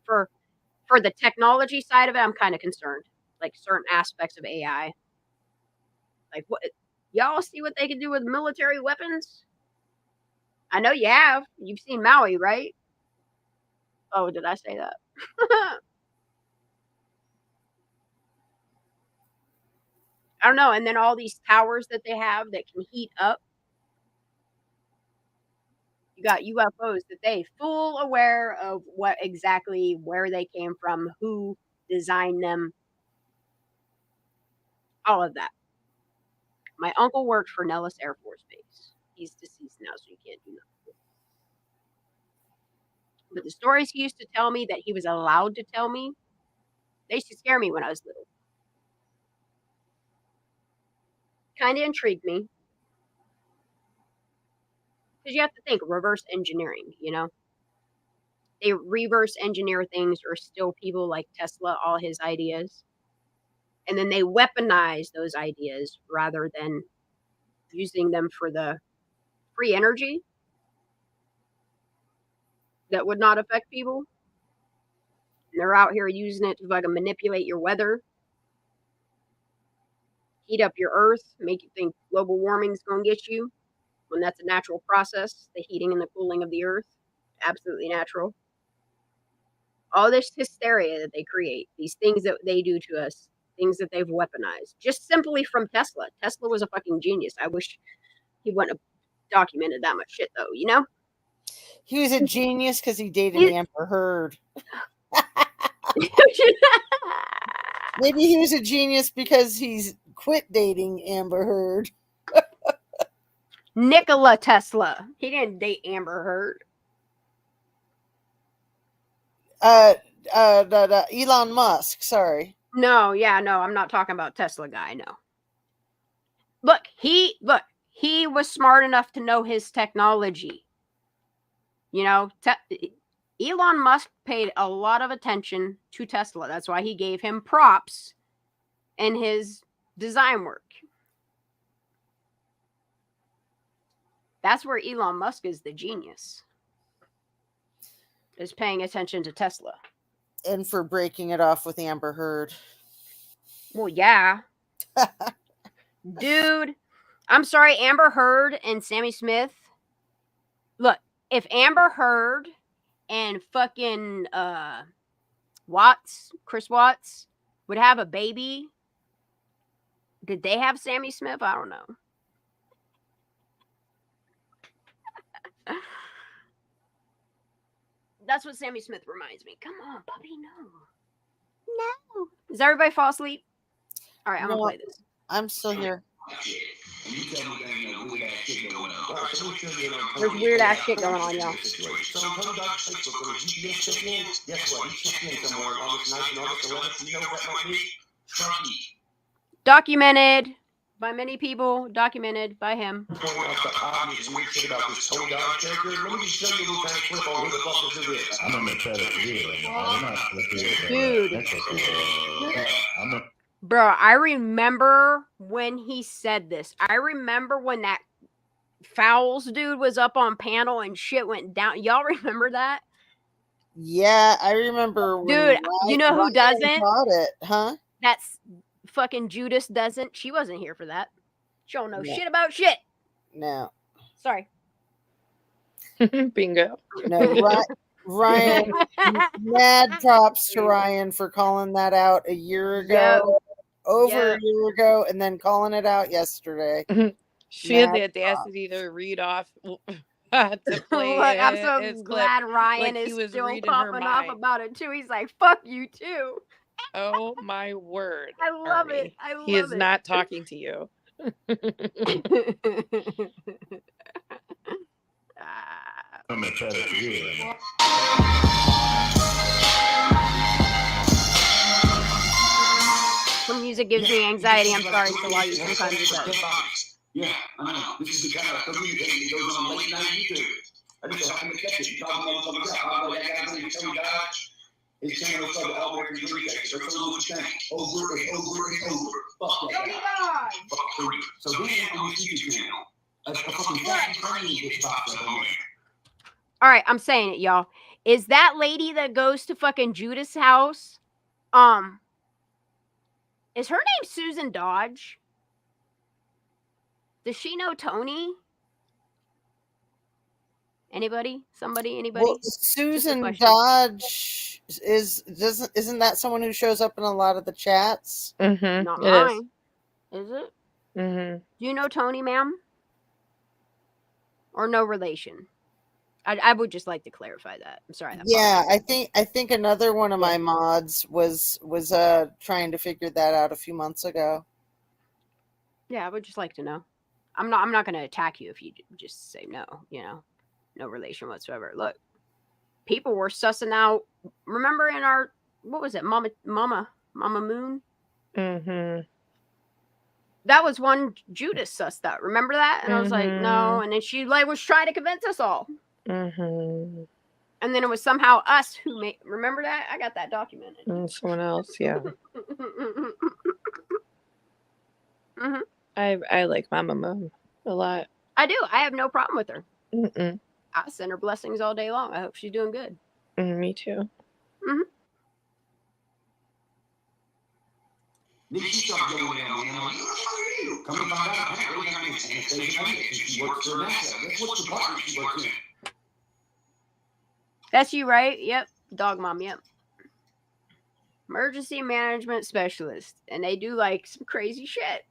For the technology side of it, I'm kind of concerned. Like certain aspects of AI. Like what? Y'all see what they can do with military weapons? I know you have. You've seen Maui, right? Oh, did I say that? I don't know. And then all these towers that they have that can heat up. You got UFOs that they full aware of what exactly where they came from, who designed them, all of that. My uncle worked for Nellis Air Force Base. He's deceased now, so you can't do nothing. But the stories he used to tell me that he was allowed to tell me, they used to scare me when I was little. Kind of intrigued me. Because you have to think reverse engineering, you know? They reverse engineer things or steal people like Tesla, all his ideas. And then they weaponize those ideas rather than using them for the free energy that would not affect people. And they're out here using it to fucking manipulate your weather, heat up your earth, make you think global warming's gonna get you when that's a natural process, the heating and the cooling of the earth. Absolutely natural. All this hysteria that they create, these things that they do to us, things that they've weaponized, just simply from Tesla. Tesla was a fucking genius. I wish he wouldn't have documented that much shit, though, you know? He was a genius because he dated Amber Heard. Maybe he was a genius because he's quit dating Amber Heard. Nikola Tesla. He didn't date Amber Heard. Elon Musk, sorry. No, I'm not talking about Tesla guy, no. Look, he was smart enough to know his technology. You know, Elon Musk paid a lot of attention to Tesla. That's why he gave him props in his design work. That's where Elon Musk is the genius. Is paying attention to Tesla. And for breaking it off with Amber Heard. Well, yeah. Dude, I'm sorry, Amber Heard and Sammy Smith. Look, if Amber Heard and fucking Chris Watts would have a baby, did they have Sammy Smith? I don't know. That's what Sammy Smith reminds me. Come on, puppy, no. No. Does everybody fall asleep? All right, I'm going to play this. I'm still here. There's weird ass shit going on, y'all. Documented by many people, documented by him. Dude. Bro, I remember when he said this. I remember when that Fowles dude was up on panel and shit went down. Y'all remember that? Yeah, I remember. Dude, you know who doesn't? Caught it, huh? That's fucking Judas doesn't. She wasn't here for that. She don't know shit about shit. No. Sorry. Bingo. No, Ryan. Mad props to Ryan for calling that out a year ago. A year ago, and then calling it out yesterday. She had the audacity to read off to play. Look, I'm so glad Ryan is still popping off about it too. He's like, "Fuck you too." Oh my word! I love it. I love it. He is not talking to you. I'm gonna try to do it. Some music gives me anxiety. I'm sorry to lie, you sometimes it does. Yeah, I know. This is the kind of communication that goes on late night YouTube. I just happened to catch it. You talking about something else. I'm like, that guy's going to tell you Dodge. His channel is called the Albuquerque Three Texas. They're so much time. Over and over and over. Fuck that guy. Fuck free. So then on this YouTube channel, a fucking fucking training gets popped up on there. All right, I'm saying it, y'all. Is that lady that goes to fucking Judas' house? Is her name Susan Dodge? Does she know Tony? Anybody? Somebody? Anybody? Well, Just a Susan question. Dodge isn't that someone who shows up in a lot of the chats? Mm-hmm. Not It is. mine. Is it? Mm-hmm. Do you know Tony, ma'am? Or no relation? I would just like to clarify that. I'm sorry. Yeah, I think another one of my mods was trying to figure that out a few months ago. Yeah, I would just like to know. I'm not going to attack you if you just say no, no relation whatsoever. Look, people were sussing out. Remember in our, what was it? Mama Moon? Mm-hmm. That was one Judas sussed out. Remember that? And I was like, no. And then she was trying to convince us all. Mm-hmm. And then it was somehow us who made. Remember that? I got that documented. Someone else, yeah. Mm-hmm. I like Mama Moon a lot. I do. I have no problem with her. Mm-mm. I send her blessings all day long. I hope she's doing good. Me too. Mm-hmm. Nikki stopped going down, man. I'm like, you? Come and find out, apparently, I'm in Anastasia Monday. She works for NASA. Guess what department she works in? That's you, right? Yep. Dog mom, yep. Emergency management specialist. And they do like some crazy shit.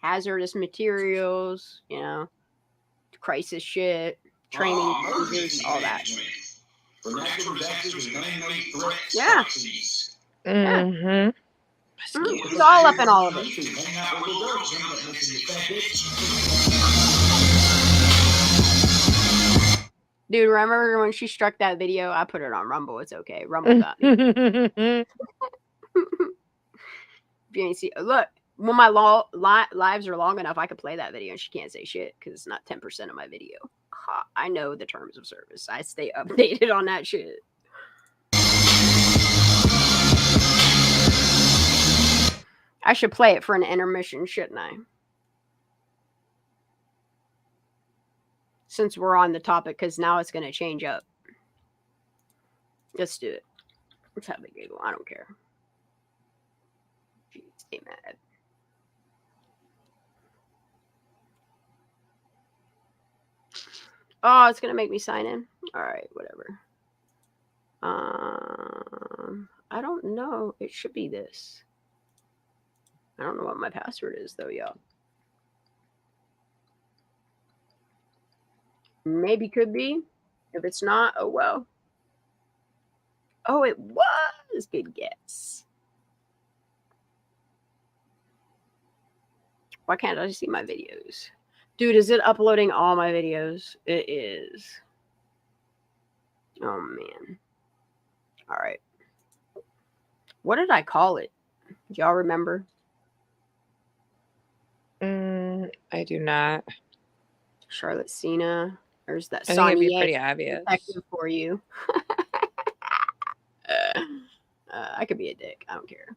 Hazardous materials, crisis shit, training, all that. For natural disasters and man-made threats. Yeah. Mm-hmm. It's all up in all of it. Dude, remember when she struck that video? I put it on Rumble. It's okay. Rumble got me. If you ain't see, look, when my lives are long enough, I could play that video and she can't say shit because it's not 10% of my video. I know the terms of service. I stay updated on that shit. I should play it for an intermission, shouldn't I? Since we're on the topic, because now it's going to change up. Let's do it. Let's have a giggle. I don't care. Jeez, stay mad. Oh, it's going to make me sign in. All right, whatever. I don't know. It should be this. I don't know what my password is, though, y'all. Maybe could be. If it's not, oh well. Oh, it was. Good guess. Why can't I see my videos? Dude, is it uploading all my videos? It is. Oh, man. All right. What did I call it? Do y'all remember? I do not. Charlotte Cena. There's that I think it'd be Sonya pretty obvious. detective for you. I could be a dick. I don't care.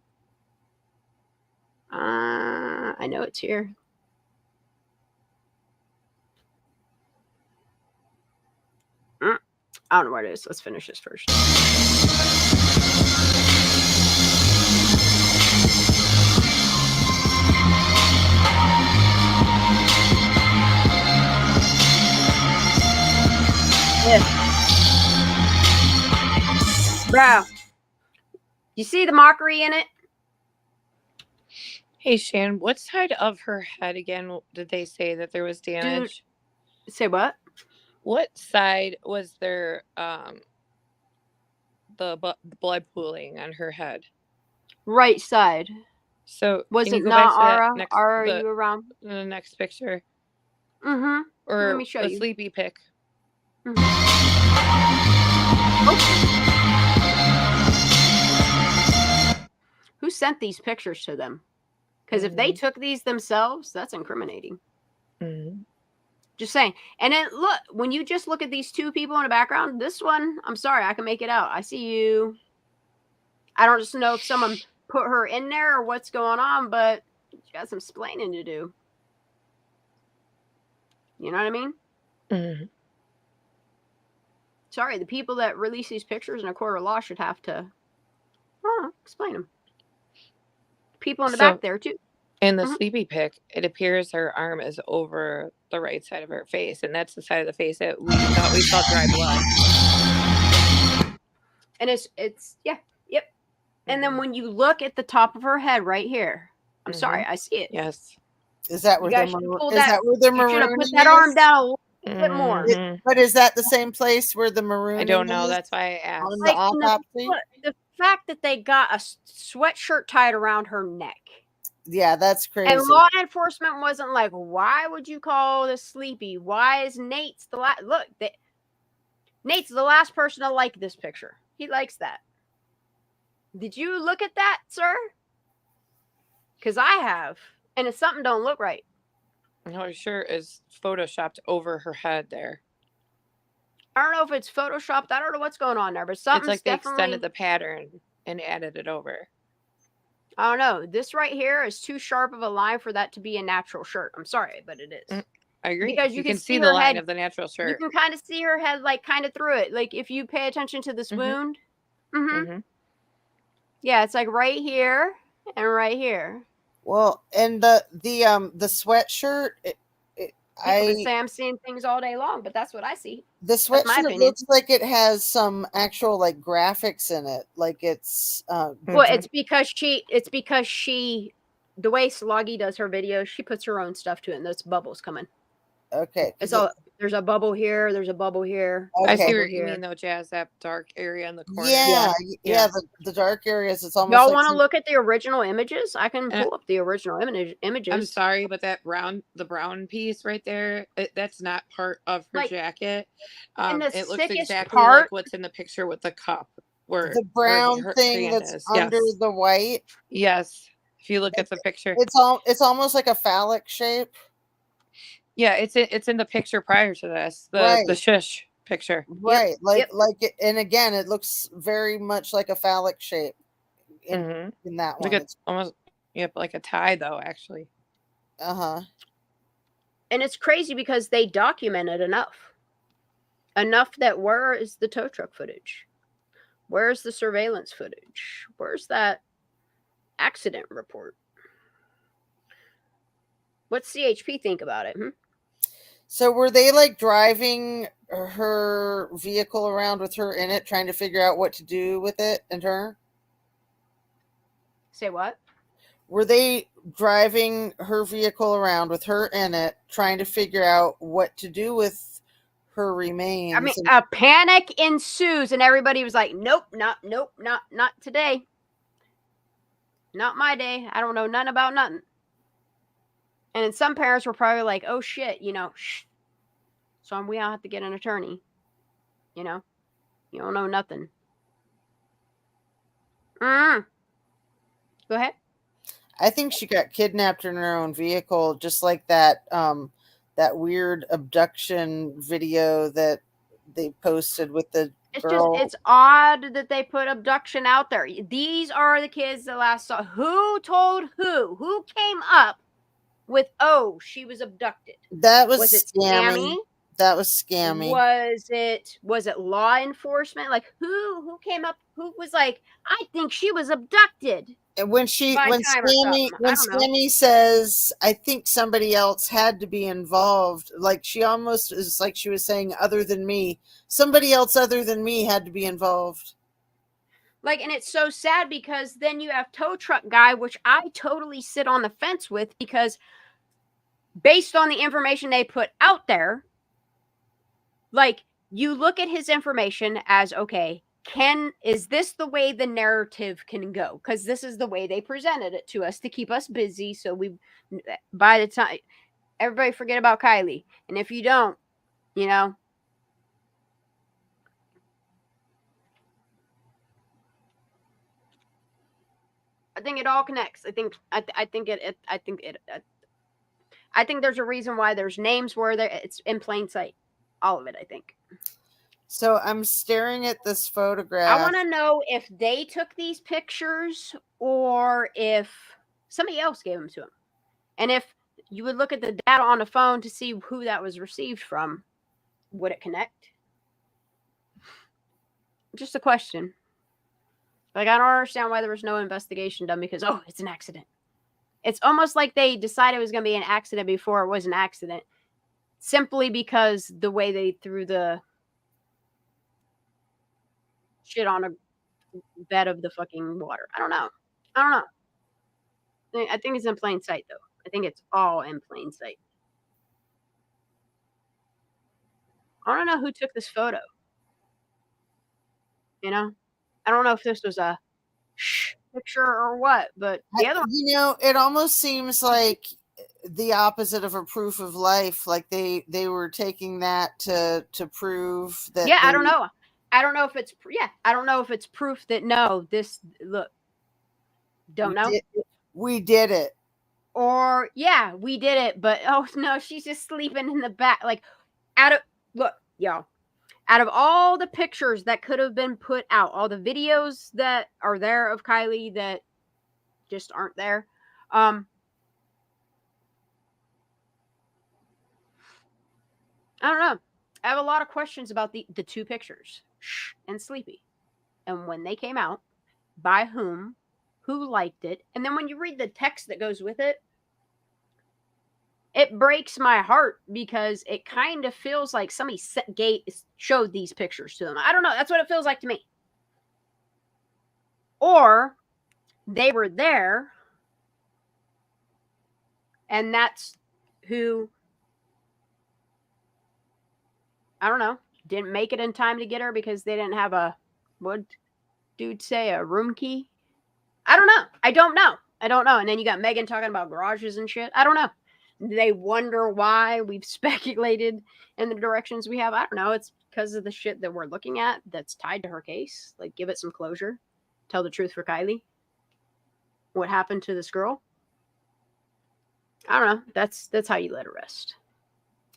I know it's here. I don't know where it is. Let's finish this first. Yeah. Bro, you see the mockery in it? Hey, Shan, what side of her head again did they say that there was damage? Dude, say what? What side was there the blood pooling on her head? Right side. So was can it you go not back to Ara? that next, Ara, are you around? The next picture. Mm-hmm. Or let me show a you. sleepy pic. Mm-hmm. Okay. Who sent these pictures to them? Because if they took these themselves, that's incriminating. Just saying. And then look, when you just look at these two people in the background, this one, I'm sorry, I can make it out. I see you. I don't just know if someone put her in there or what's going on, but she got some splaining to do. You know what I mean? Mm-hmm. Sorry, the people that release these pictures in a court of law should have to explain them. People in the back there, too. In the sleepy pic, it appears her arm is over the right side of her face, and that's the side of the face that we thought we saw dry blood. And it's yeah, yep. And then when you look at the top of her head right here, I'm sorry, I see it. Yes. Is that where You the guys should have pulled is that where the you should have maroon put that arm is? down a little bit more. But is that the same place where the maroon? I don't know. is That's why I asked. on the Like autopsy. the fact that they got a sweatshirt tied around her neck. Yeah, that's crazy. And law enforcement wasn't like, why would you call this sleepy? Why is Nate's the last? Look, Nate's the last person to like this picture. He likes that. Did you look at that, sir? Because I have, and it's something don't look right. No, her shirt is photoshopped over her head there. I don't know if it's photoshopped. I don't know what's going on there, but something's It's like they definitely extended the pattern and added it over. I don't know. This right here is too sharp of a line for that to be a natural shirt. I'm sorry, but it is. I agree. Because you can see her the line head, of the natural shirt. You can kind of see her head, like kind of through it. Like if you pay attention to this wound. Yeah, it's like right here and right here. Well, and the sweatshirt. People can say I'm seeing things all day long, but that's what I see. The sweatshirt looks like it has some actual like graphics in it. Like it's well, it's because she the way Sloggy does her videos, she puts her own stuff to it and those bubbles coming. Okay. It's all there's a bubble here, there's a bubble here. I see what you mean though, Jazz, that dark area in the corner. Yeah, the dark areas. It's almost y'all like want to look at the original images? I can pull up the original images. I'm sorry, but that the brown piece right there, that's not part of her jacket. It looks exactly like what's in the picture with the cup. Where the brown her thing hand that's is. under the white. Yes. If you look at the picture. It's almost like a phallic shape. Yeah, it's in the picture prior to this. The shush picture. Right. And again, it looks very much like a phallic shape in that one. Look at almost like a tie though, actually. And it's crazy because they documented enough that where is the tow truck footage? Where's the surveillance footage? Where's that accident report? What's CHP think about it? So were they like driving her vehicle around with her in it, trying to figure out what to do with it and her? Say what? Were they driving her vehicle around with her in it, trying to figure out what to do with her remains? I mean, a panic ensues, and everybody was like, "Nope, not today. Not my day. I don't know nothing about nothing." And then some parents were probably like, "Oh shit, shh." So we all have to get an attorney. You don't know nothing. Go ahead. I think she got kidnapped in her own vehicle, just like that weird abduction video that they posted with the girl. It's odd that they put abduction out there. These are the kids that last saw. Who told who? Who came up with, oh, she was abducted? That was scammy. That was scammy. Was it law enforcement? Like who came up? Who was like, I think she was abducted? And when Scammy says, I think somebody else had to be involved, like she almost is like she was saying, other than me, somebody else other than me had to be involved. Like, and it's so sad because then you have tow truck guy, which I totally sit on the fence with, because based on the information they put out there, like you look at his information as, okay, is this the way the narrative can go? Because this is the way they presented it to us to keep us busy. So by the time everybody forget about Kylie. And if you don't, I think it all connects. I think there's a reason why there's names where it's in plain sight. All of it, I think. So I'm staring at this photograph. I want to know if they took these pictures or if somebody else gave them to them. And if you would look at the data on the phone to see who that was received from, would it connect? Just a question. Like, I don't understand why there was no investigation done because, oh, it's an accident. It's almost like they decided it was going to be an accident before it was an accident. simply because the way they threw the shit on a bed of the fucking water. I don't know. I think it's in plain sight, though. I think it's all in plain sight. I don't know who took this photo. You know, I don't know if this was a picture or what, but the other one, you know, it almost seems like the opposite of a proof of life. Like they were taking that to prove that. Yeah, I don't know. I don't know if it's I don't know if it's proof that no, this look. Don't know. We did it. Or yeah, we did it, but oh no, she's just sleeping in the back. Like look, y'all. Out of all the pictures that could have been put out, all the videos that are there of Kylie that just aren't there, I don't know. I have a lot of questions about the two pictures, and Sleepy, and when they came out, by whom, who liked it, and then when you read the text that goes with it, it breaks my heart because it kind of feels like somebody showed these pictures to them. I don't know. That's what it feels like to me. Or they were there and that's who, I don't know, didn't make it in time to get her because they didn't have what dude say, a room key? I don't know. I don't know. And then you got Megan talking about garages and shit. I don't know. They wonder why we've speculated in the directions we have. I don't know. It's because of the shit that we're looking at that's tied to her case. Like, give it some closure. Tell the truth for Kylie. What happened to this girl? I don't know. That's how you let her rest.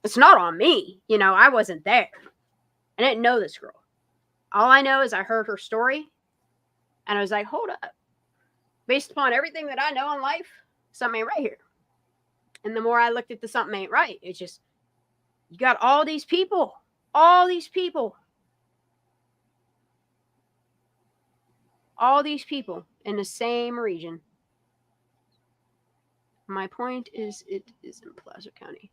It's not on me. You know, I wasn't there. I didn't know this girl. All I know is I heard her story. And I was like, hold up. Based upon everything that I know in life, something ain't right here. And the more I looked at the something ain't right, it's just, you got all these people in the same region. My point is, it is in Placer County.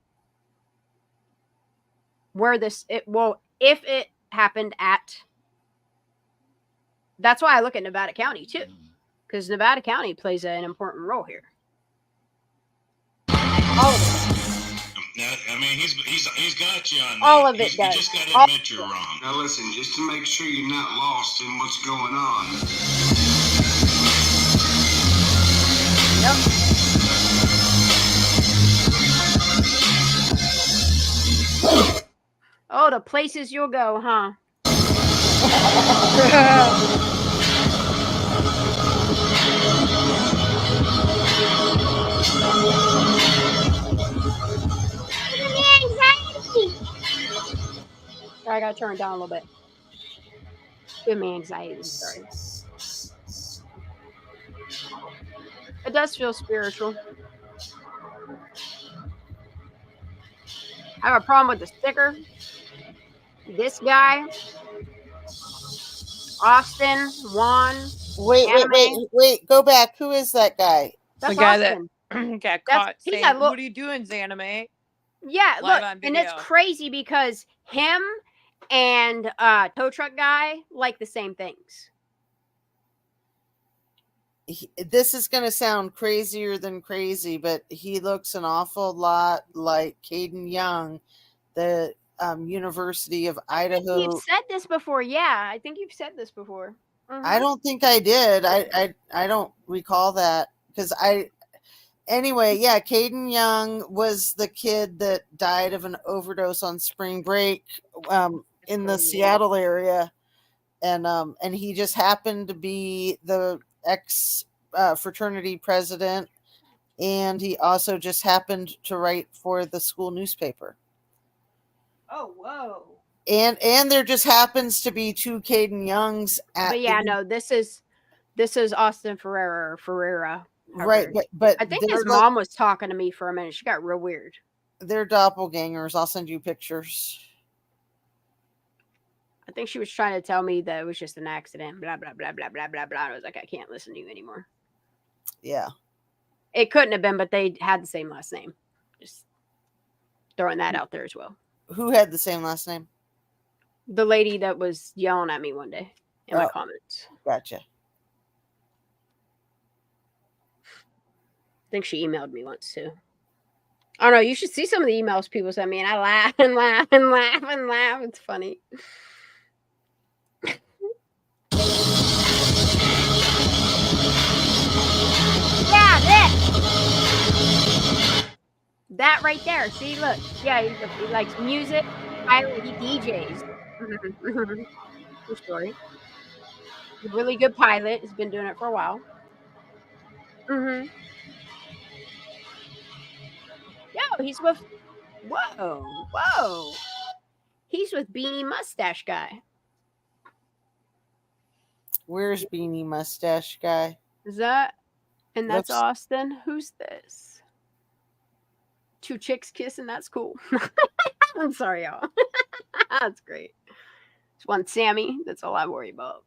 Where if it happened that's why I look at Nevada County too. Because Nevada County plays an important role here. All of it. I mean, he's got you on that. All of it does. You just got to admit you're wrong. Now listen, just to make sure you're not lost in what's going on. Yep. Oh, the places you'll go, huh? Sorry, I gotta turn it down a little bit. Give me anxiety, sorry. It does feel spiritual. I have a problem with the sticker. This guy, Austin, Juan. Wait. Go back. Who is that guy? That's the guy Austin. that got caught saying, "What are you doing, Zanime?" Yeah, Live look, on and it's video. crazy because him and tow truck guy like the same things. This is going to sound crazier than crazy, but he looks an awful lot like Caden Young, the University of Idaho. You've said this before. Yeah, I think you've said this before. Mm-hmm. I don't think I did. I don't recall that because anyway, yeah, Caden Young was the kid that died of an overdose on spring break in the Seattle area. And he just happened to be the ex fraternity president, and he also just happened to write for the school newspaper. Oh, whoa! And there just happens to be two Caden Youngs. But yeah, no, this is Austin Ferreira. Right, but I think his mom was talking to me for a minute. She got real weird. They're doppelgangers. I'll send you pictures. I think she was trying to tell me that it was just an accident. Blah blah blah blah blah blah blah. I was like, I can't listen to you anymore. Yeah, it couldn't have been, but they had the same last name. Just Throwing that out there as well. Who had the same last name? The lady that was yelling at me one day in my comments. Gotcha. I think she emailed me once too. I don't know. You should see some of the emails people send me, and I laugh and laugh and laugh and laugh. It's funny. Yeah, that right there. See, look. Yeah, he likes music. He DJs. True story. He's a really good pilot. He's been doing it for a while. Yo, he's with. Whoa. He's with Beanie Mustache Guy. Where's Beanie Mustache Guy? Is that? And that's Whoops. Austin. Who's this? Two chicks kissing. That's cool. I'm sorry, y'all. That's great. It's one Sammy. That's all I worry about.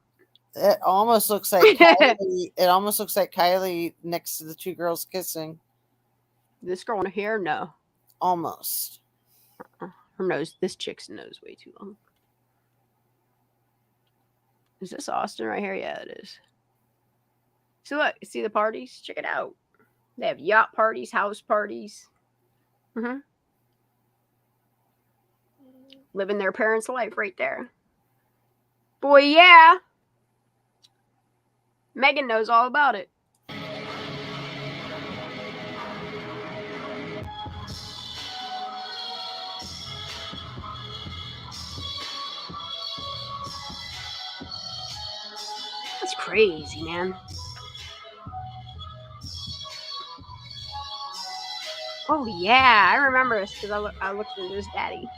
It almost looks like Kylie. It almost looks like Kylie next to the two girls kissing. This girl in her hair? No. Almost. Her nose. This chick's nose way too long. Is this Austin right here? Yeah, it is. So look, see the parties? Check it out. They have yacht parties, house parties. Living their parents' life right there. Boy, yeah. Megan knows all about it. That's crazy, man. Oh, yeah. I remember this because I looked into his daddy.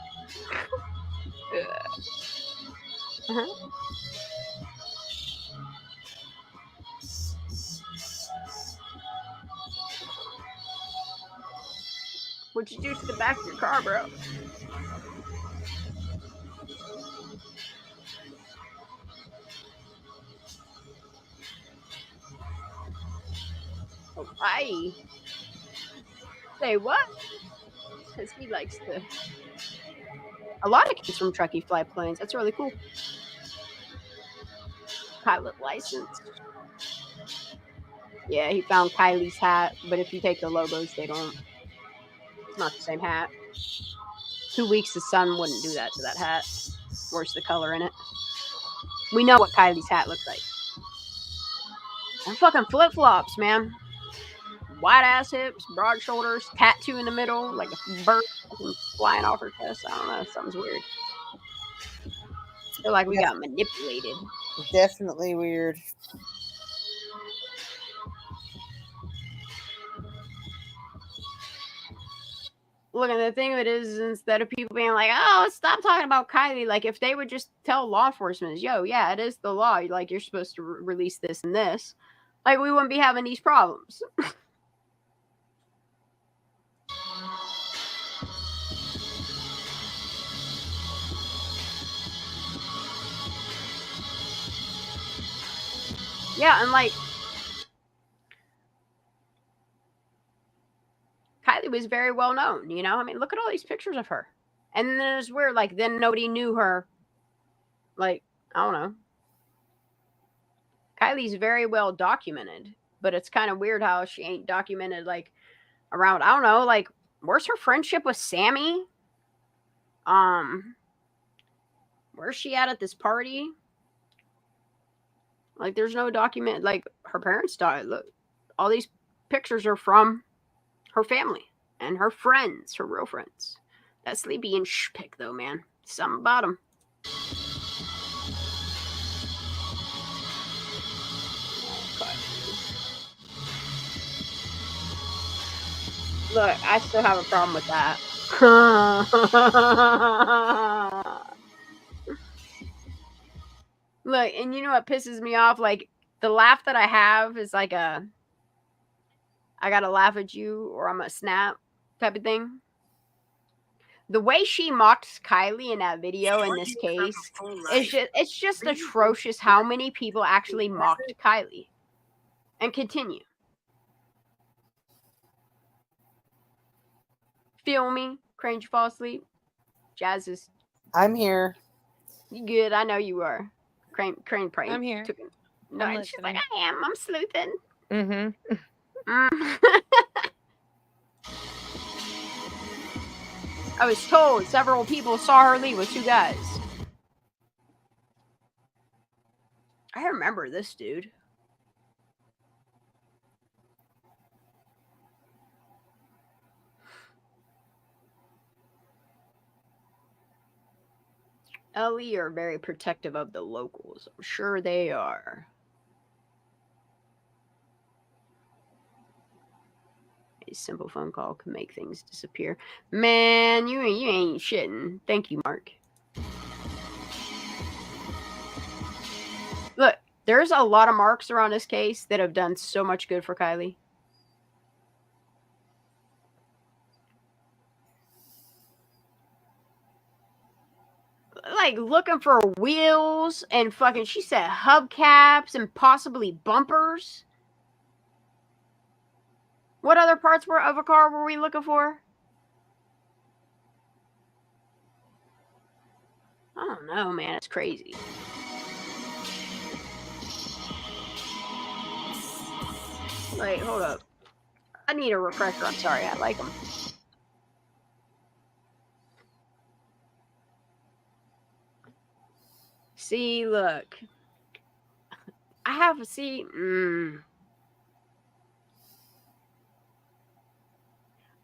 What'd you do to the back of your car, bro? Oh, hi. Say what? Because he likes to. A lot of kids from Truckee fly planes. That's really cool. Pilot license. Yeah, he found Kylie's hat, but if you take the logos, they don't. It's not the same hat. 2 weeks, the sun wouldn't do that to that hat. Where's the color in it? We know what Kylie's hat looks like. And fucking flip-flops, man. Wide ass hips, broad shoulders, tattoo in the middle, like a bird flying off her chest. I don't know. Something's weird. I feel like we got manipulated. Definitely weird. Look, and the thing of it is, instead of people being like, oh, stop talking about Kylie, like, if they would just tell law enforcement, yo, yeah, it is the law. Like, you're supposed to release this and this. Like, we wouldn't be having these problems. Yeah, and like, Kylie was very well known, you know? I mean, look at all these pictures of her. And then it's weird, like, then nobody knew her. Like, I don't know. Kylie's very well documented, but it's kind of weird how she ain't documented, like, around, I don't know, like, where's her friendship with Sammy? Where's she at this party? Like, there's no document, like, her parents died. Look, all these pictures are from her family and her friends, her real friends. That Sleepy and Shh pic, though, man. Something about him. Look, I still have a problem with that. Look, and you know what pisses me off? Like, the laugh that I have is like a, I gotta laugh at you or I'm gonna snap type of thing. The way she mocked Kylie in that video in this case, it's just atrocious how many people actually mocked Kylie and continue. Feel me? Crane, did you fall asleep? Jazz is. I'm here. You good? I know you are. Crane probably. I'm here. No, I'm she's like, listening. I am. I'm sleuthing. Mm-hmm. I was told several people saw her leave with 2 guys. I remember this dude. Ellie are very protective of the locals. I'm sure they are. A simple phone call can make things disappear. Man, you ain't shitting. Thank you, Mark. Look, there's a lot of marks around this case that have done so much good for Kylie. Like looking for wheels and fucking, she said hubcaps and possibly bumpers. What other parts of a car were we looking for? I don't know, man. It's crazy. Wait, hold up. I need a refresher. I'm sorry. I like them. See, look. I have a see.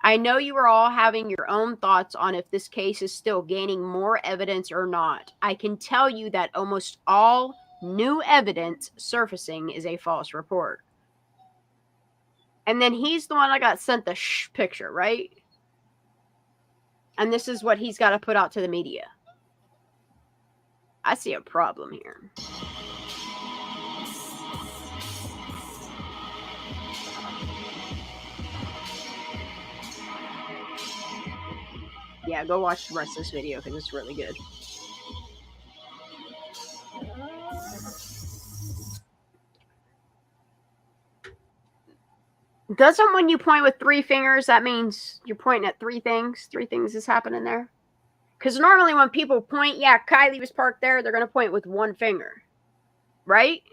I know you are all having your own thoughts on if this case is still gaining more evidence or not. I can tell you that almost all new evidence surfacing is a false report. And then he's the one that got sent the picture, right? And this is what he's got to put out to the media. I see a problem here. Yeah, go watch the rest of this video because it's really good. Doesn't when you point with 3 fingers, that means you're pointing at 3 things? 3 things is happening there? Because normally when people point, yeah, Kylie was parked there, they're going to point with 1 finger. Right?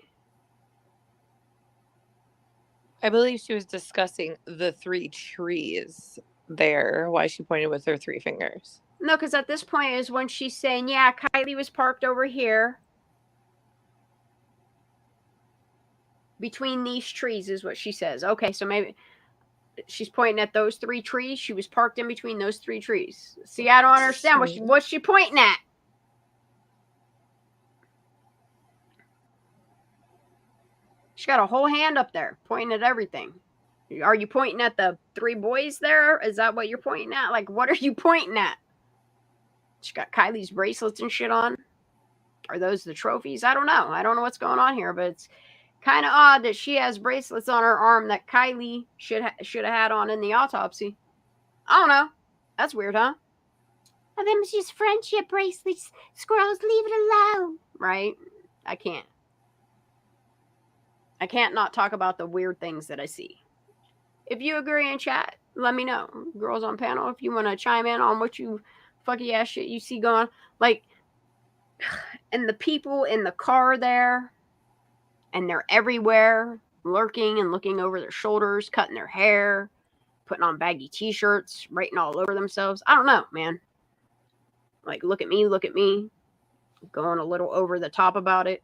I believe she was discussing the 3 trees there, why she pointed with her 3 fingers. No, because at this point is when she's saying, yeah, Kylie was parked over here. Between these trees is what she says. Okay, so maybe she's pointing at those 3 trees. She was parked in between those 3 trees. See, I don't understand. What's she pointing at? She got a whole hand up there pointing at everything. Are you pointing at the 3 boys there? Is that what you're pointing at? Like, what are you pointing at? She got Kylie's bracelets and shit on. Are those the trophies? I don't know. I don't know what's going on here, but it's kind of odd that she has bracelets on her arm that Kylie should have had on in the autopsy. I don't know. That's weird, huh? Oh, them's just friendship bracelets. Squirrels, leave it alone. Right? I can't not talk about the weird things that I see. If you agree in chat, let me know. Girls on panel, if you want to chime in on what you fucky ass shit you see going. Like, and the people in the car there, and they're everywhere, lurking and looking over their shoulders, cutting their hair, putting on baggy t-shirts, writing all over themselves. I don't know, man. Like, look at me, going a little over the top about it.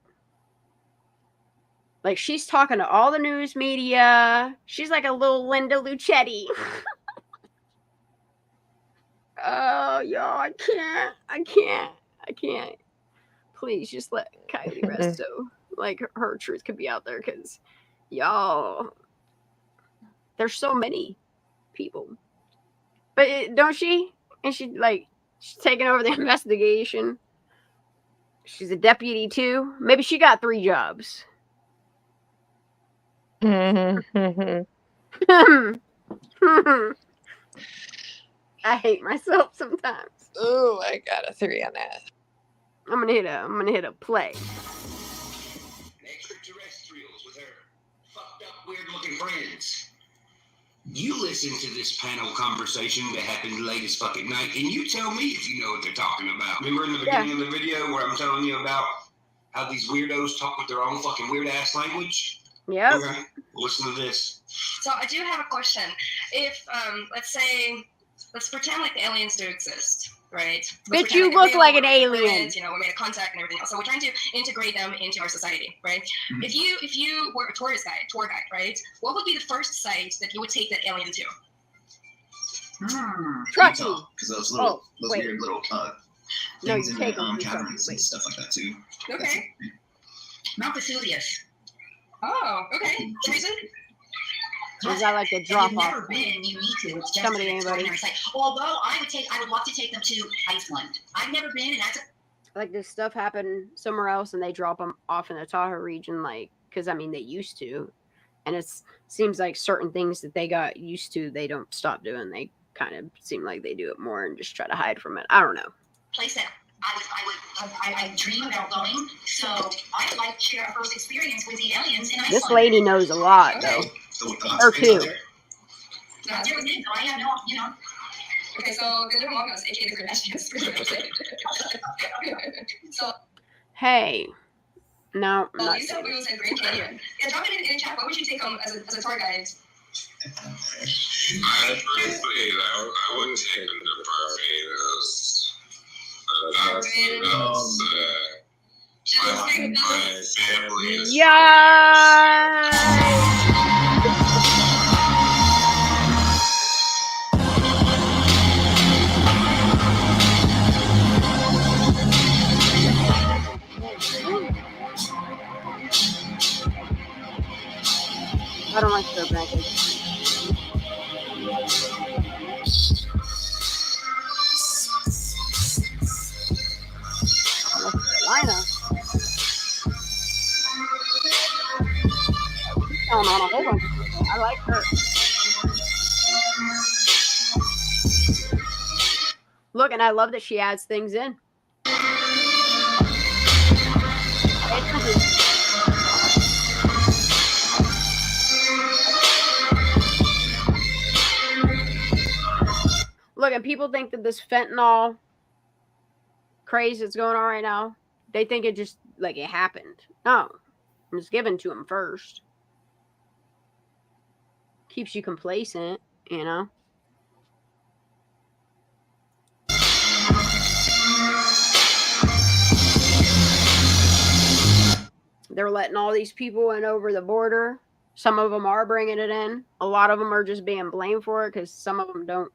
Like, she's talking to all the news media. She's like a little Linda Lucetti. Oh, y'all, I can't. Please, just let Kylie rest so, like, her truth could be out there, because, y'all, there's so many people. But don't she? And she's taking over the investigation. She's a deputy, too. Maybe she got 3 jobs. I hate myself sometimes. Ooh, I got a 3 on that. I'm gonna hit a play. Extraterrestrials with her fucked up, weird looking friends. You listen to this panel conversation that happened late as fucking night, and you tell me if you know what they're talking about. Remember in the beginning of the video where I'm telling you about how these weirdos talk with their own fucking weird-ass language? Yep. Okay, listen to this. So I do have a question. If, let's pretend like the aliens do exist, right? Bitch, you look like an alien. You know, we made a contact and everything else. So we're trying to integrate them into our society, right? Mm-hmm. If you were a tour guide, right? What would be the first site that you would take that alien to? Trucking. Because those weird little things in the caverns and stuff like that too. Okay. Mount Vesuvius. Oh, okay. Reason? Is that like a drop If off? you've never been, you need to. It's just Somebody, an anybody? extraordinary sight. Although I would love to take them to Iceland. I've never been, and that's Like this stuff happened somewhere else, and they drop them off in the Tahoe region, like because I mean they used to, and it seems like certain things that they got used to, they don't stop doing. They kind of seem like they do it more and just try to hide from it. I don't know. place that I dream about going. So I'd like to share our first experience with the aliens in Iceland. This lady knows a lot, though. Her too. I've never been, but I have no, you know. Okay, so they're among us, aka the Kardashians. So. Hey. No, I'm not. Lisa Booz and Grand Canyon. Yeah, drop it in chat. What would you take as a tour guide? I wouldn't take them to Barbados. My family is. Yeah. I don't like their blankets. North Carolina. She's going on a whole bunch of people. I like her. Look, and I love that she adds things in. Look, and people think that this fentanyl craze that's going on right now, they think it just, like, it happened. No. It was given to them first. Keeps you complacent, you know? They're letting all these people in over the border. Some of them are bringing it in. A lot of them are just being blamed for it because some of them don't.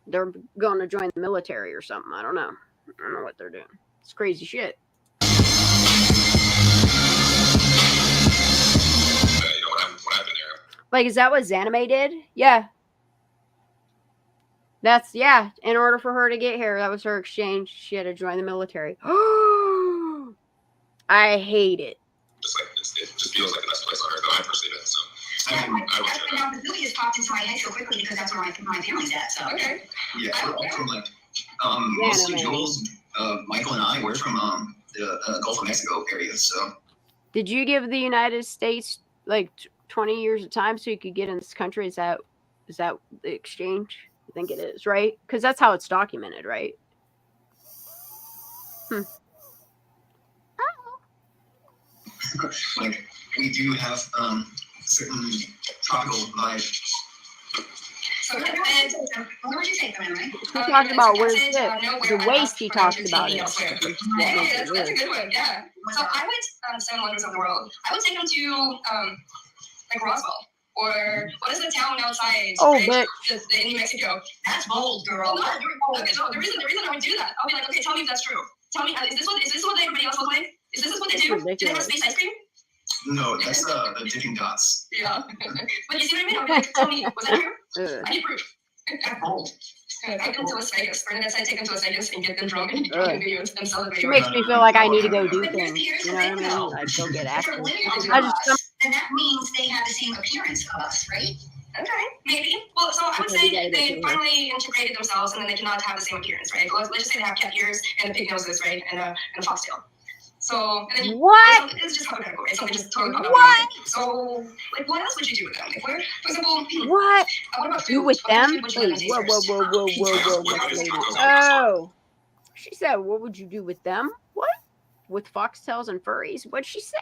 They're going to join the military or something. I don't know. I don't know what they're doing. It's crazy shit. What happened there? Like, is that what Zanime did? Yeah. That's, yeah. In order for her to get here, that was her exchange. She had to join the military. I hate it. It just feels like the best place on earth that I've ever seen it. So Now the movie just popped into my head so quickly because that's where my family's at. So okay. Yeah, we're all from like mostly Jules, Michael and I. We're from the Gulf of Mexico area. So. Did you give the United States like 20 years of time so you could get in this country? Is that the exchange? I think it is, right? Because that's how it's documented, right? Like we do have certain tropical vibes. So where would you take them in, right? He talked about where's it? The waste he talks about it. That's a good one, yeah. So I would, Seven Wonders of the World, I would take them to, like Roswell. Or what is the town outside? Oh, right? The New Mexico. That's bold, girl. No, okay, so the reason I would do that, I'll be like, okay, tell me if that's true. Tell me, is this what everybody else will claim? Is this what they do? Do they have space ice cream? No, that's the dipping dots. Yeah. But you see what I mean? I'll be like, tell me, was that true? I need proof. Bold. Take them to Las Vegas. Bernadette said take them to Las Vegas and get them drunk and videos and celebrate. She makes me feel like I need to go do things. You know what I mean? Like go get active. And that means they have the same appearance of us, right? Okay, maybe. Well, so I would say they finally integrated themselves, and then they cannot have the same appearance, right? Let's just say they have cat ears and the pig noses, right, and a foxtail. So, and then What? It's just hypothetical, right? So they just totally pop out. What? So, like, what else would you do with them? If we're, for example, What? what about You food? with What kind of them? food would you let them Wait, taste whoa, whoa, first? whoa, whoa, whoa, whoa, Miss Lady. Oh. She said, what would you do with them? What? With foxtails and furries? What'd she say?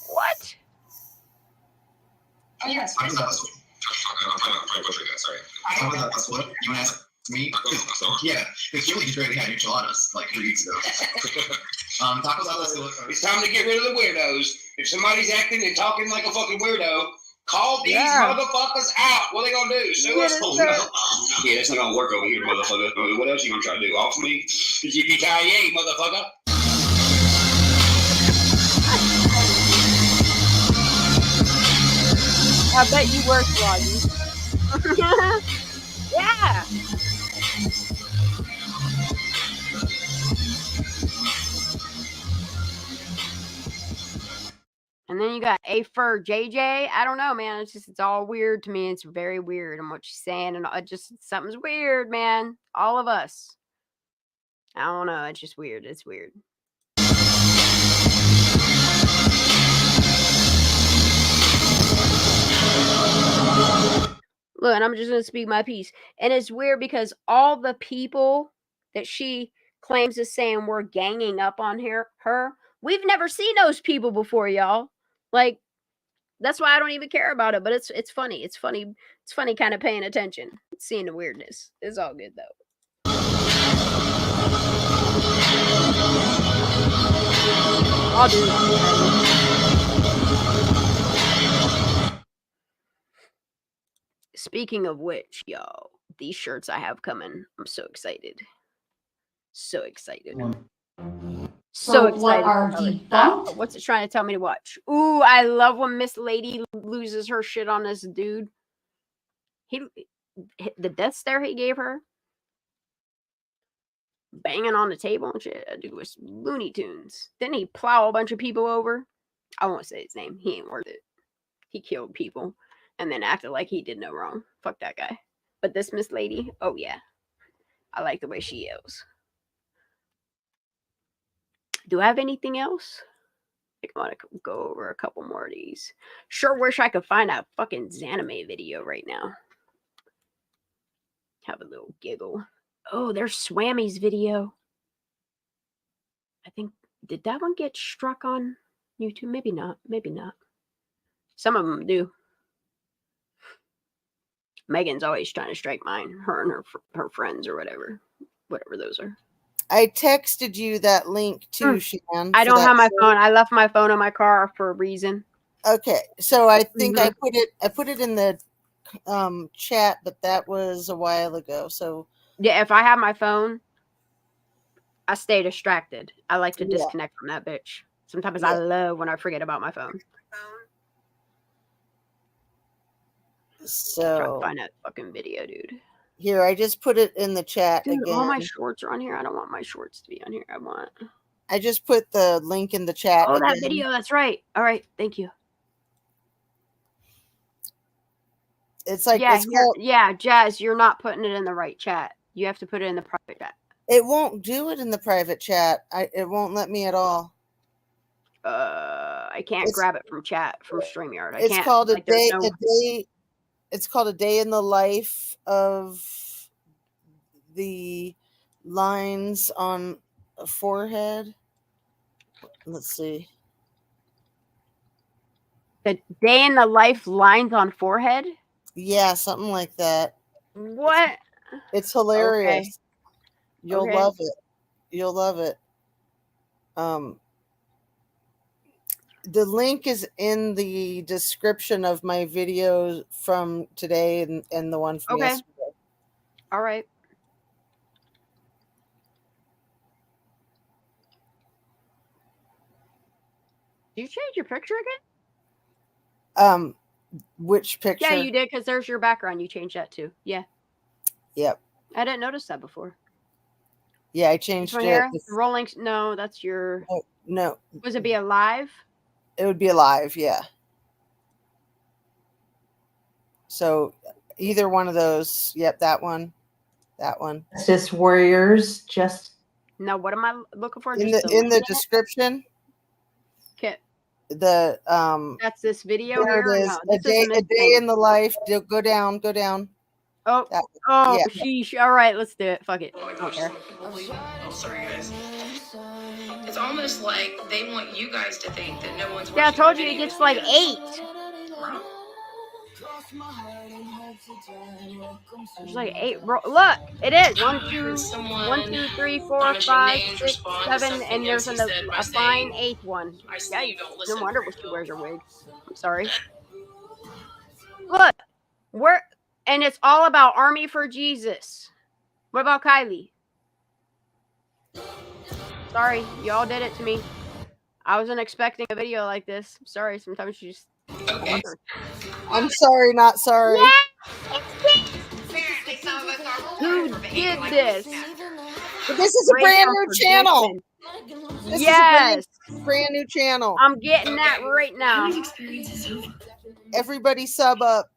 What? Oh, yes. Sorry. How was that festival? You want to ask me? Yeah, because Kiely just barely had enchiladas like 3 weeks ago. Taco Bell. It's time to get rid of the weirdos. If somebody's acting and talking like a fucking weirdo, call these motherfuckers out. What are they gonna do? Sue us? Yeah, that's not gonna work over here, motherfucker. What else you gonna try to do? Offer me? Yippee-ki-yay, motherfucker. I bet you were Froggy. Yeah. And then you got A for JJ. I don't know, man. It's all weird to me. It's very weird and what she's saying, and something's weird, man. All of us. I don't know. It's just weird. It's weird. Look, and I'm just going to speak my piece. And it's weird because all the people that she claims is saying we're ganging up on her, we've never seen those people before, y'all. Like, that's why I don't even care about it. But it's funny. It's funny. It's funny kind of paying attention. Seeing the weirdness. It's all good, though. I'll do it. Speaking of which, y'all, these shirts I have coming, I'm so excited. So excited. So excited. What are debunked? What's it trying to tell me to watch? Ooh, I love when Miss Lady loses her shit on this dude. The death stare he gave her. Banging on the table and shit. That dude was Looney Tunes. Didn't he plow a bunch of people over? I won't say his name. He ain't worth it. He killed people and then acted like he did no wrong. Fuck that guy. But this Miss Lady, oh yeah. I like the way she yells. Do I have anything else? I want to go over a couple more of these. Sure wish I could find a fucking Zanime video right now. Have a little giggle. Oh, there's Swammy's video. I think, did that one get struck on YouTube? Maybe not. Maybe not. Some of them do. Megan's always trying to strike mine. Her and her friends or whatever. Whatever those are. I texted you that link too, Shan. I don't have my phone. I left my phone in my car for a reason. Okay, so I think I put it in the chat, but that was a while ago. So yeah, if I have my phone, I stay distracted. I like to disconnect from that bitch. Sometimes I love when I forget about my phone. So try to find that fucking video, dude. Here, I just put it in the chat Dude, again. all my shorts are on here. I don't want my shorts to be on here. I just put the link in the chat. Oh, that video. That's right. All right. Thank you. It's like, yeah, Jazz, you're not putting it in the right chat. You have to put it in the private chat. It won't do it in the private chat. It won't let me at all. I can't grab it from chat from StreamYard. I it's can't. Called a day. It's called A Day in the Life of the Lines on a Forehead. Let's see. The Day in the Life Lines on Forehead? Yeah, something like that. What? It's hilarious. Okay. You'll love it. You'll love it. The link is in the description of my video from today and the one from yesterday. All right. Did you change your picture again? Which picture? Yeah, you did, because there's your background. You changed that too. Yeah. Yep. I didn't notice that before. Yeah, I changed it. Here? Rolling. No, that's your. Oh, no. Was it be alive? It would be alive, yeah. So either one of those. Yep, that one. That one. Justice warriors, just No, what am I looking for? In Just the the link description. Okay. The That's this video there here. it is. No, A this isn't day this in the life. Go down. Oh, That, oh, yeah. sheesh. All right, let's do it. Fuck it. I don't care. Oh, sorry, guys. It's almost like they want you guys to think that no one's watching. Yeah, I told you my it gets videos like because- 8. There's like 8. Look, it is 1, 2, 1, 2, 3, 4, 5, 6, 7, and there's a fine 8th one. Yeah, no wonder she wears her wig. I'm sorry. Look, and it's all about Army for Jesus. What about Kylie? Sorry, y'all did it to me. I wasn't expecting a video like this. I'm sorry, sometimes you just. Okay. I'm sorry, not sorry. Yeah, who did this? But this is a brand new channel. Yes, brand new channel. I'm getting that right now. Everybody sub up.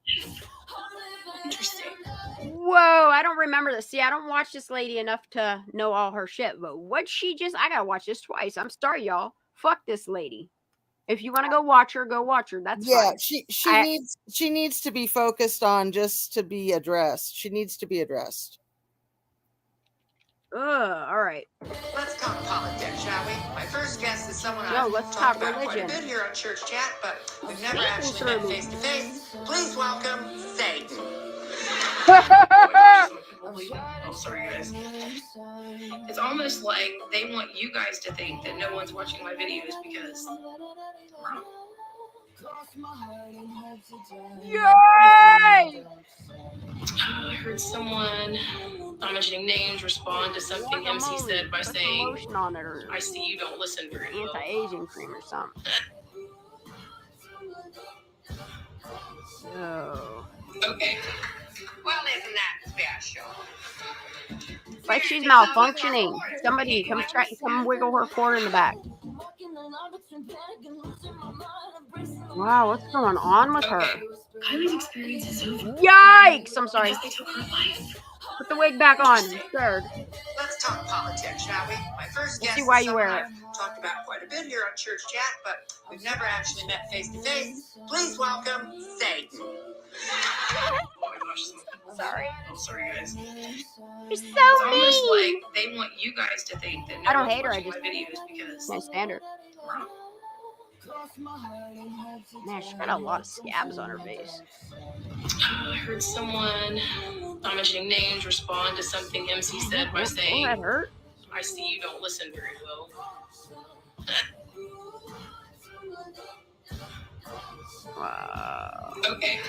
Whoa, I don't remember this. See, I don't watch this lady enough to know all her shit. But what she just, I gotta watch this twice. I'm sorry, y'all. Fuck this lady. If you want to go watch her, go watch her. That's fine. She needs to be focused on just to be addressed. She needs to be addressed. All right. Let's talk politics, shall we? My first guest is someone let's I've talked talk about religion. quite a bit here on Church Chat, but we've never actually met face to face. Please welcome Satan. Oh, sorry, guys. It's almost like they want you guys to think that no one's watching my videos because. Yay! I heard someone, not mentioning names, respond to something MC said by saying, lotion on it or I see you don't listen very well. anti-aging cream or something. Oh. Okay. Well, isn't that special? Like she's malfunctioning. Somebody come wiggle her cord in the back. Wow, what's going on with her? Kylie's experience is over. Yikes! I'm sorry. Put the wig back on. I'm scared. Let's talk politics, shall we? My first guest See why is you wear someone it. I've talked about quite a bit here on Church Chat, but we've never actually met face to face. Please welcome Satan. Sorry. I'm sorry, guys. You're so It's almost mean. like they want you guys to think that no I don't one's hate her. I watching just my videos because. can't stand her. Man, she's got a lot of scabs on her face. I heard someone, not mentioning names, respond to something MC said by saying, that hurt? I see you don't listen very well. Wow. Okay.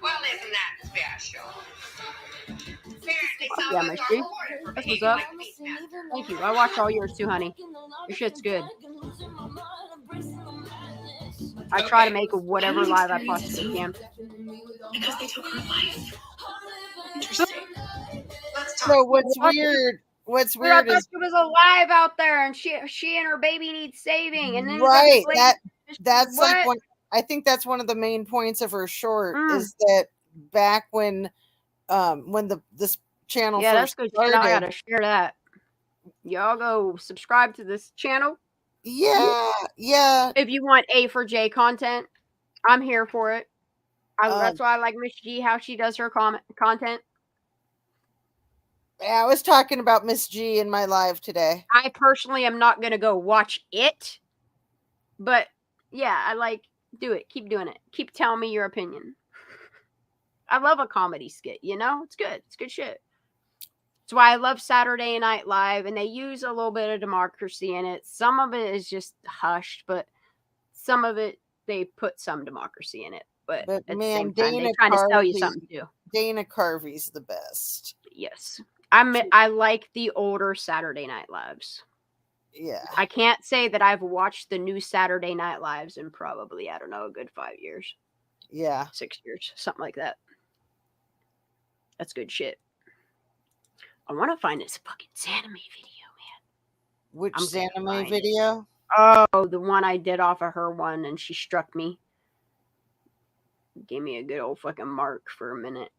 Well, isn't that special? Apparently, some Yeah, of my us are street. rewarded for That's what's behaving up. like beastmen. Thank you. I watch all yours too, honey. Your shit's good. I try to make whatever live I possibly can. Because they took her life. So what's weird? What's I weird thought is she was alive out there, and she and her baby need saving. And then right. That's what? like one. I think that's one of the main points of her short is that back when this channel that's first good. started, I gotta share that. Y'all go subscribe to this channel. Yeah. If you want A for J content, I'm here for it. That's why I like Miss G, how she does her content. I was talking about Miss G in my live today. I personally am not gonna go watch it, but yeah, I like do it. Keep doing it. Keep telling me your opinion. I love a comedy skit. You know, it's good. It's good shit. That's why I love Saturday Night Live, and they use a little bit of democracy in it. Some of it is just hushed, but some of it they put some democracy in it. But at the same time, they trying to sell you something too. Dana Carvey's the best. Yes, I like the older Saturday Night Lives. Yeah, I can't say that I've watched the new Saturday Night Lives in probably, I don't know, a good 5 years. Yeah, 6 years, something like that. That's good shit. I want to find this fucking Zanime video, man. Which Zanime video? Oh, the one I did off of her one, and she struck me. Gave me a good old fucking mark for a minute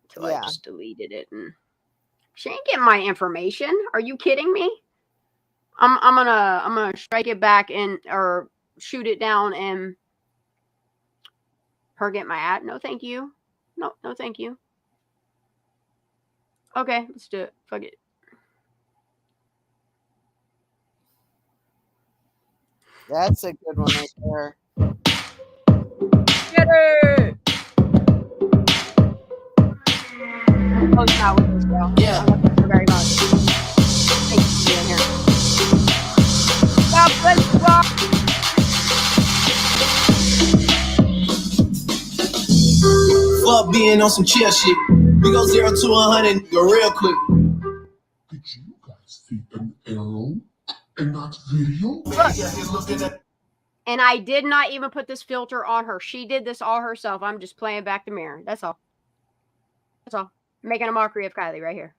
until I just deleted it. And she ain't getting my information. Are you kidding me? I'm gonna strike it back and or shoot it down and her get my ad. No, thank you. No, thank you. Okay, let's do it. Fuck it. That's a good one right there. Get it! I'm close now with this girl. Yeah. I love her very much. Thank you for being here. God bless you all. Fuck being on some chill shit. We go 0 to 100, go real quick. Did you guys see an arrow in that video? And I did not even put this filter on her. She did this all herself. I'm just playing back the mirror. That's all. That's all. Making a mockery of Kylie right here.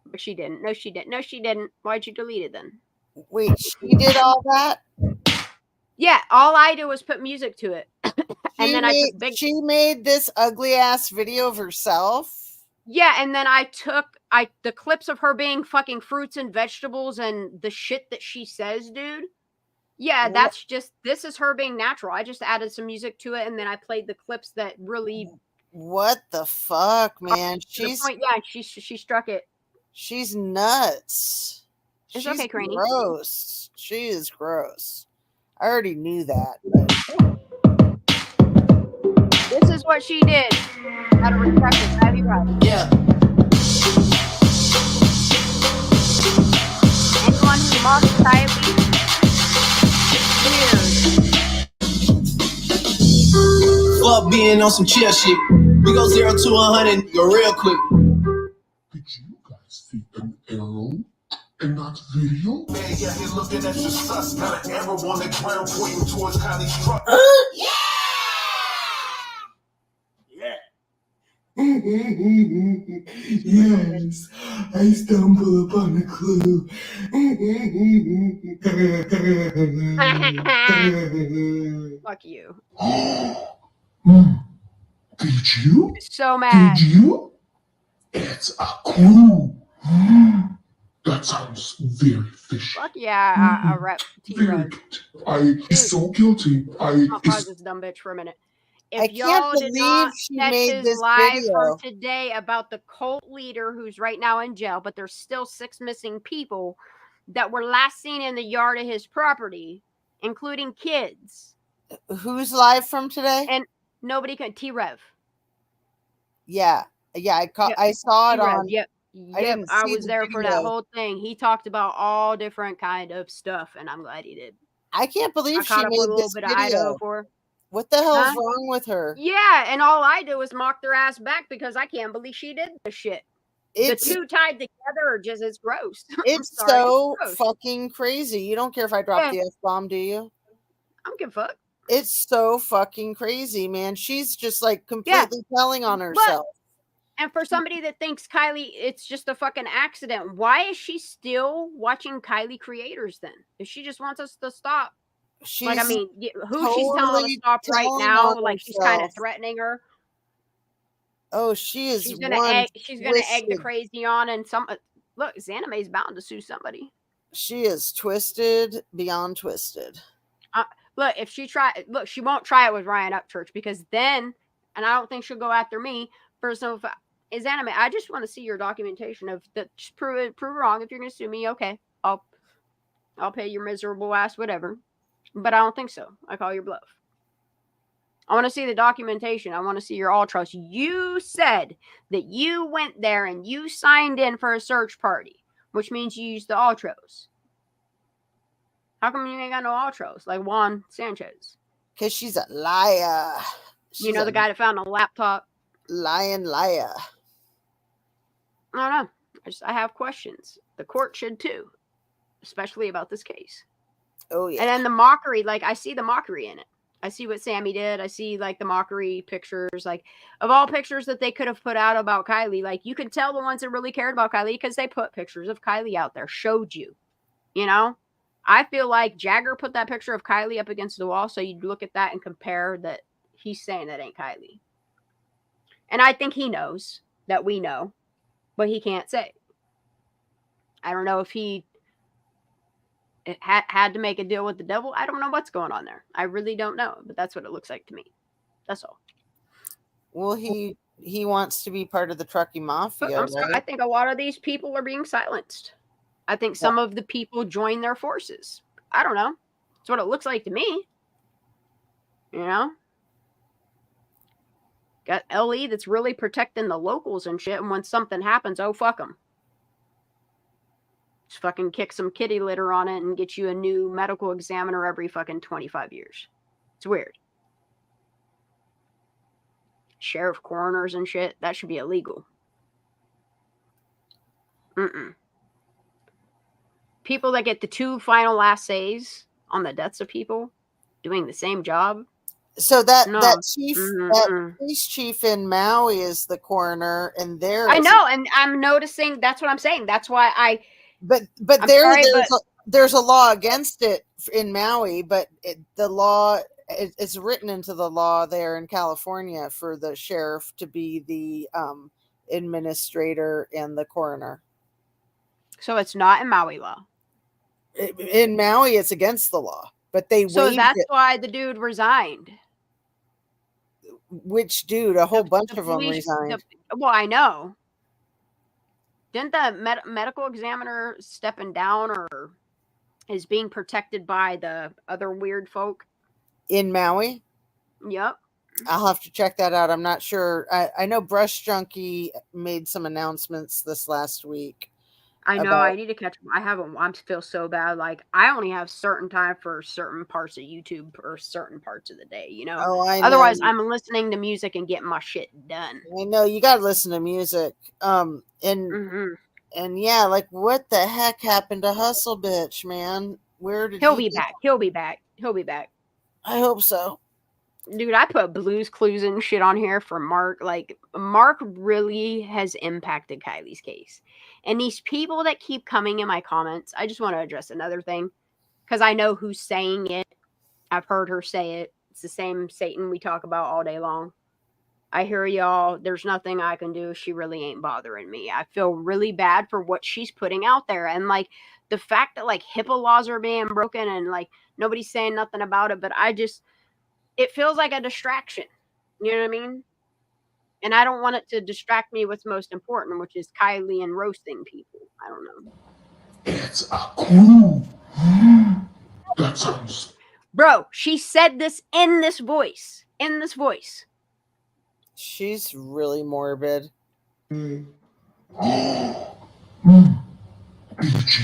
But she didn't. No, she didn't. No, she didn't. Why'd you delete it then? Wait, she did all that? Yeah, all I did was put music to it. And then I took She made this ugly ass video of herself? Yeah, and then I took the clips of her being fucking fruits and vegetables and the shit that she says, dude. Yeah, that's just, this is her being natural. I just added some music to it, and then I played the clips that really. What the fuck, man? She's yeah, she struck it. She's nuts. It's She's okay, Craney. gross. She is gross. I already knew that. This is what she did. Out of respect for Kylie Rodni. Yeah. Anyone who mocks Kylie, Fuck being on some chill shit. We go 0 to 100, go real quick. Did you guys see an arrow in that video? Man, yeah, you're looking at your sus. Got an arrow on the ground pointing towards Kylie's truck. Yeah! Yes, I stumble upon a clue. Fuck you. Did you? So mad. Did you? It's a clue. That sounds very fishy. Fuck yeah, a rep. Very guilty. He's so guilty. I'll pause this dumb bitch for a minute. If I y'all can't did not believe she catch made his this live video. from today about the cult leader who's right now in jail, but there's still 6 missing people that were last seen in the yard of his property, including kids. Who's live from today? And nobody can. T-Rev. Yeah, I saw it T-Rev, on. Yep. I was there for that whole thing. He talked about all different kind of stuff, and I'm glad he did. I can't believe she caught up made with a little this bit of Idaho video. for her. What the hell is Huh? wrong with her? Yeah, and all I did was mock their ass back because I can't believe she did the shit. The two tied together are just as gross. It's sorry, so it's gross. fucking crazy. You don't care if I drop the F-bomb, do you? I don't give a fuck. It's so fucking crazy, man. She's just like completely telling on herself. And for somebody that thinks Kylie, it's just a fucking accident, why is she still watching Kylie creators then? If she just wants us to stop. Like, I mean, who she's telling to stop right now? Like, she's kind of threatening her. Oh, she is. She's gonna egg the crazy on, and look, Xanime's bound to sue somebody. She is twisted beyond twisted. Look, if she she won't try it with Ryan Upchurch because then, and I don't think she'll go after me for some. Is anime? I just want to see your documentation of that. Just prove it wrong. If you're gonna sue me, okay, I'll pay your miserable ass whatever. But I don't think so. I call your bluff. I want to see the documentation. I want to see your ultras. You said that you went there and you signed in for a search party, which means you used the ultras. How come you ain't got no ultras like Juan Sanchez? Because she's a liar. You know the guy that found a laptop? Lying liar. I don't know. I have questions. The court should too, especially about this case. Oh yeah. And then the mockery, like I see the mockery in it. I see what Sammy did. I see like the mockery pictures, like of all pictures that they could have put out about Kylie. Like you could tell the ones that really cared about Kylie because they put pictures of Kylie out there, showed you. You know, I feel like Jagger put that picture of Kylie up against the wall, so you'd look at that and compare that. He's saying that ain't Kylie, and I think he knows that we know, but he can't say. I don't know if he it had to make a deal with the devil. I don't know what's going on there. I really don't know, but that's what it looks like to me. That's all. Well, he wants to be part of the trucking mafia, right? I think a lot of these people are being silenced. I think some of the people join their forces. I don't know. That's what it looks like to me. You know? Got LE that's really protecting the locals and shit, and when something happens, oh, fuck them. Just fucking kick some kitty litter on it and get you a new medical examiner every fucking 25 years. It's weird. Sheriff coroners and shit, that should be illegal. People that get the 2 final last says on the deaths of people doing the same job. So that chief, that police chief in Maui is the coroner, and there I know, and I'm noticing. That's what I'm saying. That's why I. But there's a law against it in Maui, but the law it's written into the law there in California for the sheriff to be the administrator and the coroner. So it's not in Maui law. In Maui, it's against the law, but they so waived that's it. why the dude resigned. Which dude? A whole bunch of them resigned. Well, I know. Didn't the medical examiner stepping down or is being protected by the other weird folk? In Maui? Yep. I'll have to check that out. I'm not sure. I know Brush Junkie made some announcements this last week. I know. I need to catch up. I haven't. I feel so bad. Like, I only have certain time for certain parts of YouTube or certain parts of the day, you know? Oh, I know. Otherwise, I'm listening to music and getting my shit done. I know. You got to listen to music. And yeah, like, what the heck happened to Hustle Bitch, man? Where did He'll be back. He'll be back. He'll be back. I hope so. Dude, I put Blues Clues and shit on here for Mark. Like, Mark really has impacted Kylie's case. And these people that keep coming in my comments, I just want to address another thing. Because I know who's saying it. I've heard her say it. It's the same Satan we talk about all day long. I hear y'all. There's nothing I can do. She really ain't bothering me. I feel really bad for what she's putting out there. And, like, the fact that, like, HIPAA laws are being broken and, like, nobody's saying nothing about it. But it feels like a distraction. You know what I mean? And I don't want it to distract me what's most important, which is Kylie and roasting people. I don't know. It's a clue. That sounds... Bro, she said this in this voice. In this voice. She's really morbid. Did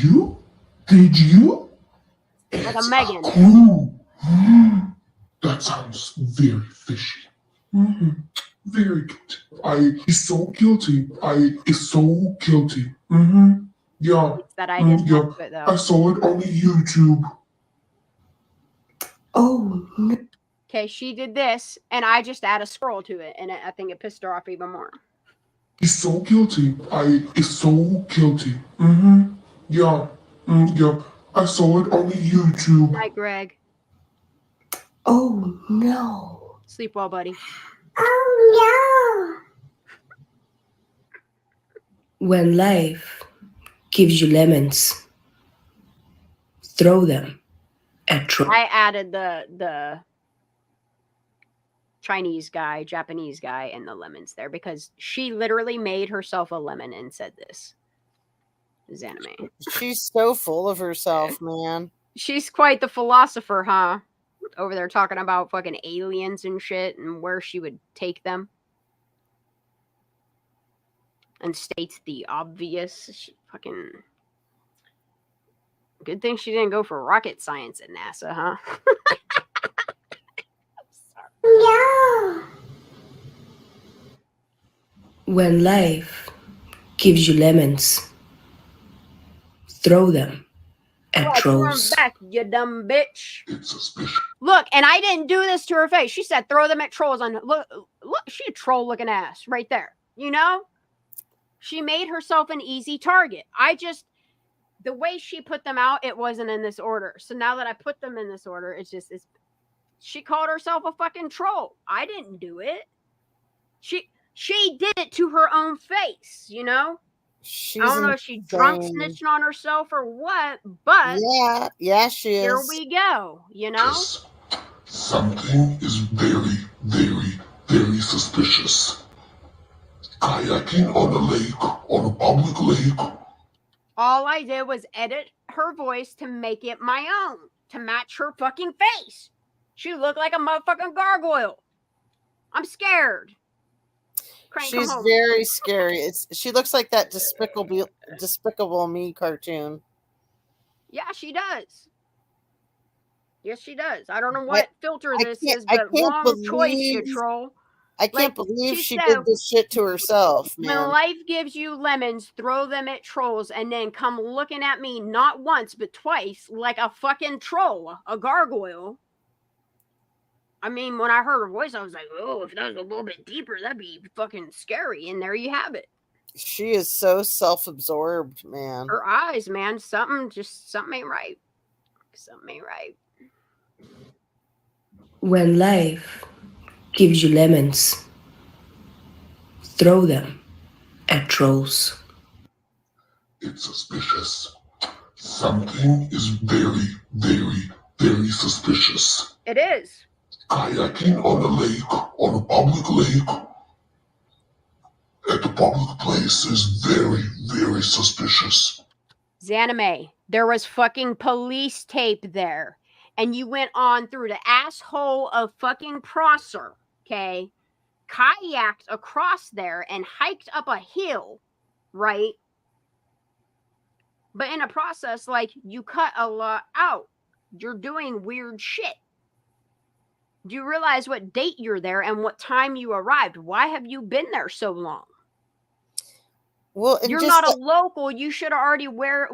you? Did you? Like a Megan. Clue. That sounds very fishy. Very guilty. I is so guilty. Yeah. That I didn't yeah. it, though. I saw it on YouTube. Oh. Okay, she did this, and I just add a scroll to it, and I think it pissed her off even more. He's so guilty. Is so guilty. Yeah. Yeah. I saw it on YouTube. Night, Greg. Oh no. Sleep well, buddy. Oh no. When life gives you lemons, throw them at trolls. I added the Chinese guy, Japanese guy, and the lemons there because she literally made herself a lemon and said this. This is anime. She's so full of herself, man. She's quite the philosopher, huh? Over there talking about fucking aliens and shit and where she would take them. And states the obvious. She fucking... Good thing she didn't go for rocket science at NASA, huh? No. When life gives you lemons, throw them at trolls. Back, you dumb bitch. Look, and I didn't do this to her face. She said, "Throw them at trolls." And look, she a troll looking ass right there. You know, she made herself an easy target. The way she put them out, it wasn't in this order. So now that I put them in this order, she called herself a fucking troll. I didn't do it. She did it to her own face. You know. She's I don't know if she drunk insane. snitching on herself or what, but yeah, she is. Here we go, you know? Something is very, very, very suspicious. Kayaking on a lake, on a public lake. All I did was edit her voice to make it my own, to match her fucking face. She looked like a motherfucking gargoyle. I'm scared. Crane, come She's home. very scary. She looks like that Despicable Me cartoon. Yeah, she does. Yes, she does. I don't know what filter this is, I but can't wrong choice, you believe- troll. I can't Like, believe she said, did this shit to herself, When man. life gives you lemons, throw them at trolls and then come looking at me not once, but twice like a fucking troll, a gargoyle. I mean, when I heard her voice, I was like, oh, if that was a little bit deeper, that'd be fucking scary. And there you have it. She is so self-absorbed, man. Her eyes, man, something ain't right. Something ain't right. When life gives you lemons, throw them at trolls. It's suspicious. Something is very, very, very suspicious. It is. Kayaking on a lake, on a public lake, at a public place is very, very suspicious. Zanime, there was fucking police tape there. And you went on through the asshole of fucking Prosser, okay? Kayaked across there and hiked up a hill, right? But in a process, like, you cut a lot out. You're doing weird shit. Do you realize what date you're there and what time you arrived? Why have you been there so long? Well, you're not a local. You should already wore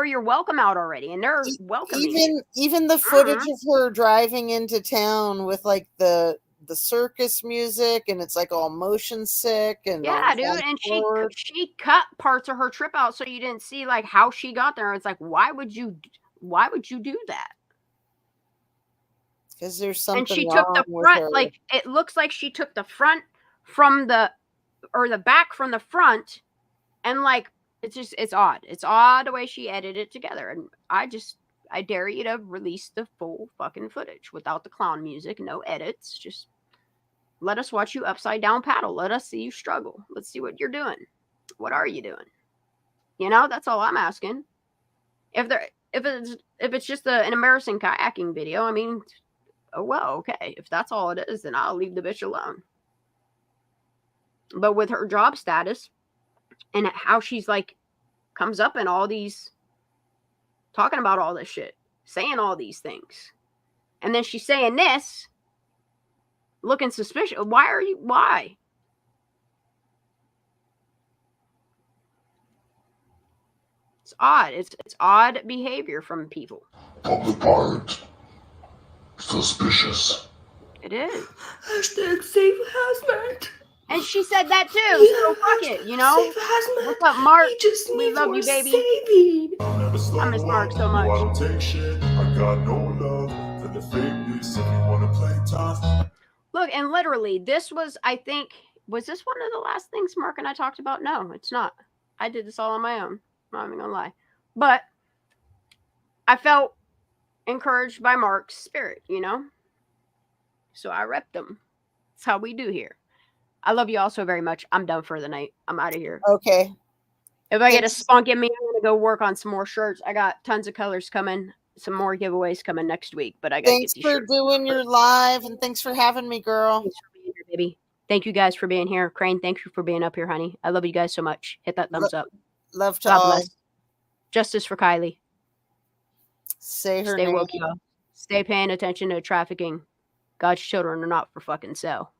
your welcome out already, and they're welcoming. Even the footage of her driving into town with like the circus music, and it's like all motion sick and yeah, dude. And she cut parts of her trip out so you didn't see like how she got there. It's like, why would you do that? Because there's something. And she took the front, like it looks like she took the front from the back from the front, and like it's odd. It's odd the way she edited it together. And I dare you to release the full fucking footage without the clown music, no edits. Just let us watch you upside down paddle. Let us see you struggle. Let's see what you're doing. What are you doing? You know, that's all I'm asking. If it's just an embarrassing kayaking video, I mean, oh well, okay. If that's all it is, then I'll leave the bitch alone. But with her job status and how she's like comes up in all these talking about all this shit, saying all these things, and then she's saying this, looking suspicious. Why? It's odd. It's odd behavior from people. Public art. Suspicious. It is. Hashtag save hazmat. And she said that too. Yeah, so fuck it, you know. What's up, Mark? We love you, baby. Saving. I miss Mark so much. I don't take shit. I got no love for the fakeness. If you wanna play tough. Look, and literally, this was, I think, was this one of the last things Mark and I talked about? No, it's not. I did this all on my own. I'm not even gonna lie. But I felt encouraged by Mark's spirit, you know? So I repped him. That's how we do here. I love you all so very much. I'm done for the night. I'm out of here. Okay. If I get a spunk in me, I'm going to go work on some more shirts. I got tons of colors coming. Some more giveaways coming next week. But I got to get these Thanks for doing your live, and thanks for having me, girl. Thanks for being here, baby. Thank you guys for being here. Crane, thank you for being up here, honey. I love you guys so much. Hit that thumbs up. Love to God all. bless. Justice for Kylie. Say her Stay name. woke, y'all. Stay paying attention to trafficking. God's children are not for fucking sale.